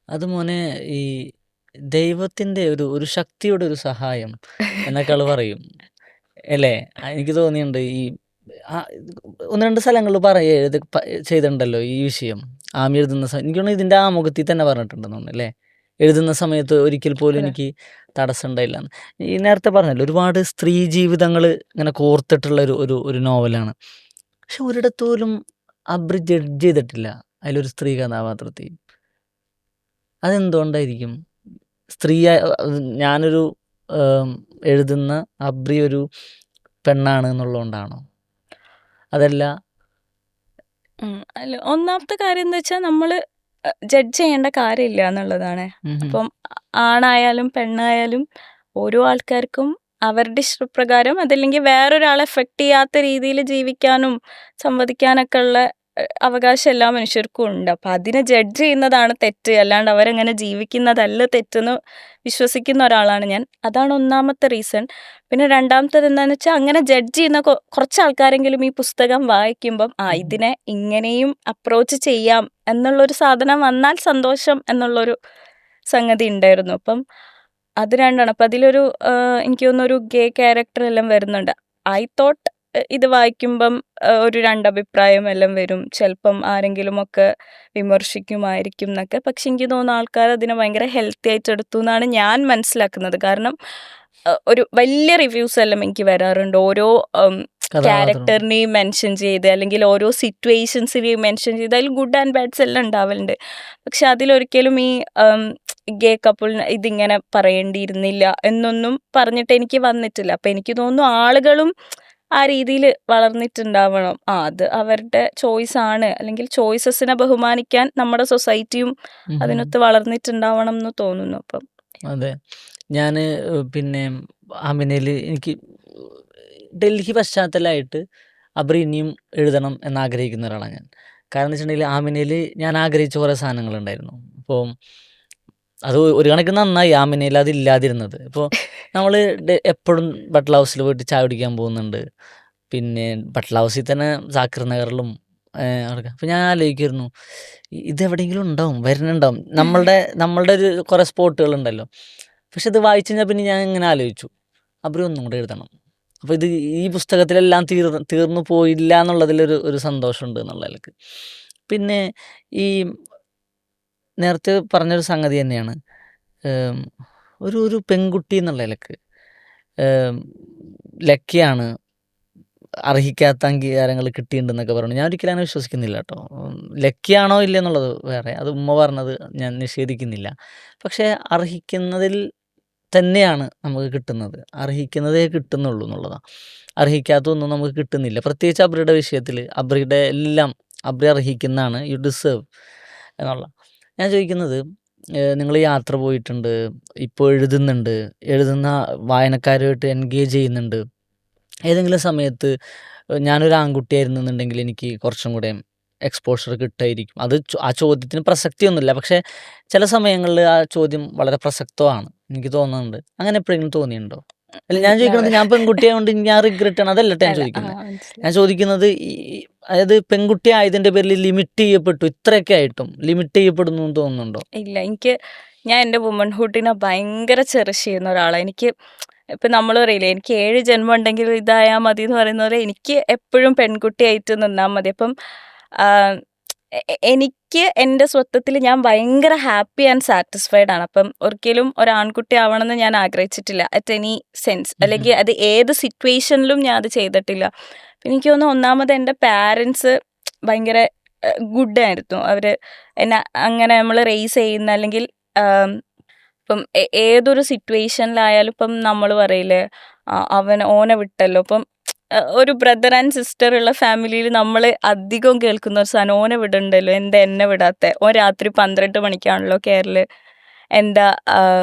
അത് മോനെ ഈ ദൈവത്തിൻ്റെ ഒരു ശക്തിയുടെ ഒരു സഹായം എന്നൊക്കെ ആൾ പറയും അല്ലേ. എനിക്ക് തോന്നിയിട്ടുണ്ട് ഈ ഒന്ന് രണ്ട് സ്ഥലങ്ങളിൽ ചെയ്തിട്ടുണ്ടല്ലോ ഈ വിഷയം. ആമി എഴുതുന്ന എനിക്ക് തോന്നുന്നു ഇതിൻ്റെ ആമുഖത്തിൽ തന്നെ പറഞ്ഞിട്ടുണ്ടെന്ന് തോന്നുന്നു അല്ലേ. എഴുതുന്ന സമയത്ത് ഒരിക്കൽ പോലും എനിക്ക് തടസ്സം ഉണ്ടായില്ല. ഈ നേരത്തെ പറഞ്ഞല്ലോ ഒരുപാട് സ്ത്രീ ജീവിതങ്ങൾ ഇങ്ങനെ കോർത്തിട്ടുള്ള ഒരു നോവലാണ്. പക്ഷെ ഒരിടത്ത് പോലും അബ്രി ജഡ്ജ് ചെയ്തിട്ടില്ല അതിലൊരു സ്ത്രീ കഥാപാത്രത്തെ. അതെന്തുകൊണ്ടായിരിക്കും? ഞാനൊരു എഴുതുന്ന അബ്രി ഒരു പെണ്ണാണ് എന്നുള്ളതുകൊണ്ടാണോ? അതല്ല അല്ല, ഒന്നാമത്തെ കാര്യം എന്താ വെച്ചാൽ നമ്മൾ ജഡ്ജ് ചെയ്യേണ്ട കാര്യമില്ല എന്നുള്ളതാണ്. അപ്പം ആണായാലും പെണ്ണായാലും ഓരോ ആൾക്കാർക്കും അവരുടെ ഇഷ്ടപ്രകാരം അതല്ലെങ്കിൽ വേറൊരാളെ എഫക്റ്റ് ചെയ്യാത്ത രീതിയിൽ ജീവിക്കാനും സംവദിക്കാനൊക്കെ ഉള്ള അവകാശം എല്ലാ മനുഷ്യർക്കും ഉണ്ട്. അപ്പം അതിനെ ജഡ്ജ് ചെയ്യുന്നതാണ് തെറ്റ്, അല്ലാണ്ട് അവരങ്ങനെ ജീവിക്കുന്നതല്ല തെറ്റെന്ന് വിശ്വസിക്കുന്ന ഒരാളാണ് ഞാൻ. അതാണ് ഒന്നാമത്തെ റീസൺ. പിന്നെ രണ്ടാമത്തത് എന്താണെന്ന് വെച്ചാൽ അങ്ങനെ ജഡ്ജ് ചെയ്യുന്ന കുറച്ച് ആൾക്കാരെങ്കിലും ഈ പുസ്തകം വായിക്കുമ്പം ഇതിനെ ഇങ്ങനെയും അപ്രോച്ച് ചെയ്യാം എന്നുള്ളൊരു സാധനം വന്നാൽ സന്തോഷം എന്നുള്ളൊരു സംഗതി ഉണ്ടായിരുന്നു. അപ്പം അത് രണ്ടാണ്. അപ്പം അതിലൊരു എനിക്ക് തോന്നുന്നൊരു ഗേ ക്യാരക്ടർ എല്ലാം വരുന്നുണ്ട്. ഐ തോട്ട് ഇത് വായിക്കുമ്പം ഒരു രണ്ടഭിപ്രായം എല്ലാം വരും. ചിലപ്പം ആരെങ്കിലുമൊക്കെ വിമർശിക്കുമായിരിക്കും എന്നൊക്കെ. പക്ഷെ എനിക്ക് തോന്നുന്നു ആൾക്കാർ അതിനെ ഭയങ്കര ഹെൽത്തി ആയിട്ട് എടുത്തു എന്നാണ് ഞാൻ മനസ്സിലാക്കുന്നത്. കാരണം ഒരു വലിയ റിവ്യൂസ് എല്ലാം എനിക്ക് വരാറുണ്ട്. ഓരോ ക്യാരക്ടറിനെയും മെൻഷൻ ചെയ്ത് അല്ലെങ്കിൽ ഓരോ സിറ്റുവേഷൻസിനെയും മെൻഷൻ ചെയ്ത് അതിൽ ഗുഡ് ആൻഡ് ബാഡ്സ് എല്ലാം ഉണ്ടാവലുണ്ട്. പക്ഷെ അതിലൊരിക്കലും ഈ ഗേ കപ്പിളിന് ഇതിങ്ങനെ പറയേണ്ടിയിരുന്നില്ല എന്നൊന്നും പറഞ്ഞിട്ട് എനിക്ക് വന്നിട്ടില്ല. അപ്പം എനിക്ക് തോന്നുന്നു ആളുകളും ആ രീതിയിൽ വളർന്നിട്ടുണ്ടാവണം. അത് അവരുടെ ചോയ്സ് ആണ്, അല്ലെങ്കിൽ ചോയ്സസിനെ ബഹുമാനിക്കാൻ നമ്മുടെ സൊസൈറ്റിയും അതിനൊത്ത് വളർന്നിട്ടുണ്ടാവണം എന്ന് തോന്നുന്നു. അപ്പം അതെ, ഞാൻ പിന്നെ അമിനയിൽ എനിക്ക് ഡൽഹി പശ്ചാത്തലമായിട്ട് അബ്രി ഇനിയും എഴുതണം എന്നാഗ്രഹിക്കുന്ന ഒരാളാണ് ഞാൻ. കാരണം എന്ന് വെച്ചിട്ടുണ്ടെങ്കിൽ ആമിനയിൽ ഞാൻ ആഗ്രഹിച്ച കുറേ സാധനങ്ങളുണ്ടായിരുന്നു. അപ്പോൾ അത് ഒരു കണക്കിന് നന്നായി ആമിനയിൽ അതില്ലാതിരുന്നത്. ഇപ്പോൾ നമ്മൾ എപ്പോഴും ബട്ട്ല ഹൗസിൽ പോയിട്ട് ചായ കുടിക്കാൻ പോകുന്നുണ്ട്. പിന്നെ ബട്ട്ല ഹൗസിൽ തന്നെ സാക്കിർ നഗറിലും അവിടെ. അപ്പോൾ ഞാൻ ആലോചിക്കുമായിരുന്നു ഇതെവിടെയെങ്കിലും ഉണ്ടാവും, വരുന്നുണ്ടാവും നമ്മളുടെ ഒരു കുറേ സ്പോട്ടുകളുണ്ടല്ലോ. പക്ഷെ ഇത് വായിച്ചു കഴിഞ്ഞാൽ പിന്നെ ഞാൻ ഇങ്ങനെ ആലോചിച്ചു അബ്രി ഒന്നും കൂടെ എഴുതണം. അപ്പോൾ ഇത് ഈ പുസ്തകത്തിലെല്ലാം തീർന്നു പോയില്ല എന്നുള്ളതിലൊരു സന്തോഷമുണ്ട് എന്നുള്ള നിലക്ക്. പിന്നെ ഈ നേരത്തെ പറഞ്ഞൊരു സംഗതി തന്നെയാണ് ഒരു പെൺകുട്ടി എന്നുള്ള നിലക്ക് ലക്കിയാണ് അർഹിക്കാത്ത അംഗീകാരങ്ങൾ കിട്ടിയിട്ടുണ്ടെന്നൊക്കെ പറഞ്ഞു. ഞാൻ ഒരിക്കലും അങ്ങനെ വിശ്വസിക്കുന്നില്ല കേട്ടോ. ലക്കിയാണോ ഇല്ല എന്നുള്ളത് വേറെ, അത് ഉമ്മ പറഞ്ഞത് ഞാൻ നിഷേധിക്കുന്നില്ല. പക്ഷേ അർഹിക്കുന്നതിൽ തന്നെയാണ് നമുക്ക് കിട്ടുന്നത്. അർഹിക്കുന്നതേ കിട്ടുന്നുള്ളൂ എന്നുള്ളതാണ്. അർഹിക്കാത്തതൊന്നും നമുക്ക് കിട്ടുന്നില്ല. പ്രത്യേകിച്ച് അബ്രിയുടെ വിഷയത്തിൽ അബ്രിയുടെ എല്ലാം അബ്രി അർഹിക്കുന്നതാണ്, യു ഡിസേർവ് എന്നുള്ള. ഞാൻ ചോദിക്കുന്നത്, നിങ്ങൾ യാത്ര പോയിട്ടുണ്ട്, ഇപ്പോൾ എഴുതുന്ന വായനക്കാരുമായിട്ട് എൻഗേജ് ചെയ്യുന്നുണ്ട്. ഏതെങ്കിലും സമയത്ത് ഞാനൊരു ആൺകുട്ടിയായിരുന്നുണ്ടെങ്കിൽ എനിക്ക് കുറച്ചും കൂടെ എക്സ്പോഷർ കിട്ടുമായിരിക്കും. അത് ആ ചോദ്യത്തിന് പ്രസക്തിയൊന്നുമില്ല. പക്ഷേ ചില സമയങ്ങളിൽ ആ ചോദ്യം വളരെ പ്രസക്തമാണ് എനിക്ക് തോന്നുന്നുണ്ട്. അങ്ങനെ എപ്പോഴെങ്കിലും തോന്നിയിട്ടുണ്ടോ? അല്ല, ഞാൻ ചോദിക്കുന്നത് ഞാൻ പെൺകുട്ടിയായതുകൊണ്ട് ഞാൻ റിഗ്രറ്റ് ആണ് അതല്ല ഞാൻ ചോദിക്കുന്നത്. ഞാൻ ചോദിക്കുന്നത് അതായത് പെൺകുട്ടി ആയതിൻ്റെ പേരിൽ ലിമിറ്റ് ചെയ്യപ്പെട്ടു, ഇത്രയൊക്കെ ആയിട്ടും ലിമിറ്റ് ചെയ്യപ്പെടുന്നു എന്ന് തോന്നുന്നുണ്ടോ? ഇല്ല, ഞാൻ എൻ്റെ വുമൺഹുഡിനെ ഭയങ്കര ചെറിഷ് ചെയ്യുന്ന ഒരാളാണ്. എനിക്ക് ഇപ്പം നമ്മൾ പറയില്ലേ, എനിക്ക് 7 ജന്മം ഉണ്ടെങ്കിൽ ഇതായാൽ മതി എന്ന് പറയുന്ന പോലെ എനിക്ക് എപ്പോഴും പെൺകുട്ടിയായിട്ട് നിന്നാൽ മതി. അപ്പം എനിക്ക് എൻ്റെ സ്വത്വത്തിൽ ഞാൻ ഭയങ്കര ഹാപ്പി ആൻഡ് സാറ്റിസ്ഫൈഡ് ആണ്. അപ്പം ഒരിക്കലും ഒരു ആൺകുട്ടി ആവണമെന്ന് ഞാൻ ആഗ്രഹിച്ചിട്ടില്ല അറ്റ് എനി സെൻസ്. അല്ലെങ്കിൽ അത് ഏത് സിറ്റുവേഷനിലും ഞാൻ അത് ചെയ്തിട്ടില്ല. പിന്നെ എനിക്ക് തോന്നുന്നു ഒന്നാമത് എൻ്റെ പാരൻസ് ഭയങ്കര ഗുഡ് ആയിരുന്നു. അവർ എന്നെ അങ്ങനെ നമ്മൾ റേസ് ചെയ്യുന്ന, അല്ലെങ്കിൽ ഇപ്പം ഏതൊരു സിറ്റുവേഷനിലായാലും ഇപ്പം നമ്മൾ പറയില്ലേ ഓനെ വിട്ടല്ലോ. ഇപ്പം ഒരു ബ്രദർ ആൻഡ് സിസ്റ്റർ ഉള്ള ഫാമിലിയിൽ നമ്മൾ അധികം കേൾക്കുന്ന ഒരു സാധനം, ഓനെ വിടണ്ടല്ലോ, എന്താ എന്നെ വിടാത്തെ, ഓൻ രാത്രി 12 മണിക്കാണല്ലോ കേരള, എന്താ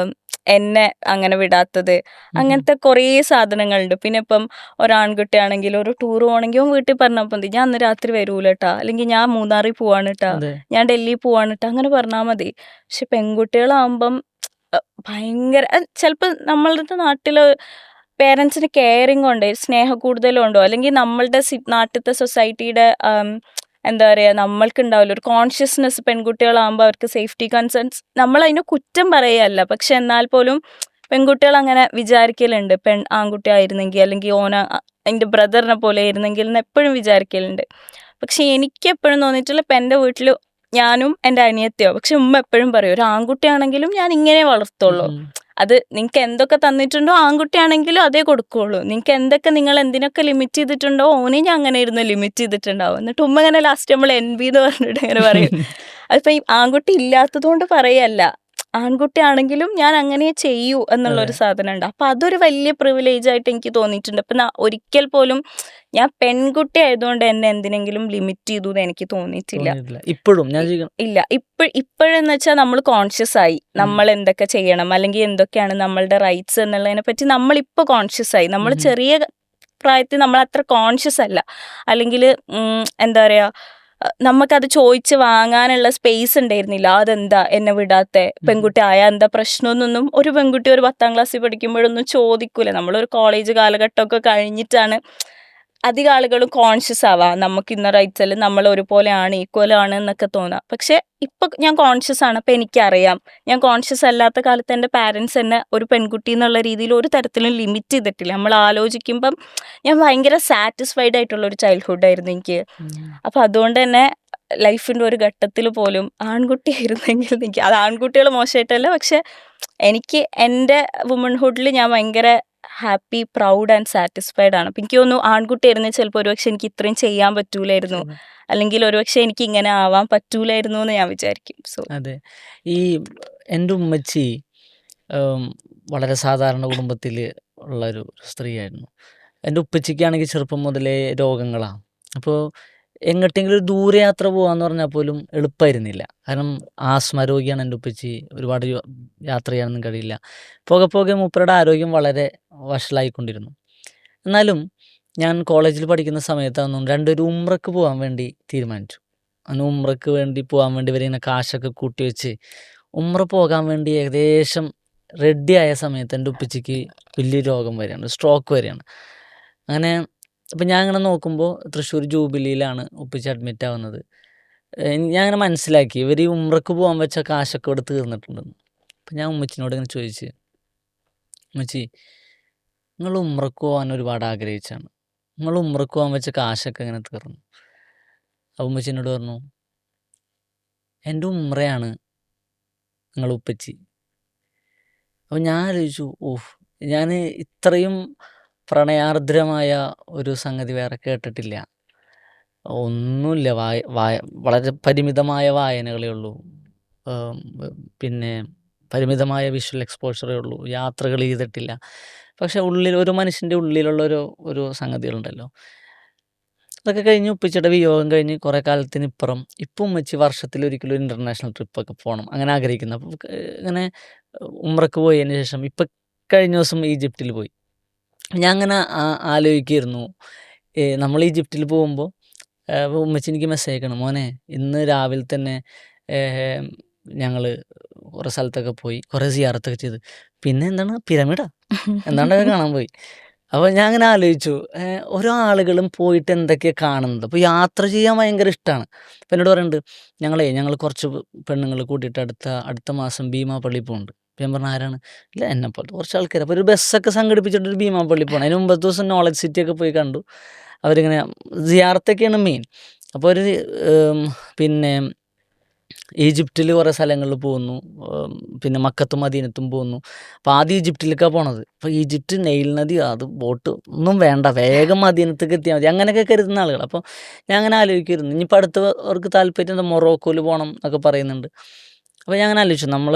എന്നെ അങ്ങനെ വിടാത്തത്, അങ്ങനത്തെ കുറേ സാധനങ്ങളുണ്ട്. പിന്നെ ഇപ്പം ഒരാൺകുട്ടിയാണെങ്കിൽ ഒരു ടൂർ പോകണമെങ്കിൽ ഓൻ വീട്ടിൽ പറഞ്ഞാൽ മതി, ഞാൻ അന്ന് രാത്രി വരൂലട്ടാ, അല്ലെങ്കിൽ ഞാൻ മൂന്നാറിൽ പോവാണ് കേട്ടാ, അതെ ഞാൻ ഡൽഹി പോവാണ് കേട്ടാ, അങ്ങനെ പറഞ്ഞാൽ മതി. പക്ഷെ പെൺകുട്ടികളാകുമ്പം ഭയങ്കര ചിലപ്പോൾ നമ്മളുടെ നാട്ടിൽ പേരൻസിന് കെയറിങ് ഉണ്ടോ, സ്നേഹം കൂടുതലും ഉണ്ടോ, അല്ലെങ്കിൽ നമ്മളുടെ നാട്ടിലത്തെ സൊസൈറ്റിയുടെ എന്താ പറയുക, നമ്മൾക്കുണ്ടാവില്ല ഒരു കോൺഷ്യസ്നെസ്. പെൺകുട്ടികളാകുമ്പോൾ അവർക്ക് സേഫ്റ്റി കൺസേൺസ്, നമ്മളതിന് കുറ്റം പറയുകയല്ല, പക്ഷെ എന്നാൽ പോലും പെൺകുട്ടികൾ അങ്ങനെ വിചാരിക്കലുണ്ട്, ആൺകുട്ടി ആയിരുന്നെങ്കിൽ, അല്ലെങ്കിൽ എൻ്റെ ബ്രദറിനെ പോലെ ആയിരുന്നെങ്കിൽ എന്ന് എപ്പോഴും വിചാരിക്കലുണ്ട്. പക്ഷെ എനിക്ക് എപ്പോഴും തോന്നിയിട്ടുള്ള, ഇപ്പം എൻ്റെ വീട്ടിൽ ഞാനും എൻ്റെ അനിയത്തിയോ, പക്ഷെ ഉമ്മ എപ്പോഴും പറയും ഒരു ആൺകുട്ടിയാണെങ്കിലും ഞാൻ ഇങ്ങനെ വളർത്തുള്ളൂ, അത് നിങ്ങൾക്ക് എന്തൊക്കെ തന്നിട്ടുണ്ടോ ആൺകുട്ടിയാണെങ്കിലും അതേ കൊടുക്കുകയുള്ളൂ, നിങ്ങൾക്ക് എന്തൊക്കെ നിങ്ങൾ എന്തിനൊക്കെ ലിമിറ്റ് ചെയ്തിട്ടുണ്ടോ ഓനെ ഞാൻ അങ്ങനെ ഇരുന്ന് ലിമിറ്റ് ചെയ്തിട്ടുണ്ടാവും. എന്നിട്ട് ഉമ്മ ഇങ്ങനെ ലാസ്റ്റ് നമ്മൾ NB എന്ന് പറഞ്ഞിട്ട് ഇങ്ങനെ പറയും. അതിപ്പോൾ ഈ ആൺകുട്ടി ഇല്ലാത്തത് കൊണ്ട് പറയല്ല, ആൺകുട്ടിയാണെങ്കിലും ഞാൻ അങ്ങനെ ചെയ്യൂ എന്നുള്ളൊരു സാധനം ഉണ്ട്. അപ്പം അതൊരു വലിയ പ്രിവിലേജ് ആയിട്ട് എനിക്ക് തോന്നിയിട്ടുണ്ട്. അപ്പം ഒരിക്കൽ പോലും ഞാൻ പെൺകുട്ടി ആയതുകൊണ്ട് എന്നെ എന്തിനെങ്കിലും ലിമിറ്റ് ചെയ്തു എന്ന് എനിക്ക് തോന്നിയിട്ടില്ല. ഇപ്പോഴും ഞാൻ ഇല്ല. ഇപ്പോഴെന്ന് വെച്ചാൽ നമ്മൾ കോൺഷ്യസ് ആയി, നമ്മൾ എന്തൊക്കെ ചെയ്യണം, അല്ലെങ്കിൽ എന്തൊക്കെയാണ് നമ്മളുടെ റൈറ്റ്സ് എന്നുള്ളതിനെ പറ്റി നമ്മളിപ്പോൾ കോൺഷ്യസ് ആയി. നമ്മൾ ചെറിയ പ്രായത്തിൽ നമ്മൾ അത്ര കോൺഷ്യസ് അല്ല, അല്ലെങ്കിൽ എന്താ പറയുക, നമുക്കത് ചോദിച്ച് വാങ്ങാനുള്ള സ്പേസ് ഉണ്ടായിരുന്നില്ല. അതെന്താ എന്നെ വിടാത്തെ, പെൺകുട്ടി ആയാൽ എന്താ പ്രശ്നമൊന്നും ഒരു പെൺകുട്ടി ഒരു 10ാം ക്ലാസ്സിൽ പഠിക്കുമ്പോഴൊന്നും ചോദിക്കൂല. നമ്മളൊരു കോളേജ് കാലഘട്ടമൊക്കെ കഴിഞ്ഞിട്ടാണ് അധികം ആളുകളും കോൺഷ്യസ് ആവാം, നമുക്ക് ഇന്ന റൈറ്റ്സ് അല്ല, നമ്മൾ ഒരുപോലെയാണ്, ഈക്വലാണ് എന്നൊക്കെ തോന്നാം. പക്ഷെ ഇപ്പം ഞാൻ കോൺഷ്യസ് ആണ്, അപ്പം എനിക്കറിയാം. ഞാൻ കോൺഷ്യസ് അല്ലാത്ത കാലത്ത് എൻ്റെ പാരൻസ് എന്നെ ഒരു പെൺകുട്ടി എന്നുള്ള രീതിയിൽ ഒരു തരത്തിലും ലിമിറ്റ് ചെയ്തിട്ടില്ല. നമ്മൾ ആലോചിക്കുമ്പം ഞാൻ ഭയങ്കര സാറ്റിസ്ഫൈഡ് ആയിട്ടുള്ളൊരു ചൈൽഡ്ഹുഡായിരുന്നു എനിക്ക്. അപ്പം അതുകൊണ്ട് തന്നെ ലൈഫിൻ്റെ ഒരു ഘട്ടത്തിൽ പോലും ആൺകുട്ടി ആയിരുന്നെങ്കിൽ എനിക്ക്, അത് ആൺകുട്ടികൾ മോശമായിട്ടല്ല, പക്ഷെ എനിക്ക് എൻ്റെ വുമൺഹുഡിൽ ഞാൻ ഭയങ്കര ഹാപ്പി, പ്രൗഡ് ആൻഡ് സാറ്റിസ്ഫൈഡ് ആണ്. അപ്പം എനിക്ക് തോന്നുന്നു ആൺകുട്ടി ആയിരുന്നെങ്കിൽ ചിലപ്പോൾ ഒരുപക്ഷെ എനിക്ക് ഇത്രയും ചെയ്യാൻ പറ്റൂലായിരുന്നു, അല്ലെങ്കിൽ ഒരുപക്ഷെ എനിക്ക് ഇങ്ങനെ ആവാൻ പറ്റൂലായിരുന്നു എന്ന് ഞാൻ വിചാരിക്കും. സോ അതെ, ഈ എൻ്റെ ഉമ്മച്ചി വളരെ സാധാരണ കുടുംബത്തിൽ ഉള്ളൊരു സ്ത്രീയായിരുന്നു. എൻ്റെ ഉപ്പച്ചിക്കാണെങ്കിൽ ചെറുപ്പം മുതലേ രോഗങ്ങളാണ്. അപ്പോൾ എങ്ങോട്ടെങ്കിലും ഒരു ദൂരയാത്ര പോകാമെന്ന് പറഞ്ഞാൽ പോലും എളുപ്പമായിരുന്നില്ല. കാരണം ആസ്മ രോഗിയാണ് എൻ്റെ ഉപ്പച്ചി, ഒരുപാട് യാത്ര ചെയ്യാനൊന്നും കഴിയില്ല. പോകെ പോകെ മൂപ്പരുടെ ആരോഗ്യം വളരെ വഷളായിക്കൊണ്ടിരുന്നു. എന്നാലും ഞാൻ കോളേജിൽ പഠിക്കുന്ന സമയത്തൊന്നും രണ്ടൊരു ഉംറക്ക് പോകാൻ വേണ്ടി തീരുമാനിച്ചു. അന്ന് ഉംറക്ക് വേണ്ടി പോകാൻ വേണ്ടി ഇവരിങ്ങനെ കാശൊക്കെ കൂട്ടി വെച്ച് ഉംറ പോകാൻ വേണ്ടി ഏകദേശം റെഡിയായ സമയത്ത് എൻ്റെ ഉപ്പച്ചിക്ക് വലിയ രോഗം വരികയാണ്, സ്ട്രോക്ക് വരികയാണ്. അങ്ങനെ അപ്പം ഞാൻ അങ്ങനെ നോക്കുമ്പോൾ തൃശ്ശൂർ ജൂബിലിയിലാണ് ഉപ്പച്ചി അഡ്മിറ്റ് ആവുന്നത്. ഞാൻ അങ്ങനെ മനസ്സിലാക്കി ഇവർ ഈ ഉംറക്ക് പോകാൻ വെച്ച കാശൊക്കെ ഇവിടെ തീർന്നിട്ടുണ്ടെന്ന്. അപ്പം ഞാൻ ഉമ്മച്ചിനോട് ഇങ്ങനെ ചോദിച്ച്, ഉമ്മച്ചി നിങ്ങൾ ഉംറക്ക് പോകാൻ ഒരുപാട് ആഗ്രഹിച്ചാണ്, നിങ്ങൾ ഉംറക്ക് പോകാൻ വെച്ച കാശൊക്കെ ഇങ്ങനെ തീർന്നു. അപ്പം ഉമ്മച്ചിനോട് പറഞ്ഞു, എൻ്റെ ഉംറയാണ് നിങ്ങൾ ഉപ്പച്ചി. അപ്പം ഞാൻ ആലോചിച്ചു, ഞാൻ ഇത്രയും പ്രണയാർദ്രമായ ഒരു സംഗതി വേറെ കേട്ടിട്ടില്ല. ഒന്നുമില്ല, വളരെ പരിമിതമായ വായനകളേ ഉള്ളൂ, പിന്നെ പരിമിതമായ വിഷ്വൽ എക്സ്പോഷറേ ഉള്ളൂ, യാത്രകൾ ചെയ്തിട്ടില്ല. പക്ഷെ ഒരു മനുഷ്യൻ്റെ ഉള്ളിലുള്ള ഒരു സംഗതികളുണ്ടല്ലോ, അതൊക്കെ കഴിഞ്ഞ് ഉപ്പച്ചിയുടെ വിയോഗം കഴിഞ്ഞ് കുറേ കാലത്തിനിപ്പുറം ഇപ്പം ഉമ്മച്ചി വർഷത്തിലൊരിക്കലും ഒരു ഇൻ്റർനാഷണൽ ട്രിപ്പൊക്കെ പോകണം അങ്ങനെ ആഗ്രഹിക്കുന്നു. അപ്പോൾ ഇങ്ങനെ ഉംറക്ക് പോയതിന് ശേഷം ഇപ്പം കഴിഞ്ഞ ദിവസം ഈജിപ്തിൽ പോയി. ഞാൻ അങ്ങനെ ആലോചിക്കുമായിരുന്നു, നമ്മൾ ഈജിപ്തിൽ പോകുമ്പോൾ ഉമ്മച്ചി എനിക്ക് മെസ്സേജ് അയക്കണം, മോനെ ഇന്ന് രാവിലെ തന്നെ ഞങ്ങൾ കുറേ സ്ഥലത്തൊക്കെ പോയി, കുറേ സിയാറത്തൊക്കെ ചെയ്ത്, പിന്നെ എന്താണ് പിരമിഡാ എന്താണ്ടൊക്കെ കാണാൻ പോയി. അപ്പോൾ ഞാൻ അങ്ങനെ ആലോചിച്ചു, ഓരോ ആളുകളും പോയിട്ട് എന്തൊക്കെയാണ് കാണുന്നത്. അപ്പോൾ യാത്ര ചെയ്യാൻ ഭയങ്കര ഇഷ്ടമാണ്. അപ്പോൾ എന്നോട് പറയുന്നുണ്ട്, ഞങ്ങൾ കുറച്ച് പെണ്ണുങ്ങൾ കൂട്ടിയിട്ട് അടുത്ത മാസം ഭീമാപള്ളി പോകുന്നുണ്ട്. അപ്പോൾ ഞാൻ പറഞ്ഞു, ആരാണ്? ഇല്ല, എന്നെപ്പോലത്തെ കുറച്ച് ആൾക്കാർ. അപ്പോൾ ഒരു ബസ്സൊക്കെ സംഘടിപ്പിച്ചിട്ടൊരു ഭീമാപള്ളി പോകണം. അതിന് മുമ്പത്തെ ദിവസം നോളജ് സിറ്റിയൊക്കെ പോയി കണ്ടു. അവരിങ്ങനെ സിയാറത്തൊക്കെയാണ് മെയിൻ. അപ്പോൾ ഒരു പിന്നെ ഈജിപ്തിൽ കുറേ സ്ഥലങ്ങളിൽ പോകുന്നു, പിന്നെ മക്കത്തും മദീനത്തും പോകുന്നു. അപ്പോൾ ആദ്യം ഈജിപ്തിലേക്കാണ് പോണത്. അപ്പോൾ ഈജിപ്റ്റ് നെയിൽ നദി, അത് ബോട്ട് ഒന്നും വേണ്ട, വേഗം മദീനത്തേക്ക് എത്തിയാൽ മതി, അങ്ങനെയൊക്കെ കരുതുന്ന ആളുകൾ. അപ്പോൾ ഞാൻ അങ്ങനെ ആലോചിക്കുമായിരുന്നു, ഇനിയിപ്പോൾ അടുത്തവർക്ക് താല്പര്യം മൊറോക്കോയിൽ പോകണം എന്നൊക്കെ പറയുന്നുണ്ട്. അപ്പോൾ ഞാൻ അങ്ങനെ ആലോചിച്ചു, നമ്മൾ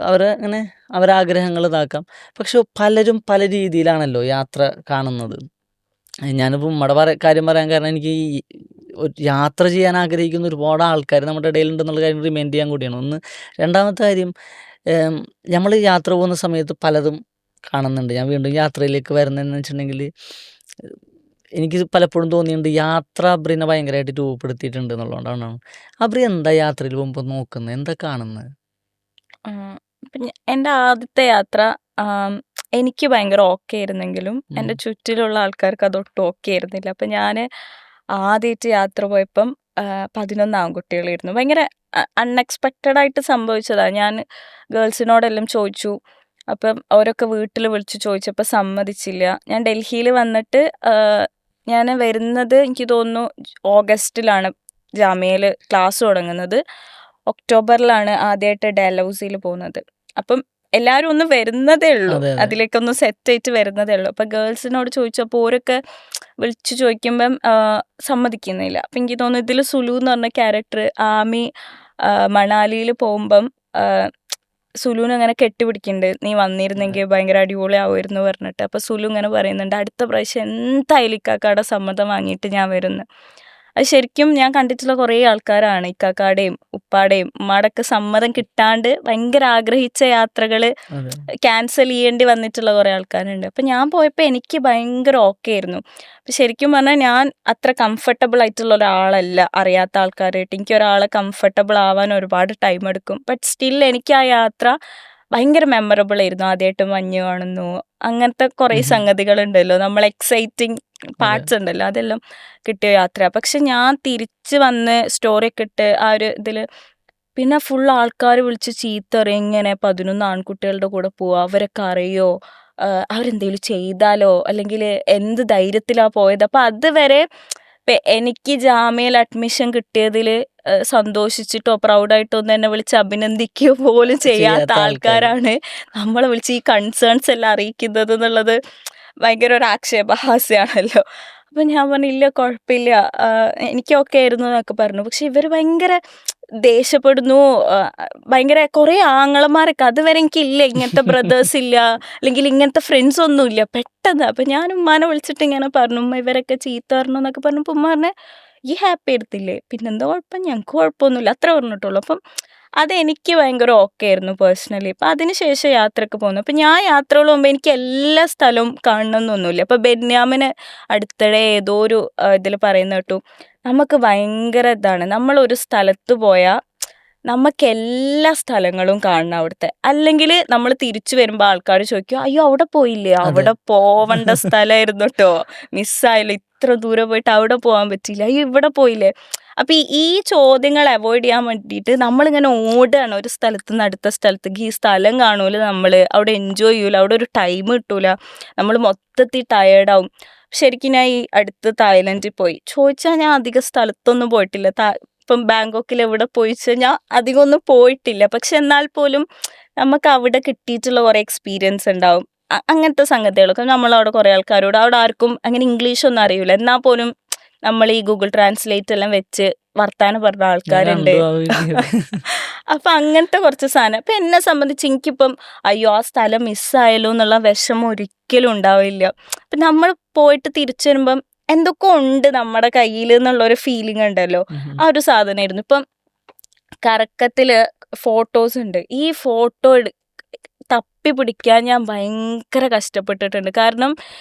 അവരെ അങ്ങനെ അവരാഗ്രഹങ്ങൾ ഇതാക്കാം. പക്ഷെ പലരും പല രീതിയിലാണല്ലോ യാത്ര കാണുന്നത്. ഞാനിപ്പോൾ നമ്മുടെ കാര്യം പറയാൻ കാരണം, എനിക്ക് ഈ ഒരു യാത്ര ചെയ്യാൻ ആഗ്രഹിക്കുന്ന ഒരുപാട് ആൾക്കാർ നമ്മുടെ ഇടയിലുണ്ടെന്നുള്ള കാര്യം റിമൈൻഡ് ചെയ്യാൻ കൂടിയാണ് ഒന്ന്. രണ്ടാമത്തെ കാര്യം, നമ്മൾ യാത്ര പോകുന്ന സമയത്ത് പലതും കാണുന്നുണ്ട്. ഞാൻ വീണ്ടും യാത്രയിലേക്ക് വരുന്നതെന്ന് വെച്ചിട്ടുണ്ടെങ്കിൽ, എനിക്ക് പലപ്പോഴും തോന്നിയിട്ടുണ്ട് യാത്ര അബ്രീനെ ഭയങ്കരമായിട്ട് രൂപപ്പെടുത്തിയിട്ടുണ്ട് എന്നുള്ളതുകൊണ്ടാണ്. അബ്രി എന്താ യാത്രയിൽ പോകുമ്പോൾ നോക്കുന്നത്, എന്താ കാണുന്നത്? എൻ്റെ ആദ്യത്തെ യാത്ര എനിക്ക് ഭയങ്കര ഓക്കെ ആയിരുന്നെങ്കിലും എൻ്റെ ചുറ്റിലുള്ള ആൾക്കാർക്ക് അതൊട്ടും ഓക്കെ ആയിരുന്നില്ല. അപ്പം ഞാൻ ആദ്യമായിട്ട് യാത്ര പോയപ്പം 11 ആൺകുട്ടികളായിരുന്നു. ഭയങ്കര അൺഎക്സ്പെക്റ്റഡ് ആയിട്ട് സംഭവിച്ചതാണ്. ഞാൻ ഗേൾസിനോടെല്ലാം ചോദിച്ചു. അപ്പം അവരൊക്കെ വീട്ടിൽ വിളിച്ച് ചോദിച്ചപ്പോൾ സമ്മതിച്ചില്ല. ഞാൻ ഡൽഹിയിൽ വന്നിട്ട് ഞാൻ വരുന്നത് എനിക്ക് തോന്നുന്നു ഓഗസ്റ്റിലാണ് ജാമ്യയിൽ ക്ലാസ് തുടങ്ങുന്നത്. ഒക്ടോബറിലാണ് ആദ്യമായിട്ട് ഡൽഹൌസിയിൽ പോകുന്നത്. അപ്പം എല്ലാവരും ഒന്ന് വരുന്നതേ ഉള്ളൂ, അതിലേക്കൊന്ന് സെറ്റ് ആയിട്ട് വരുന്നതേ ഉള്ളൂ. അപ്പം ഗേൾസിനോട് ചോദിച്ചപ്പോൾ ഓരൊക്കെ വിളിച്ച് ചോദിക്കുമ്പം സമ്മതിക്കുന്നില്ല. അപ്പം എനിക്ക് തോന്നുന്നു ഇതിൽ സുലു എന്ന് പറഞ്ഞ ക്യാരക്ടർ ആമി മണാലിയിൽ പോകുമ്പം സുലുവിനെ അങ്ങനെ കെട്ടിപ്പിടിക്കുന്നുണ്ട്, നീ വന്നിരുന്നെങ്കിൽ ഭയങ്കര അടിപൊളി ആവുമായിരുന്നു പറഞ്ഞിട്ട്. അപ്പോൾ സുലു ഇങ്ങനെ പറയുന്നുണ്ട്, അടുത്ത പ്രാവശ്യം എന്തായാലും ഇക്കാക്കയുടെ സമ്മതം വാങ്ങിയിട്ട് ഞാൻ വരുന്നു. അത് ശരിക്കും ഞാൻ കണ്ടിട്ടുള്ള കുറേ ആൾക്കാരാണ്, ഇക്കാക്കാടെയും ഉപ്പാടെയും ഉമ്മാടൊക്കെ സമ്മതം കിട്ടാണ്ട് ഭയങ്കര ആഗ്രഹിച്ച യാത്രകൾ ക്യാൻസൽ ചെയ്യേണ്ടി വന്നിട്ടുള്ള കുറേ ആൾക്കാരുണ്ട്. അപ്പം ഞാൻ പോയപ്പോൾ എനിക്ക് ഭയങ്കര ഓക്കെ ആയിരുന്നു. അപ്പം ശരിക്കും പറഞ്ഞാൽ ഞാൻ അത്ര കംഫർട്ടബിൾ ആയിട്ടുള്ള ഒരാളല്ല, അറിയാത്ത ആൾക്കാരായിട്ട്. എനിക്ക് ഒരാളെ കംഫർട്ടബിൾ ആവാൻ ഒരുപാട് ടൈം എടുക്കും. ബട്ട് സ്റ്റിൽ എനിക്ക് ആ യാത്ര ഭയങ്കര മെമ്മറബിൾ ആയിരുന്നു. ആദ്യമായിട്ട് മഞ്ഞ് കാണുന്നു, അങ്ങനത്തെ കുറേ സംഗതികളുണ്ടല്ലോ, നമ്മൾ എക്സൈറ്റിങ് പാർട്സ് ഉണ്ടല്ലോ, അതെല്ലാം കിട്ടിയ യാത്ര. പക്ഷെ ഞാൻ തിരിച്ച് വന്ന് സ്റ്റോറിയൊക്കെ ഇട്ട് ആ ഒരു ഇതിൽ പിന്നെ ഫുൾ ആൾക്കാർ വിളിച്ച് ചീത്തറിയും, ഇങ്ങനെ 11 ആൺകുട്ടികളുടെ കൂടെ പോവുക, അവരൊക്കെ അറിയോ, അവരെന്തെങ്കിലും ചെയ്താലോ, അല്ലെങ്കിൽ എന്ത് ധൈര്യത്തിലാണ് പോയത്. അപ്പം അതുവരെ എനിക്ക് ജാമ്യയിൽ അഡ്മിഷൻ കിട്ടിയതിൽ സന്തോഷിച്ചിട്ടോ പ്രൗഡായിട്ടോ ഒന്നും എന്നെ വിളിച്ച് അഭിനന്ദിക്കുകയോ പോലും ചെയ്യാത്ത ആൾക്കാരാണ് നമ്മളെ വിളിച്ച് ഈ കൺസേൺസ് എല്ലാം അറിയിക്കുന്നത് എന്നുള്ളത് ഭയങ്കര ഒരു ആക്ഷേപഹാസ്യമാണല്ലോ. അപ്പം ഞാൻ പറഞ്ഞു, ഇല്ല കുഴപ്പമില്ല, എനിക്കൊക്കെ ആയിരുന്നു എന്നൊക്കെ പറഞ്ഞു. പക്ഷെ ഇവർ ഭയങ്കര ദേഷ്യപ്പെടുന്നു, ഭയങ്കര കുറേ ആങ്ങളമാരൊക്കെ, അതുവരെ എനിക്കില്ല, ഇങ്ങനത്തെ ബ്രദേഴ്സ് ഇല്ല, അല്ലെങ്കിൽ ഇങ്ങനത്തെ ഫ്രണ്ട്സ് ഒന്നും ഇല്ല. പെട്ടെന്ന് അപ്പം ഞാൻ ഉമ്മാനെ വിളിച്ചിട്ട് ഇങ്ങനെ പറഞ്ഞു, ഉമ്മ ഇവരൊക്കെ ചീത്ത പറഞ്ഞു എന്നൊക്കെ പറഞ്ഞപ്പോൾ ഉമ്മ പറഞ്ഞേ, ഈ ഹാപ്പി എടുത്തില്ലേ, പിന്നെന്താ കുഴപ്പം, ഞങ്ങൾക്ക് കുഴപ്പമൊന്നുമില്ല, അത്ര പറഞ്ഞിട്ടുള്ളൂ. അപ്പം അതെനിക്ക് ഭയങ്കര ഓക്കെ ആയിരുന്നു പേഴ്സണലി. അപ്പം അതിനുശേഷം യാത്രയൊക്കെ പോകുന്നു. അപ്പം ഞാൻ യാത്രകൾ പോകുമ്പോൾ എനിക്ക് എല്ലാ സ്ഥലവും കാണണമെന്നൊന്നുമില്ല. അപ്പം ബെന്യാമിന് അടുത്തിടെ ഏതോ ഒരു ഇതിൽ പറയുന്ന കേട്ടു, നമുക്ക് ഭയങ്കര ഇതാണ്, നമ്മളൊരു സ്ഥലത്ത് പോയാൽ നമുക്ക് എല്ലാ സ്ഥലങ്ങളും കാണണം അവിടുത്തെ. അല്ലെങ്കിൽ നമ്മൾ തിരിച്ചു വരുമ്പോൾ ആൾക്കാർ ചോദിക്കും, അയ്യോ അവിടെ പോയില്ലേ, അവിടെ പോവേണ്ട സ്ഥലമായിരുന്നു കേട്ടോ, മിസ്സായല്ലോ, ഇത്ര ദൂരെ പോയിട്ട് അവിടെ പോകാൻ പറ്റിയില്ല, അയ്യോ ഇവിടെ പോയില്ലേ. അപ്പം ഈ ചോദ്യങ്ങൾ അവോയ്ഡ് ചെയ്യാൻ വേണ്ടിയിട്ട് നമ്മളിങ്ങനെ ഓടുകയാണ് ഒരു സ്ഥലത്ത് നിന്ന് അടുത്ത സ്ഥലത്തേക്ക്. ഈ സ്ഥലം കാണൂല, നമ്മൾ അവിടെ എൻജോയ് ചെയ്യൂല, അവിടെ ഒരു ടൈം കിട്ടൂല, നമ്മൾ മൊത്തത്തിൽ ടയേർഡാവും. ശരിക്കും ഞാൻ ഈ അടുത്ത് തായ്ലൻഡിൽ പോയി ചോദിച്ചാൽ, ഞാൻ അധികം സ്ഥലത്തൊന്നും പോയിട്ടില്ല. ഇപ്പം ബാങ്കോക്കിൽ എവിടെ പോയിച്ചാൽ ഞാൻ അധികം ഒന്നും പോയിട്ടില്ല. പക്ഷെ എന്നാൽ പോലും നമുക്ക് അവിടെ കിട്ടിയിട്ടുള്ള കുറേ എക്സ്പീരിയൻസ് ഉണ്ടാവും. അങ്ങനത്തെ സംഗതികളൊക്കെ നമ്മളവിടെ കുറേ ആൾക്കാരോട്, അവിടെ ആർക്കും അങ്ങനെ ഇംഗ്ലീഷൊന്നും അറിയില്ല, എന്നാൽ പോലും നമ്മൾ ഈ ഗൂഗിൾ ട്രാൻസ്ലേറ്റ് എല്ലാം വെച്ച് വർത്താനം പറഞ്ഞ ആൾക്കാരുണ്ട്. അപ്പം അങ്ങനത്തെ കുറച്ച് സാധനം. അപ്പം എന്നെ സംബന്ധിച്ച് എനിക്കിപ്പം അയ്യോ ആ സ്ഥലം മിസ്സായല്ലോ എന്നുള്ള വിഷമം ഒരിക്കലും ഉണ്ടാവില്ല. അപ്പം നമ്മൾ പോയിട്ട് തിരിച്ചു വരുമ്പം എന്തൊക്കെ ഉണ്ട് നമ്മുടെ കയ്യിൽ എന്നുള്ളൊരു ഫീലിംഗ് ഉണ്ടല്ലോ, ആ ഒരു സാധനമായിരുന്നു. ഇപ്പം കറക്കത്തിൽ ഫോട്ടോസ് ഉണ്ട്, ഈ ഫോട്ടോ തപ്പി പിടിക്കാൻ ഞാൻ ഭയങ്കര കഷ്ടപ്പെട്ടിട്ടുണ്ട്. കാരണം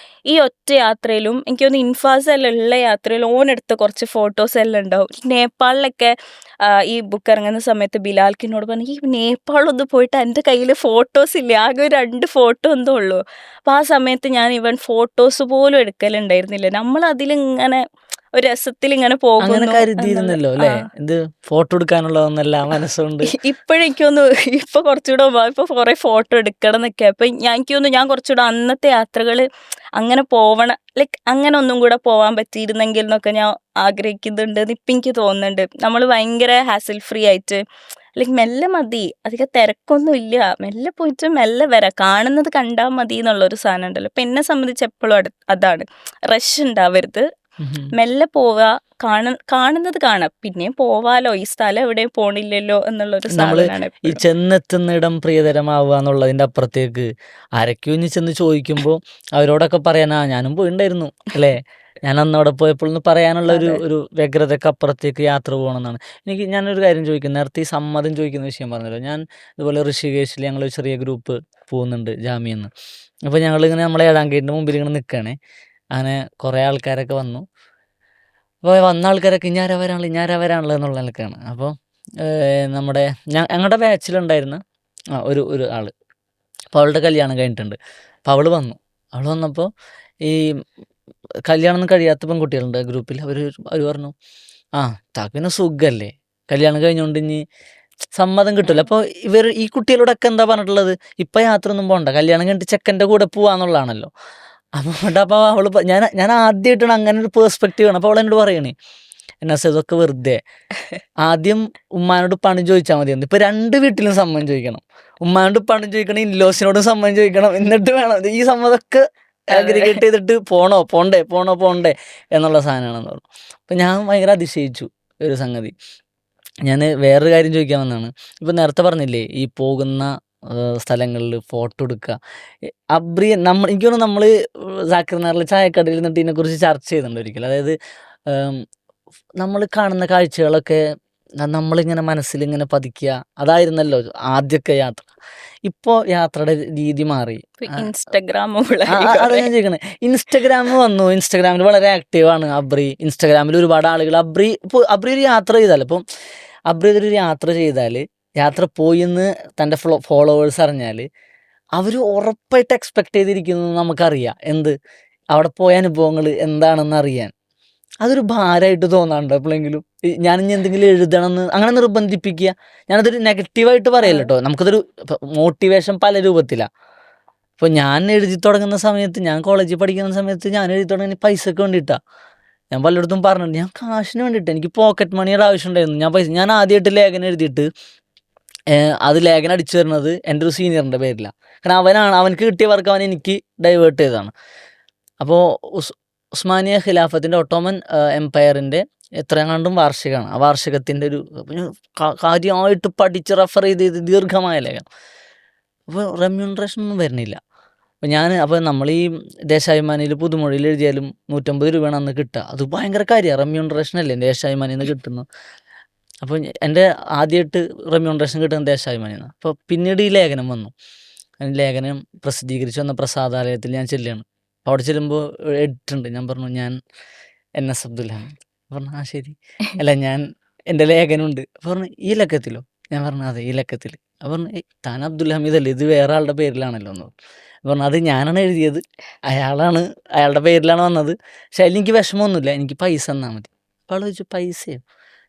ഈ ഒറ്റ യാത്രയിലും എനിക്കൊന്ന് ഇൻഫാസിലുള്ള യാത്രയിൽ ഓനെടുത്ത കുറച്ച് ഫോട്ടോസ് എല്ലാം ഉണ്ടാവും. നേപ്പാളിലൊക്കെ ഈ ബുക്ക് ഇറങ്ങുന്ന സമയത്ത് ബിലാൽക്കിനോട് പറഞ്ഞു, ഈ നേപ്പാളൊന്ന് പോയിട്ട് എൻ്റെ കയ്യിൽ ഫോട്ടോസ് ഇല്ല, ആകെ 2 ഫോട്ടോ എന്തോ ഉള്ളൂ. അപ്പോൾ ആ സമയത്ത് ഞാൻ ഫോട്ടോസ് പോലും എടുക്കലുണ്ടായിരുന്നില്ല. നമ്മളതിലിങ്ങനെ ഒരു രസത്തിൽ ഇങ്ങനെ അങ്ങനെ പോകുന്നു എന്നുള്ള കരുതിയിരുന്നല്ലോ ആ അല്ലേ? ഇത് ഫോട്ടോ എടുക്കാനുള്ളതൊന്നല്ല മനസ്സുകൊണ്ട്. ഇപ്പോഴെനിക്കൊന്ന് ഇപ്പൊ കുറച്ചുകൂടെ ഇപ്പൊ കുറെ ഫോട്ടോ എടുക്കണം എന്നൊക്കെ അപ്പൊ എനിക്ക് തോന്നുന്നു ഞാൻ കുറച്ചുകൂടെ അന്നത്തെ യാത്രകള് അങ്ങനെ പോവണം ലൈക്ക് അങ്ങനെ ഒന്നും കൂടെ പോവാൻ പറ്റിയിരുന്നെങ്കിൽ എന്നൊക്കെ ഞാൻ ആഗ്രഹിക്കുന്നുണ്ട് ഇപ്പൊ എനിക്ക് തോന്നുന്നുണ്ട്. നമ്മൾ ഭയങ്കര ഹാസിൽ ഫ്രീ ആയിട്ട് ലൈക്ക് മെല്ലെ മതി, അധികം തിരക്കൊന്നും ഇല്ല, മെല്ലെ പോയിട്ട് മെല്ലെ വരാം, കാണുന്നത് കണ്ടാൽ മതി എന്നുള്ളൊരു സാധനം ഉണ്ടല്ലോ. ഇപ്പൊ എന്നെ സംബന്ധിച്ച് എപ്പോഴും അതാണ്, റഷ് ഉണ്ടാവരുത്, ഉം. മെല്ലെ പോവുക, കാണുന്നത് കാണാം, പിന്നെയും പോവാലോ, ഈ സ്ഥലം എവിടെയും പോണില്ലല്ലോ എന്നുള്ളൊരു നമ്മള് സാധനമാണ് ഈ എപ്പോഴും. ചെന്നെത്തുന്നിടം പ്രിയതരമാവുക എന്നുള്ളതിന്റെ അപ്പുറത്തേക്ക് ആരൊക്കെയോ ഇനി ചെന്ന് ചോദിക്കുമ്പോൾ അവരോടൊക്കെ പറയാനാ ഞാനും പോയിണ്ടായിരുന്നു അല്ലേ, ഞാൻ അന്നവിടെ പോയപ്പോൾ എന്ന് പറയാനുള്ള ഒരു അതെ ഒരു വ്യഗ്രതയ്ക്ക് അപ്പുറത്തേക്ക് യാത്ര പോകണമെന്നാണ് എനിക്ക്. ഞാനൊരു കാര്യം ചോദിക്കുന്നത്, നേരത്തെ ഈ സമ്മതം ചോദിക്കുന്ന വിഷയം പറഞ്ഞല്ലോ, ഞാൻ ഇതുപോലെ ഋഷികേശിൽ ഞങ്ങൾ ഒരു ചെറിയ ഗ്രൂപ്പ് പോകുന്നുണ്ട് ജാമ്യന്ന്. അപ്പോൾ ഞങ്ങളിങ്ങനെ നമ്മളെ 7-ാം ഗേറ്റിന്റെ മുമ്പിൽ ഇങ്ങനെ നിൽക്കുകയാണേ. അങ്ങനെ കുറേ ആൾക്കാരൊക്കെ വന്നു. അപ്പോൾ വന്ന ആൾക്കാരൊക്കെ ഇഞ്ഞാരാ വരാനുള്ളത് എന്നുള്ള നിലക്കാണ്. അപ്പോൾ നമ്മുടെ ഞങ്ങളുടെ ബാച്ചിലുണ്ടായിരുന്ന ഒരു ആള്, അപ്പോൾ അവളുടെ കല്യാണം കഴിഞ്ഞിട്ടുണ്ട്. അപ്പോൾ അവൾ വന്നപ്പോൾ ഈ കല്യാണം കഴിയാത്ത പെൺകുട്ടികളുണ്ട് ഗ്രൂപ്പിൽ. അവർ പറഞ്ഞു ആ താക്കിന് സുഖല്ലേ, കല്യാണം കഴിഞ്ഞുകൊണ്ട് ഇനി സമ്മതം കിട്ടില്ല. അപ്പോൾ ഈ കുട്ടികളോടൊക്കെ എന്താ പറഞ്ഞിട്ടുള്ളത്, ഇപ്പം യാത്ര ഒന്നും പോകണ്ട, കല്യാണം കഴിഞ്ഞിട്ട് ചെക്കൻ്റെ കൂടെ പോവാന്നുള്ളതാണല്ലോ. അപ്പോൾ അവൾ ഞാൻ ആദ്യമായിട്ടാണ് അങ്ങനെ ഒരു പേഴ്സ്പെക്റ്റീവ് ആണ്. അപ്പോൾ അവൾ എന്നോട് പറയണേ എന്നാ ഇതൊക്കെ വെറുതെ, ആദ്യം ഉമ്മാനോട് പണം ചോദിച്ചാൽ മതിയെന്ന്, ഇപ്പൊ 2 വീട്ടിലും സമ്മതം ചോദിക്കണം, ഉമ്മാനോട് പണം ചോദിക്കണം, ഇൻലോസിനോടും സമ്മതം ചോദിക്കണം, എന്നിട്ട് വേണം ഈ സമ്മതമൊക്കെ അഗ്രിഗേറ്റ് ചെയ്തിട്ട് പോണ്ടേ എന്നുള്ള സാധനമാണെന്ന് പറഞ്ഞു. അപ്പം ഞാൻ ഭയങ്കര അതിശയിച്ചു ഒരു സംഗതി. ഞാൻ വേറൊരു കാര്യം ചോദിക്കാൻ വന്നതാണ്. ഇപ്പം നേരത്തെ പറഞ്ഞില്ലേ ഈ പോകുന്ന സ്ഥലങ്ങളിൽ ഫോട്ടോ എടുക്കുക. അബ്രി എനിക്ക് തോന്നുന്നു നമ്മൾ സാക്കിർ നായറിൽ ചായക്കടയിൽ നിന്നിട്ട് ഇതിനെക്കുറിച്ച് ചർച്ച ചെയ്യുന്നുണ്ട് ഒരിക്കലും. അതായത് നമ്മൾ കാണുന്ന കാഴ്ചകളൊക്കെ നമ്മളിങ്ങനെ മനസ്സിലിങ്ങനെ പതിക്കുക, അതായിരുന്നല്ലോ ആദ്യമൊക്കെ യാത്ര. ഇപ്പോൾ യാത്രയുടെ രീതി മാറി. ഇൻസ്റ്റഗ്രാം അത് ഞാൻ ചോദിക്കണേ, ഇൻസ്റ്റഗ്രാം വന്നു, ഇൻസ്റ്റഗ്രാമിൽ വളരെ ആക്റ്റീവാണ് അബ്രി. ഇൻസ്റ്റഗ്രാമിൽ ഒരുപാട് ആളുകൾ അബ്രി ഒരു യാത്ര ചെയ്താൽ, ഇപ്പം അബ്രി ഒരു യാത്ര ചെയ്താൽ, യാത്ര പോയിന്ന് തൻ്റെ ഫോളോവേഴ്സ് അറിഞ്ഞാൽ അവർ ഉറപ്പായിട്ട് എക്സ്പെക്ട് ചെയ്തിരിക്കുന്നു നമുക്കറിയാം. എന്ത് അവിടെ പോയ അനുഭവങ്ങൾ എന്താണെന്ന് അറിയാൻ. അതൊരു ഭാരമായിട്ട് തോന്നാറുണ്ടോ എപ്പോഴെങ്കിലും? ഞാനിനി എന്തെങ്കിലും എഴുതണമെന്ന് അങ്ങനെ നിർബന്ധിപ്പിക്കുക. ഞാനതൊരു നെഗറ്റീവായിട്ട് പറയല്ല കേട്ടോ, നമുക്കതൊരു മോട്ടിവേഷൻ പല രൂപത്തിലാണ്. ഇപ്പോൾ ഞാൻ എഴുതി തുടങ്ങുന്ന സമയത്ത്, ഞാൻ കോളേജിൽ പഠിക്കുന്ന സമയത്ത് ഞാൻ എഴുതി തുടങ്ങി പൈസക്ക് വേണ്ടിയിട്ടാണ്. ഞാൻ പലയിടത്തും പറഞ്ഞിട്ടുണ്ട്, ഞാൻ കാശിന് വേണ്ടിയിട്ട്, എനിക്ക് പോക്കറ്റ് മണിയുടെ ആവശ്യം ഉണ്ടായിരുന്നു. ഞാൻ ആദ്യമായിട്ട് ലേഖനം എഴുതിയിട്ട് അത് ലേഖനം അടിച്ചു തരുന്നത് എൻ്റെ ഒരു സീനിയറിൻ്റെ പേരിലാണ്. കാരണം അവനക്ക് കിട്ടിയ വർക്ക് അവൻ എനിക്ക് ഡൈവേർട്ട് ചെയ്തതാണ്. അപ്പോൾ ഉസ്മാനിയ ഖിലാഫത്തിൻ്റെ ഒട്ടോമൻ എംപയറിൻ്റെ എത്രയാണ്ടും വാർഷികമാണ്. ആ വാർഷികത്തിൻ്റെ ഒരു കാര്യമായിട്ട് പഠിച്ച് റെഫർ ചെയ്ത് ദീർഘമായ ലേഖനം. അപ്പോൾ റെമ്യൂണറേഷൻ ഒന്നും വരുന്നില്ല. അപ്പോൾ നമ്മൾ ഈ ദേശാഭിമാനിയിൽ പുതുമൊഴിയിൽ എഴുതിയാലും 150 രൂപയാണ് അന്ന് കിട്ടുക. അത് ഭയങ്കര കാര്യമാണ്, റെമ്യൂണറേഷൻ അല്ലേ ദേശാഭിമാനിയിൽ നിന്ന് കിട്ടുന്നത്. അപ്പോൾ എൻ്റെ ആദ്യമായിട്ട് റെമ്യൂണറേഷൻ കിട്ടുന്ന ദേശാഭിമാനിയിൽ നിന്ന്. അപ്പോൾ പിന്നീട് ഈ ലേഖനം വന്നു. ലേഖനം പ്രസിദ്ധീകരിച്ച് വന്ന പ്രസാദാലയത്തിൽ ഞാൻ ചെല്ലുകയാണ്. അപ്പോൾ അവിടെ ചെല്ലുമ്പോൾ എഡിറ്റുണ്ട്. ഞാൻ പറഞ്ഞു ഞാൻ NS അബ്ദുൽഹാമി. പറഞ്ഞു ആ ശരി, അല്ല ഞാൻ എൻ്റെ ലേഖനമുണ്ട്. അപ്പോൾ പറഞ്ഞു ഈ ലക്കത്തിലോ? ഞാൻ പറഞ്ഞു അതെ ഈ ലക്കത്തിൽ. അപ്പോൾ പറഞ്ഞു താൻ അബ്ദുൽ ഹമീദ് അല്ലേ, ഇത് വേറെ ആളുടെ പേരിലാണല്ലോ എന്ന് പറഞ്ഞു. അത് ഞാനാണ് എഴുതിയത്, അയാളുടെ പേരിലാണ് വന്നത്, പക്ഷെ അതിൽ എനിക്ക് വിഷമമൊന്നുമില്ല, എനിക്ക് പൈസ തന്നാൽ മതി. അപ്പോൾ ആൾ ചോദിച്ചു പൈസയോ?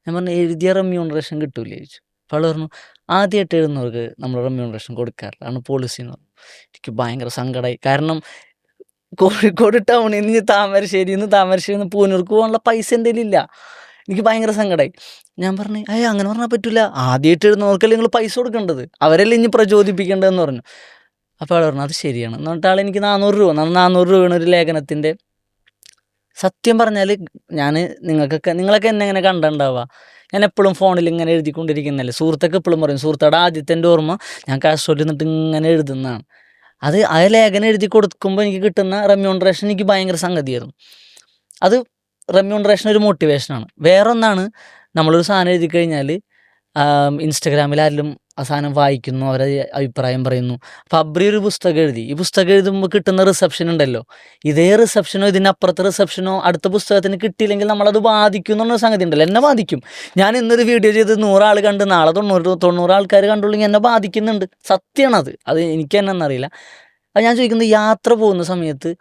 ഞാൻ പറഞ്ഞു എഴുതിയ റെമ്യൂണറേഷൻ കിട്ടൂലേ ചോദിച്ചു. അപ്പോൾ ആൾ പറഞ്ഞു ആദ്യമായിട്ട് എഴുതുന്നവർക്ക് നമ്മൾ റെമ്യൂണറേഷൻ കൊടുക്കാറില്ല, ആണ് പോളിസി എന്ന് പറഞ്ഞു. എനിക്ക് ഭയങ്കര സങ്കടമായി. കാരണം കോഴിക്കോട് ടൗണിൽ നിന്ന് താമരശ്ശേരിയിൽ നിന്ന് പൂനൂർക്ക് പോകാനുള്ള പൈസ എൻ്റെ കയ്യിലില്ല. എനിക്ക് ഭയങ്കര സങ്കടമായി. ഞാൻ പറഞ്ഞു അങ്ങനെ പറഞ്ഞാൽ പറ്റില്ല, ആദ്യമായിട്ട് എഴുതുന്നവർക്കല്ലേ നിങ്ങൾ പൈസ കൊടുക്കേണ്ടത്, അവരല്ലേ ഇനി പ്രചോദിപ്പിക്കേണ്ടതെന്ന് പറഞ്ഞു. അപ്പോൾ ആൾ പറഞ്ഞു അത് ശരിയാണ്. എന്നിട്ട് ആൾ എനിക്ക് 400 രൂപയാണ് ഒരു ലേഖനത്തിൻ്റെ. സത്യം പറഞ്ഞാൽ നിങ്ങളൊക്കെ എന്നെ ഇങ്ങനെ കണ്ടിട്ടുണ്ടാവുക, ഞാൻ എപ്പോഴും ഫോണിൽ ഇങ്ങനെ എഴുതിക്കൊണ്ടിരിക്കുന്നതല്ലേ. സുഹൃത്തൊക്കെ എപ്പോഴും പറയും, സുഹൃത്തോടെ ആദ്യത്തെ ഓർമ്മ ഞാൻ കാസ്ട്രോയിൽ നിന്നിട്ട് ഇങ്ങനെ എഴുതുന്നതാണ്. ആ ലേഖനം എഴുതി കൊടുക്കുമ്പോൾ എനിക്ക് കിട്ടുന്ന റെമ്യൂണറേഷൻ എനിക്ക് ഭയങ്കര സംഗതിയായിരുന്നു. അത് റെമ്യൂണറേഷൻ ഒരു മോട്ടിവേഷനാണ്. വേറൊന്നാണ്, നമ്മളൊരു സാധനം എഴുതി കഴിഞ്ഞാൽ ഇൻസ്റ്റഗ്രാമിൽ ആരെങ്കിലും ആ സാധനം വായിക്കുന്നു, അവരെ അഭിപ്രായം പറയുന്നു. അപ്പോൾ അബ്രി ഒരു പുസ്തകം എഴുതി, ഈ പുസ്തകം എഴുതുമ്പോൾ കിട്ടുന്ന റിസപ്ഷൻ ഉണ്ടല്ലോ, ഇതേ റിസപ്ഷനോ ഇതിനപ്പുറത്തെ റിസപ്ഷനോ അടുത്ത പുസ്തകത്തിന് കിട്ടിയില്ലെങ്കിൽ നമ്മളത് ബാധിക്കും എന്നുള്ള സംഗതി ഉണ്ടല്ലോ. എന്നെ ബാധിക്കും. ഞാൻ ഇന്നൊരു വീഡിയോ ചെയ്ത് 100 ആൾ കണ്ട് നാളെ 90 ആൾക്കാർ കണ്ടുള്ളെങ്കിൽ എന്നെ ബാധിക്കുന്നുണ്ട്. സത്യമാണത്. അത് എനിക്ക് തന്നെ എന്നറിയില്ല. അത് ഞാൻ ചോദിക്കുന്നത്, യാത്ര പോകുന്ന സമയത്ത്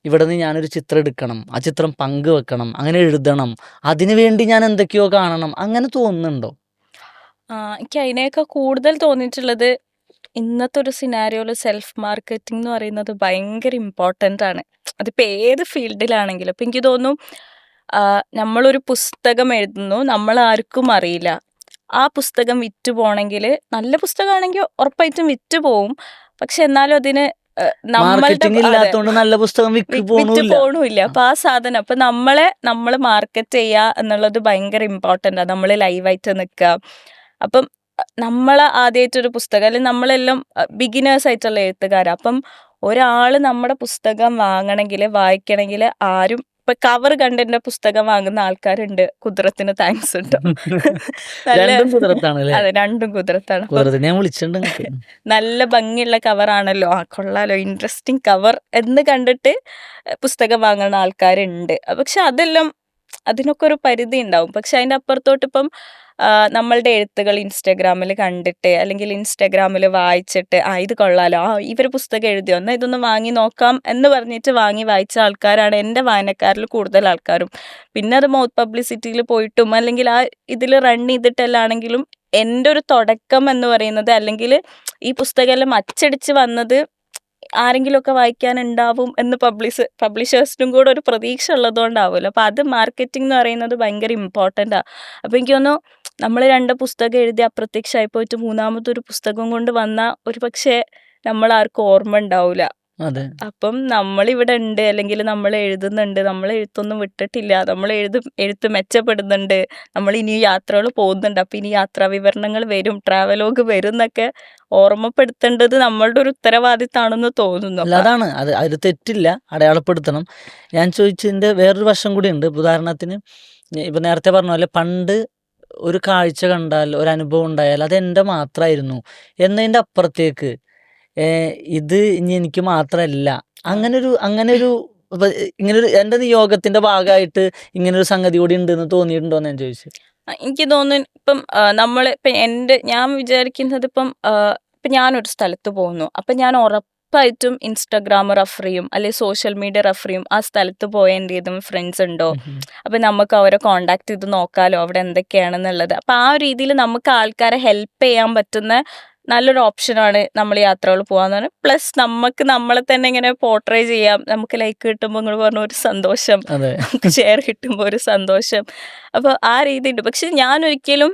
ഇവിടെ നിന്ന് ഞാനൊരു ചിത്രം എടുക്കണം, ആ ചിത്രം പങ്കുവെക്കണം, അങ്ങനെ എഴുതണം, അതിനു വേണ്ടി ഞാൻ എന്തൊക്കെയോ കാണണം, അങ്ങനെ തോന്നുന്നുണ്ടോ? എനിക്ക് അതിനേക്കാൾ കൂടുതൽ തോന്നിയിട്ടുള്ളത് ഇന്നത്തെ ഒരു സിനാരിയോയിൽ സെൽഫ് മാർക്കറ്റിംഗ് എന്ന് പറയുന്നത് ഭയങ്കര ഇമ്പോർട്ടൻ്റ് ആണ്. അതിപ്പോൾ ഏത് ഫീൽഡിലാണെങ്കിലും. അപ്പം എനിക്ക് തോന്നുന്നു നമ്മളൊരു പുസ്തകം എഴുതുന്നു, നമ്മളാർക്കും അറിയില്ല. ആ പുസ്തകം വിറ്റ് പോകണമെങ്കിൽ, നല്ല പുസ്തകമാണെങ്കിൽ ഉറപ്പായിട്ടും വിറ്റ് പോവും. പക്ഷെ എന്നാലും അതിന് നമ്മളുടെ മാർക്കറ്റിംഗ് ഇല്ലാത്തതുകൊണ്ട് നല്ല പുസ്തകം വിറ്റ് പോണില്ല. പോകണമില്ല. അപ്പം ആ സാധനം അപ്പം നമ്മൾ മാർക്കറ്റ് ചെയ്യുക എന്നുള്ളത് ഭയങ്കര ഇമ്പോർട്ടൻ്റാണ്. നമ്മൾ ലൈവായിട്ട് നിൽക്കുക. അപ്പം നമ്മൾ ആദ്യമായിട്ടൊരു പുസ്തകം, അല്ലെങ്കിൽ നമ്മളെല്ലാം ബിഗിനേഴ്സ് ആയിട്ടുള്ള എഴുത്തുകാരാണ്. അപ്പം ഒരാൾ നമ്മുടെ പുസ്തകം വായിക്കണമെങ്കിൽ ആരും ഇപ്പം കവർ കണ്ടെൻ്റെ പുസ്തകം വാങ്ങുന്ന ആൾക്കാരുണ്ട്. കുതിരത്തിന് താങ്ക്സ് ഉണ്ടോ. നല്ല രണ്ടും കുതിരത്താണ് അല്ലേ? അതെ, രണ്ടും കുതിരത്താണ്. അപ്പം കുതിരത്തിന് ഞാൻ വിളിച്ചിട്ടുണ്ട്. നല്ല ഭംഗിയുള്ള കവറാണല്ലോ, കൊള്ളാലോ, ഇൻട്രസ്റ്റിംഗ് കവർ എന്ന് കണ്ടിട്ട് പുസ്തകം വാങ്ങുന്ന ആൾക്കാരുണ്ട്. പക്ഷെ അതിനൊക്കെ ഒരു പരിധി ഉണ്ടാവും. പക്ഷെ അതിൻ്റെ അപ്പുറത്തോട്ട് ഇപ്പം നമ്മളുടെ എഴുത്തുകൾ ഇൻസ്റ്റാഗ്രാമിൽ കണ്ടിട്ട്, അല്ലെങ്കിൽ ഇൻസ്റ്റാഗ്രാമിൽ വായിച്ചിട്ട് ഇത് കൊള്ളാലോ, ഇവർ പുസ്തകം എഴുതിയോ, എന്നാൽ ഇതൊന്ന് വാങ്ങി നോക്കാം എന്ന് പറഞ്ഞിട്ട് വാങ്ങി വായിച്ച ആൾക്കാരാണ് എൻ്റെ വായനക്കാരിൽ കൂടുതൽ ആൾക്കാരും. പിന്നെ അത് മൗത്ത് പബ്ലിസിറ്റിയിൽ പോയിട്ടും, അല്ലെങ്കിൽ ഇതിൽ റൺ ചെയ്തിട്ടെല്ലാണെങ്കിലും എൻ്റെ ഒരു തുടക്കം എന്ന് പറയുന്നത്, അല്ലെങ്കിൽ ഈ പുസ്തകമെല്ലാം അച്ചടിച്ച് വന്നത് ആരെങ്കിലുമൊക്കെ വായിക്കാനുണ്ടാവും എന്ന് പബ്ലിഷേഴ്സിനും കൂടെ ഒരു പ്രതീക്ഷ ഉള്ളതുകൊണ്ടാവുമല്ലോ. അപ്പോൾ അത് മാർക്കറ്റിംഗ് എന്ന് പറയുന്നത് ഭയങ്കര ഇമ്പോർട്ടൻ്റാണ്. അപ്പോൾ എനിക്ക് തോന്നുന്നു നമ്മൾ 2 പുസ്തകം എഴുതി അപ്രത്യക്ഷമായി പോയിട്ട് മൂന്നാമതൊരു പുസ്തകം കൊണ്ട് വന്നാൽ ഒരു പക്ഷേ നമ്മളാർക്കും ഓർമ്മ ഉണ്ടാവില്ല. അതെ. അപ്പം നമ്മളിവിടെ ഉണ്ട്, അല്ലെങ്കിൽ നമ്മൾ എഴുതുന്നുണ്ട്, നമ്മൾ എഴുത്തൊന്നും വിട്ടിട്ടില്ല, നമ്മൾ എഴുത്ത് മെച്ചപ്പെടുന്നുണ്ട്, നമ്മൾ ഇനി യാത്രകൾ പോകുന്നുണ്ട്, അപ്പം ഇനി യാത്രാ വിവരണങ്ങൾ വരും, ട്രാവലോഗ് വരും എന്നൊക്കെ ഓർമ്മപ്പെടുത്തേണ്ടത് നമ്മളുടെ ഒരു ഉത്തരവാദിത്തമാണെന്ന് തോന്നുന്നു. അല്ല, അതാണ് അതിൽ തെറ്റില്ല, അടയാളപ്പെടുത്തണം. ഞാൻ ചോദിച്ചതിൻ്റെ വേറൊരു വശം കൂടി ഉണ്ട്. ഉദാഹരണത്തിന് ഇപ്പം നേരത്തെ പറഞ്ഞ പോലെ പണ്ട് ഒരു കാഴ്ച കണ്ടാൽ, ഒരു അനുഭവം ഉണ്ടായാൽ അത് എൻ്റെ മാത്രമായിരുന്നു എന്നതിൻ്റെ അപ്പുറത്തേക്ക് ഇത് ഇനി എനിക്ക് മാത്രമല്ല, അങ്ങനൊരു ഇങ്ങനൊരു എൻ്റെ നിയോഗത്തിൻ്റെ ഭാഗമായിട്ട് ഇങ്ങനൊരു സംഗതി കൂടി ഉണ്ടെന്ന് തോന്നിയിട്ടുണ്ടോ എന്ന് ഞാൻ ചോദിച്ചു. എനിക്ക് തോന്നുന്നു ഇപ്പം ഞാൻ വിചാരിക്കുന്നത് ഇപ്പം ഞാനൊരു സ്ഥലത്ത് പോകുന്നു, അപ്പം ഞാൻ ഉറപ്പായിട്ടും ഇൻസ്റ്റാഗ്രാം റെഫർ ചെയ്യും, അല്ലെങ്കിൽ സോഷ്യൽ മീഡിയ റെഫർ ചെയ്യും. ആ സ്ഥലത്ത് പോയ എന്തെങ്കിലും ഫ്രണ്ട്സ് ഉണ്ടോ, അപ്പം നമുക്ക് അവരെ കോണ്ടാക്ട് ചെയ്ത് നോക്കാമല്ലോ അവിടെ എന്തൊക്കെയാണെന്നുള്ളത്. അപ്പം ആ ഒരു രീതിയിൽ നമുക്ക് ആൾക്കാരെ ഹെൽപ്പ് ചെയ്യാൻ പറ്റുന്ന നല്ലൊരു ഓപ്ഷനാണ് നമ്മൾ യാത്രകൾ പോകാന്ന് പറഞ്ഞാൽ. പ്ലസ് നമുക്ക് നമ്മളെ തന്നെ ഇങ്ങനെ പോർട്രേ ചെയ്യാം. നമുക്ക് ലൈക്ക് കിട്ടുമ്പോൾ നിങ്ങൾ പറഞ്ഞ ഒരു സന്തോഷം, നമുക്ക് ഷെയർ കിട്ടുമ്പോൾ ഒരു സന്തോഷം. അപ്പോൾ ആ രീതിയുണ്ട്. പക്ഷെ ഞാൻ ഒരിക്കലും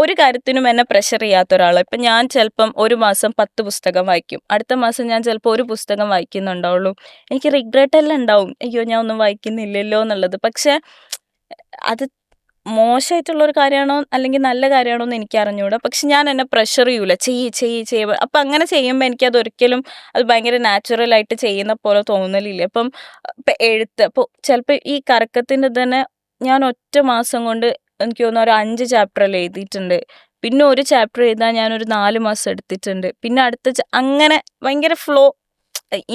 ഒരു കാര്യത്തിനും എന്നെ പ്രഷർ ചെയ്യാത്ത ഒരാളാണ്. ഇപ്പം ഞാൻ ചിലപ്പം ഒരു മാസം 10 പുസ്തകം വായിക്കും, അടുത്ത മാസം ഞാൻ ചിലപ്പോൾ ഒരു പുസ്തകം വായിക്കുന്നുണ്ടാവുള്ളൂ. എനിക്ക് റിഗ്രറ്റ് എല്ലാം ഉണ്ടാവും, അയ്യോ ഞാൻ ഒന്നും വായിക്കുന്നില്ലല്ലോ എന്നുള്ളത്. പക്ഷെ അത് മോശമായിട്ടുള്ളൊരു കാര്യമാണോ അല്ലെങ്കിൽ നല്ല കാര്യമാണോ എന്ന് എനിക്ക് അറിഞ്ഞുകൂടാ. പക്ഷെ ഞാൻ എന്നെ പ്രഷർ ചെയ്യൂല, ചെയ്യ്. അപ്പം അങ്ങനെ ചെയ്യുമ്പോൾ എനിക്കതൊരിക്കലും അത് ഭയങ്കര നാച്ചുറലായിട്ട് ചെയ്യുന്ന പോലെ തോന്നലില്ല. ഇപ്പം എഴുത്ത് അപ്പോൾ ചിലപ്പോൾ ഈ കറക്കത്തിൻ്റെ തന്നെ ഞാൻ ഒറ്റ മാസം കൊണ്ട് എനിക്ക് തോന്നുന്നു ഒരു 5 ചാപ്റ്ററെല്ലാം എഴുതിയിട്ടുണ്ട്. പിന്നെ ഒരു ചാപ്റ്റർ എഴുതാൻ ഞാനൊരു 4 മാസം എടുത്തിട്ടുണ്ട്. പിന്നെ അടുത്ത അങ്ങനെ ഭയങ്കര ഫ്ലോ,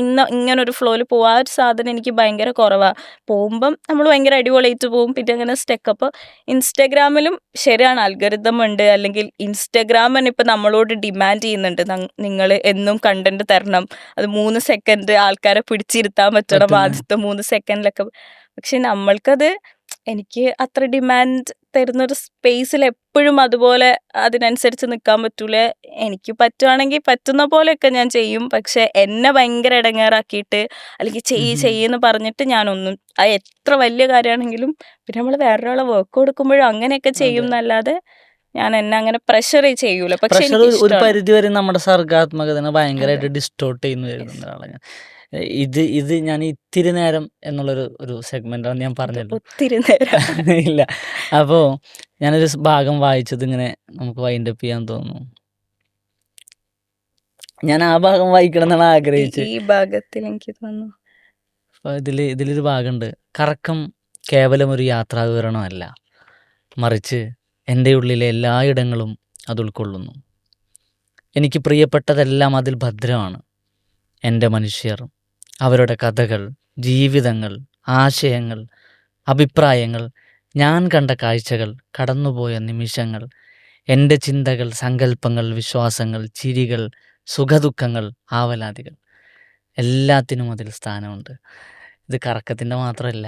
ഇങ്ങനൊരു ഫ്ലോയിൽ പോകും. ആ ഒരു സാധനം എനിക്ക് ഭയങ്കര കുറവാണ്. പോകുമ്പം നമ്മൾ ഭയങ്കര അടിപൊളിയായിട്ട് പോകും, പിന്നെ അങ്ങനെ സ്റ്റക്ക്. അപ്പോൾ ഇൻസ്റ്റാഗ്രാമിലും ശരിയാണ്, അൽഗോരിതം ഉണ്ട്, അല്ലെങ്കിൽ ഇൻസ്റ്റാഗ്രാം തന്നെ ഇപ്പം നമ്മളോട് ഡിമാൻഡ് ചെയ്യുന്നുണ്ട്, നിങ്ങൾ എന്നും കണ്ടന്റ് തരണം, അത് 3 സെക്കൻഡ് ആൾക്കാരെ പിടിച്ചിരുത്താൻ പറ്റണം ആദ്യത്തെ 3 സെക്കൻഡിലൊക്കെ. പക്ഷെ നമ്മൾക്കത്, എനിക്ക് അത്ര ഡിമാൻഡ് തരുന്നൊരു സ്പേസിൽ എപ്പോഴും അതുപോലെ അതിനനുസരിച്ച് നിൽക്കാൻ പറ്റൂല. എനിക്ക് പറ്റുവാണെങ്കിൽ പറ്റുന്ന പോലെയൊക്കെ ഞാൻ ചെയ്യും. പക്ഷെ എന്നെ ഭയങ്കര ഇടങ്ങേറാക്കിയിട്ട്, അല്ലെങ്കിൽ ചെയ്യെന്ന് പറഞ്ഞിട്ട് ഞാനൊന്നും, അത് എത്ര വലിയ കാര്യമാണെങ്കിലും, പിന്നെ നമ്മൾ വേറൊരാളെ വർക്ക് കൊടുക്കുമ്പോഴും അങ്ങനെയൊക്കെ ചെയ്യും എന്നല്ലാതെ ഞാൻ എന്നെ അങ്ങനെ പ്രഷർ ചെയ്യൂല. പക്ഷെ ഒരു പരിധി വരെ നമ്മുടെ സർഗാത്മകതനെ ഭയങ്കരമായിട്ട് ഡിസ്റ്റോർട്ട് ചെയ്യുന്ന വരുന്ന ഒരാളാണ് ഞാൻ. ഇത് ഞാൻ ഇത്തിരി നേരം എന്നുള്ളൊരു സെഗ്മെന്റാണ് ഞാൻ പറഞ്ഞത്. ഒത്തിരി നേരം ഇല്ല. അപ്പോൾ ഞാനൊരു ഭാഗം വായിച്ചത് ഇങ്ങനെ നമുക്ക് വൈൻഡപ്പ് ചെയ്യാൻ തോന്നുന്നു. ഞാൻ ആ ഭാഗം വായിക്കണം എന്നാണ് ആഗ്രഹിച്ചത്. ഈ ഭാഗത്തിൽ എനിക്ക് തോന്നുന്നു ഇതിലൊരു ഭാഗമുണ്ട്. കറക്കം കേവലം ഒരു യാത്രാ വിവരണമല്ല, മറിച്ച് എൻ്റെ ഉള്ളിലെ എല്ലായിടങ്ങളും അത് ഉൾക്കൊള്ളുന്നു. എനിക്ക് പ്രിയപ്പെട്ടതെല്ലാം അതിൽ ഭദ്രമാണ്. എൻ്റെ മനുഷ്യർ, അവരുടെ കഥകൾ, ജീവിതങ്ങൾ, ആശയങ്ങൾ, അഭിപ്രായങ്ങൾ, ഞാൻ കണ്ട കാഴ്ചകൾ, കടന്നുപോയ നിമിഷങ്ങൾ, എൻ്റെ ചിന്തകൾ, സങ്കല്പങ്ങൾ, വിശ്വാസങ്ങൾ, ചിരികൾ, സുഖദുഃഖങ്ങൾ, ആവലാതികൾ, എല്ലാത്തിനും അതിൽ സ്ഥാനമുണ്ട്. ഇത് കറക്കത്തിൻ്റെ മാത്രമല്ല,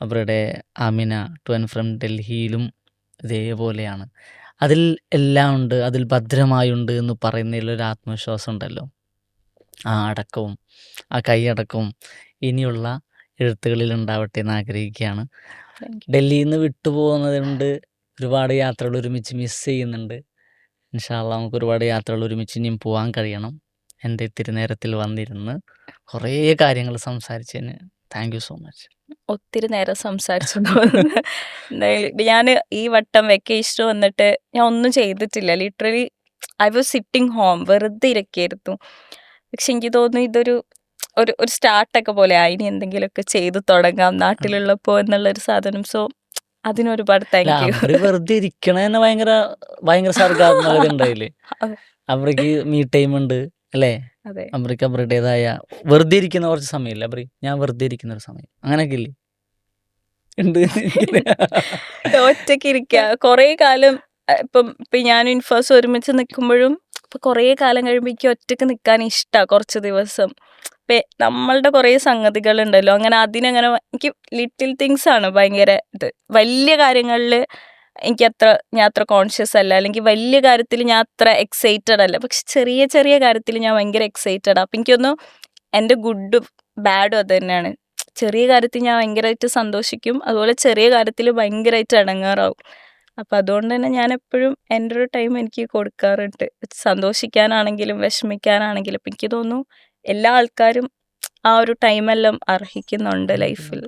അവരുടെ ആമിന ടു ആൻഡ് ഫ്രം ഡൽഹിയിലും ഇതേപോലെയാണ്. അതിൽ എല്ലാം ഉണ്ട്, അതിൽ ഭദ്രമായുണ്ട് എന്ന് പറയുന്നതിലൊരു ആത്മവിശ്വാസം ഉണ്ടല്ലോ. ആ അടക്കവും ആ കൈയടക്കവും ഇനിയുള്ള എഴുത്തുകളിൽ ഉണ്ടാവട്ടെ എന്ന് ആഗ്രഹിക്കുകയാണ്. Thank you. ഡൽഹിയിൽ നിന്ന് വിട്ടുപോകുന്നത് കൊണ്ട് ഒരുപാട് യാത്രകൾ ഒരുമിച്ച് മിസ് ചെയ്യുന്നുണ്ട്. ഇൻഷാ അള്ളാ നമുക്ക് ഒരുപാട് യാത്രകൾ ഒരുമിച്ച് ഇനിയും പോകാൻ കഴിയണം. എൻ്റെ ഇത്തിരി നേരത്തിൽ വന്നിരുന്ന് കുറേ കാര്യങ്ങൾ സംസാരിച്ചതിന് താങ്ക് യു സോ മച്ച്. ഒത്തിരി നേരം സംസാരിച്ചു തോന്നുന്നു. എന്തായാലും ഞാൻ ഈ വട്ടം വെക്കേഷൻ വന്നിട്ട് ഞാൻ ഒന്നും ചെയ്തിട്ടില്ല. Literally I was sitting home, വെറുതെ ഇരിക്കായിരുന്നു. പക്ഷെ എനിക്ക് തോന്നുന്നു ഇതൊരു ഒരു സ്റ്റാർട്ടൊക്കെ പോലെ ഇനി എന്തെങ്കിലുമൊക്കെ ചെയ്തു തുടങ്ങാം നാട്ടിലുള്ളപ്പോൾ എന്നുള്ളൊരു സാധനം. സോ അതിനൊരുപാട് അല്ല, താങ്ക് യു. അവര് വെറുതെ ഇരിക്കണതന്നെ ഭയങ്കര സർഗാത്മകത ഉണ്ടായില്ലേ. അവർക്ക് മീ ടൈം ഉണ്ട് അല്ലേ, അതെ, അവർക്ക് അവരുടേതായ വെറുതെ ഇരിക്കുന്ന കുറച്ച് സമയമില്ല. അവര് ഞാൻ വെറുതെ ഇരിക്കുന്ന ഒരു സമയം അങ്ങനെയൊക്കെ ഇല്ലേ ഉണ്ട്. ഒറ്റയ്ക്ക് ഇരിക്കുക കുറേ കാലം. ഇപ്പം ഞാൻ ഇൻഫേഴ്സ് ഒരുമിച്ച് നിൽക്കുമ്പോഴും ഇപ്പം കുറേ കാലം കഴിയുമ്പോൾ എനിക്ക് ഒറ്റയ്ക്ക് നിൽക്കാൻ ഇഷ്ടമാണ് കുറച്ച് ദിവസം. ഇപ്പം നമ്മളുടെ കുറേ സംഗതികളുണ്ടല്ലോ, അങ്ങനെ അതിനങ്ങനെ എനിക്ക് ലിറ്റിൽ തിങ്സ് ആണ് ഭയങ്കര ഇത്. വലിയ കാര്യങ്ങളിൽ ഞാൻ അത്ര കോൺഷ്യസ് അല്ല, അല്ലെങ്കിൽ വലിയ കാര്യത്തിൽ ഞാൻ അത്ര എക്സൈറ്റഡ് അല്ല. പക്ഷെ ചെറിയ ചെറിയ കാര്യത്തിൽ ഞാൻ ഭയങ്കര എക്സൈറ്റഡ്. അപ്പം എനിക്കൊന്നും എൻ്റെ ഗുഡും ബാഡും അത് തന്നെയാണ്. ചെറിയ കാര്യത്തിൽ ഞാൻ ഭയങ്കരമായിട്ട് സന്തോഷിക്കും, അതുപോലെ ചെറിയ കാര്യത്തിൽ ഭയങ്കരമായിട്ട് ഇടങ്ങാറാവും. അപ്പം അതുകൊണ്ട് തന്നെ ഞാൻ എപ്പോഴും എൻ്റെ ഒരു ടൈം എനിക്ക് കൊടുക്കാറുണ്ട്, സന്തോഷിക്കാനാണെങ്കിലും വിഷമിക്കാനാണെങ്കിലും. അപ്പം എനിക്ക് തോന്നുന്നു എല്ലാ ആൾക്കാരും ആ ഒരു ടൈമെല്ലാം അർഹിക്കുന്നുണ്ട് ലൈഫിൽ.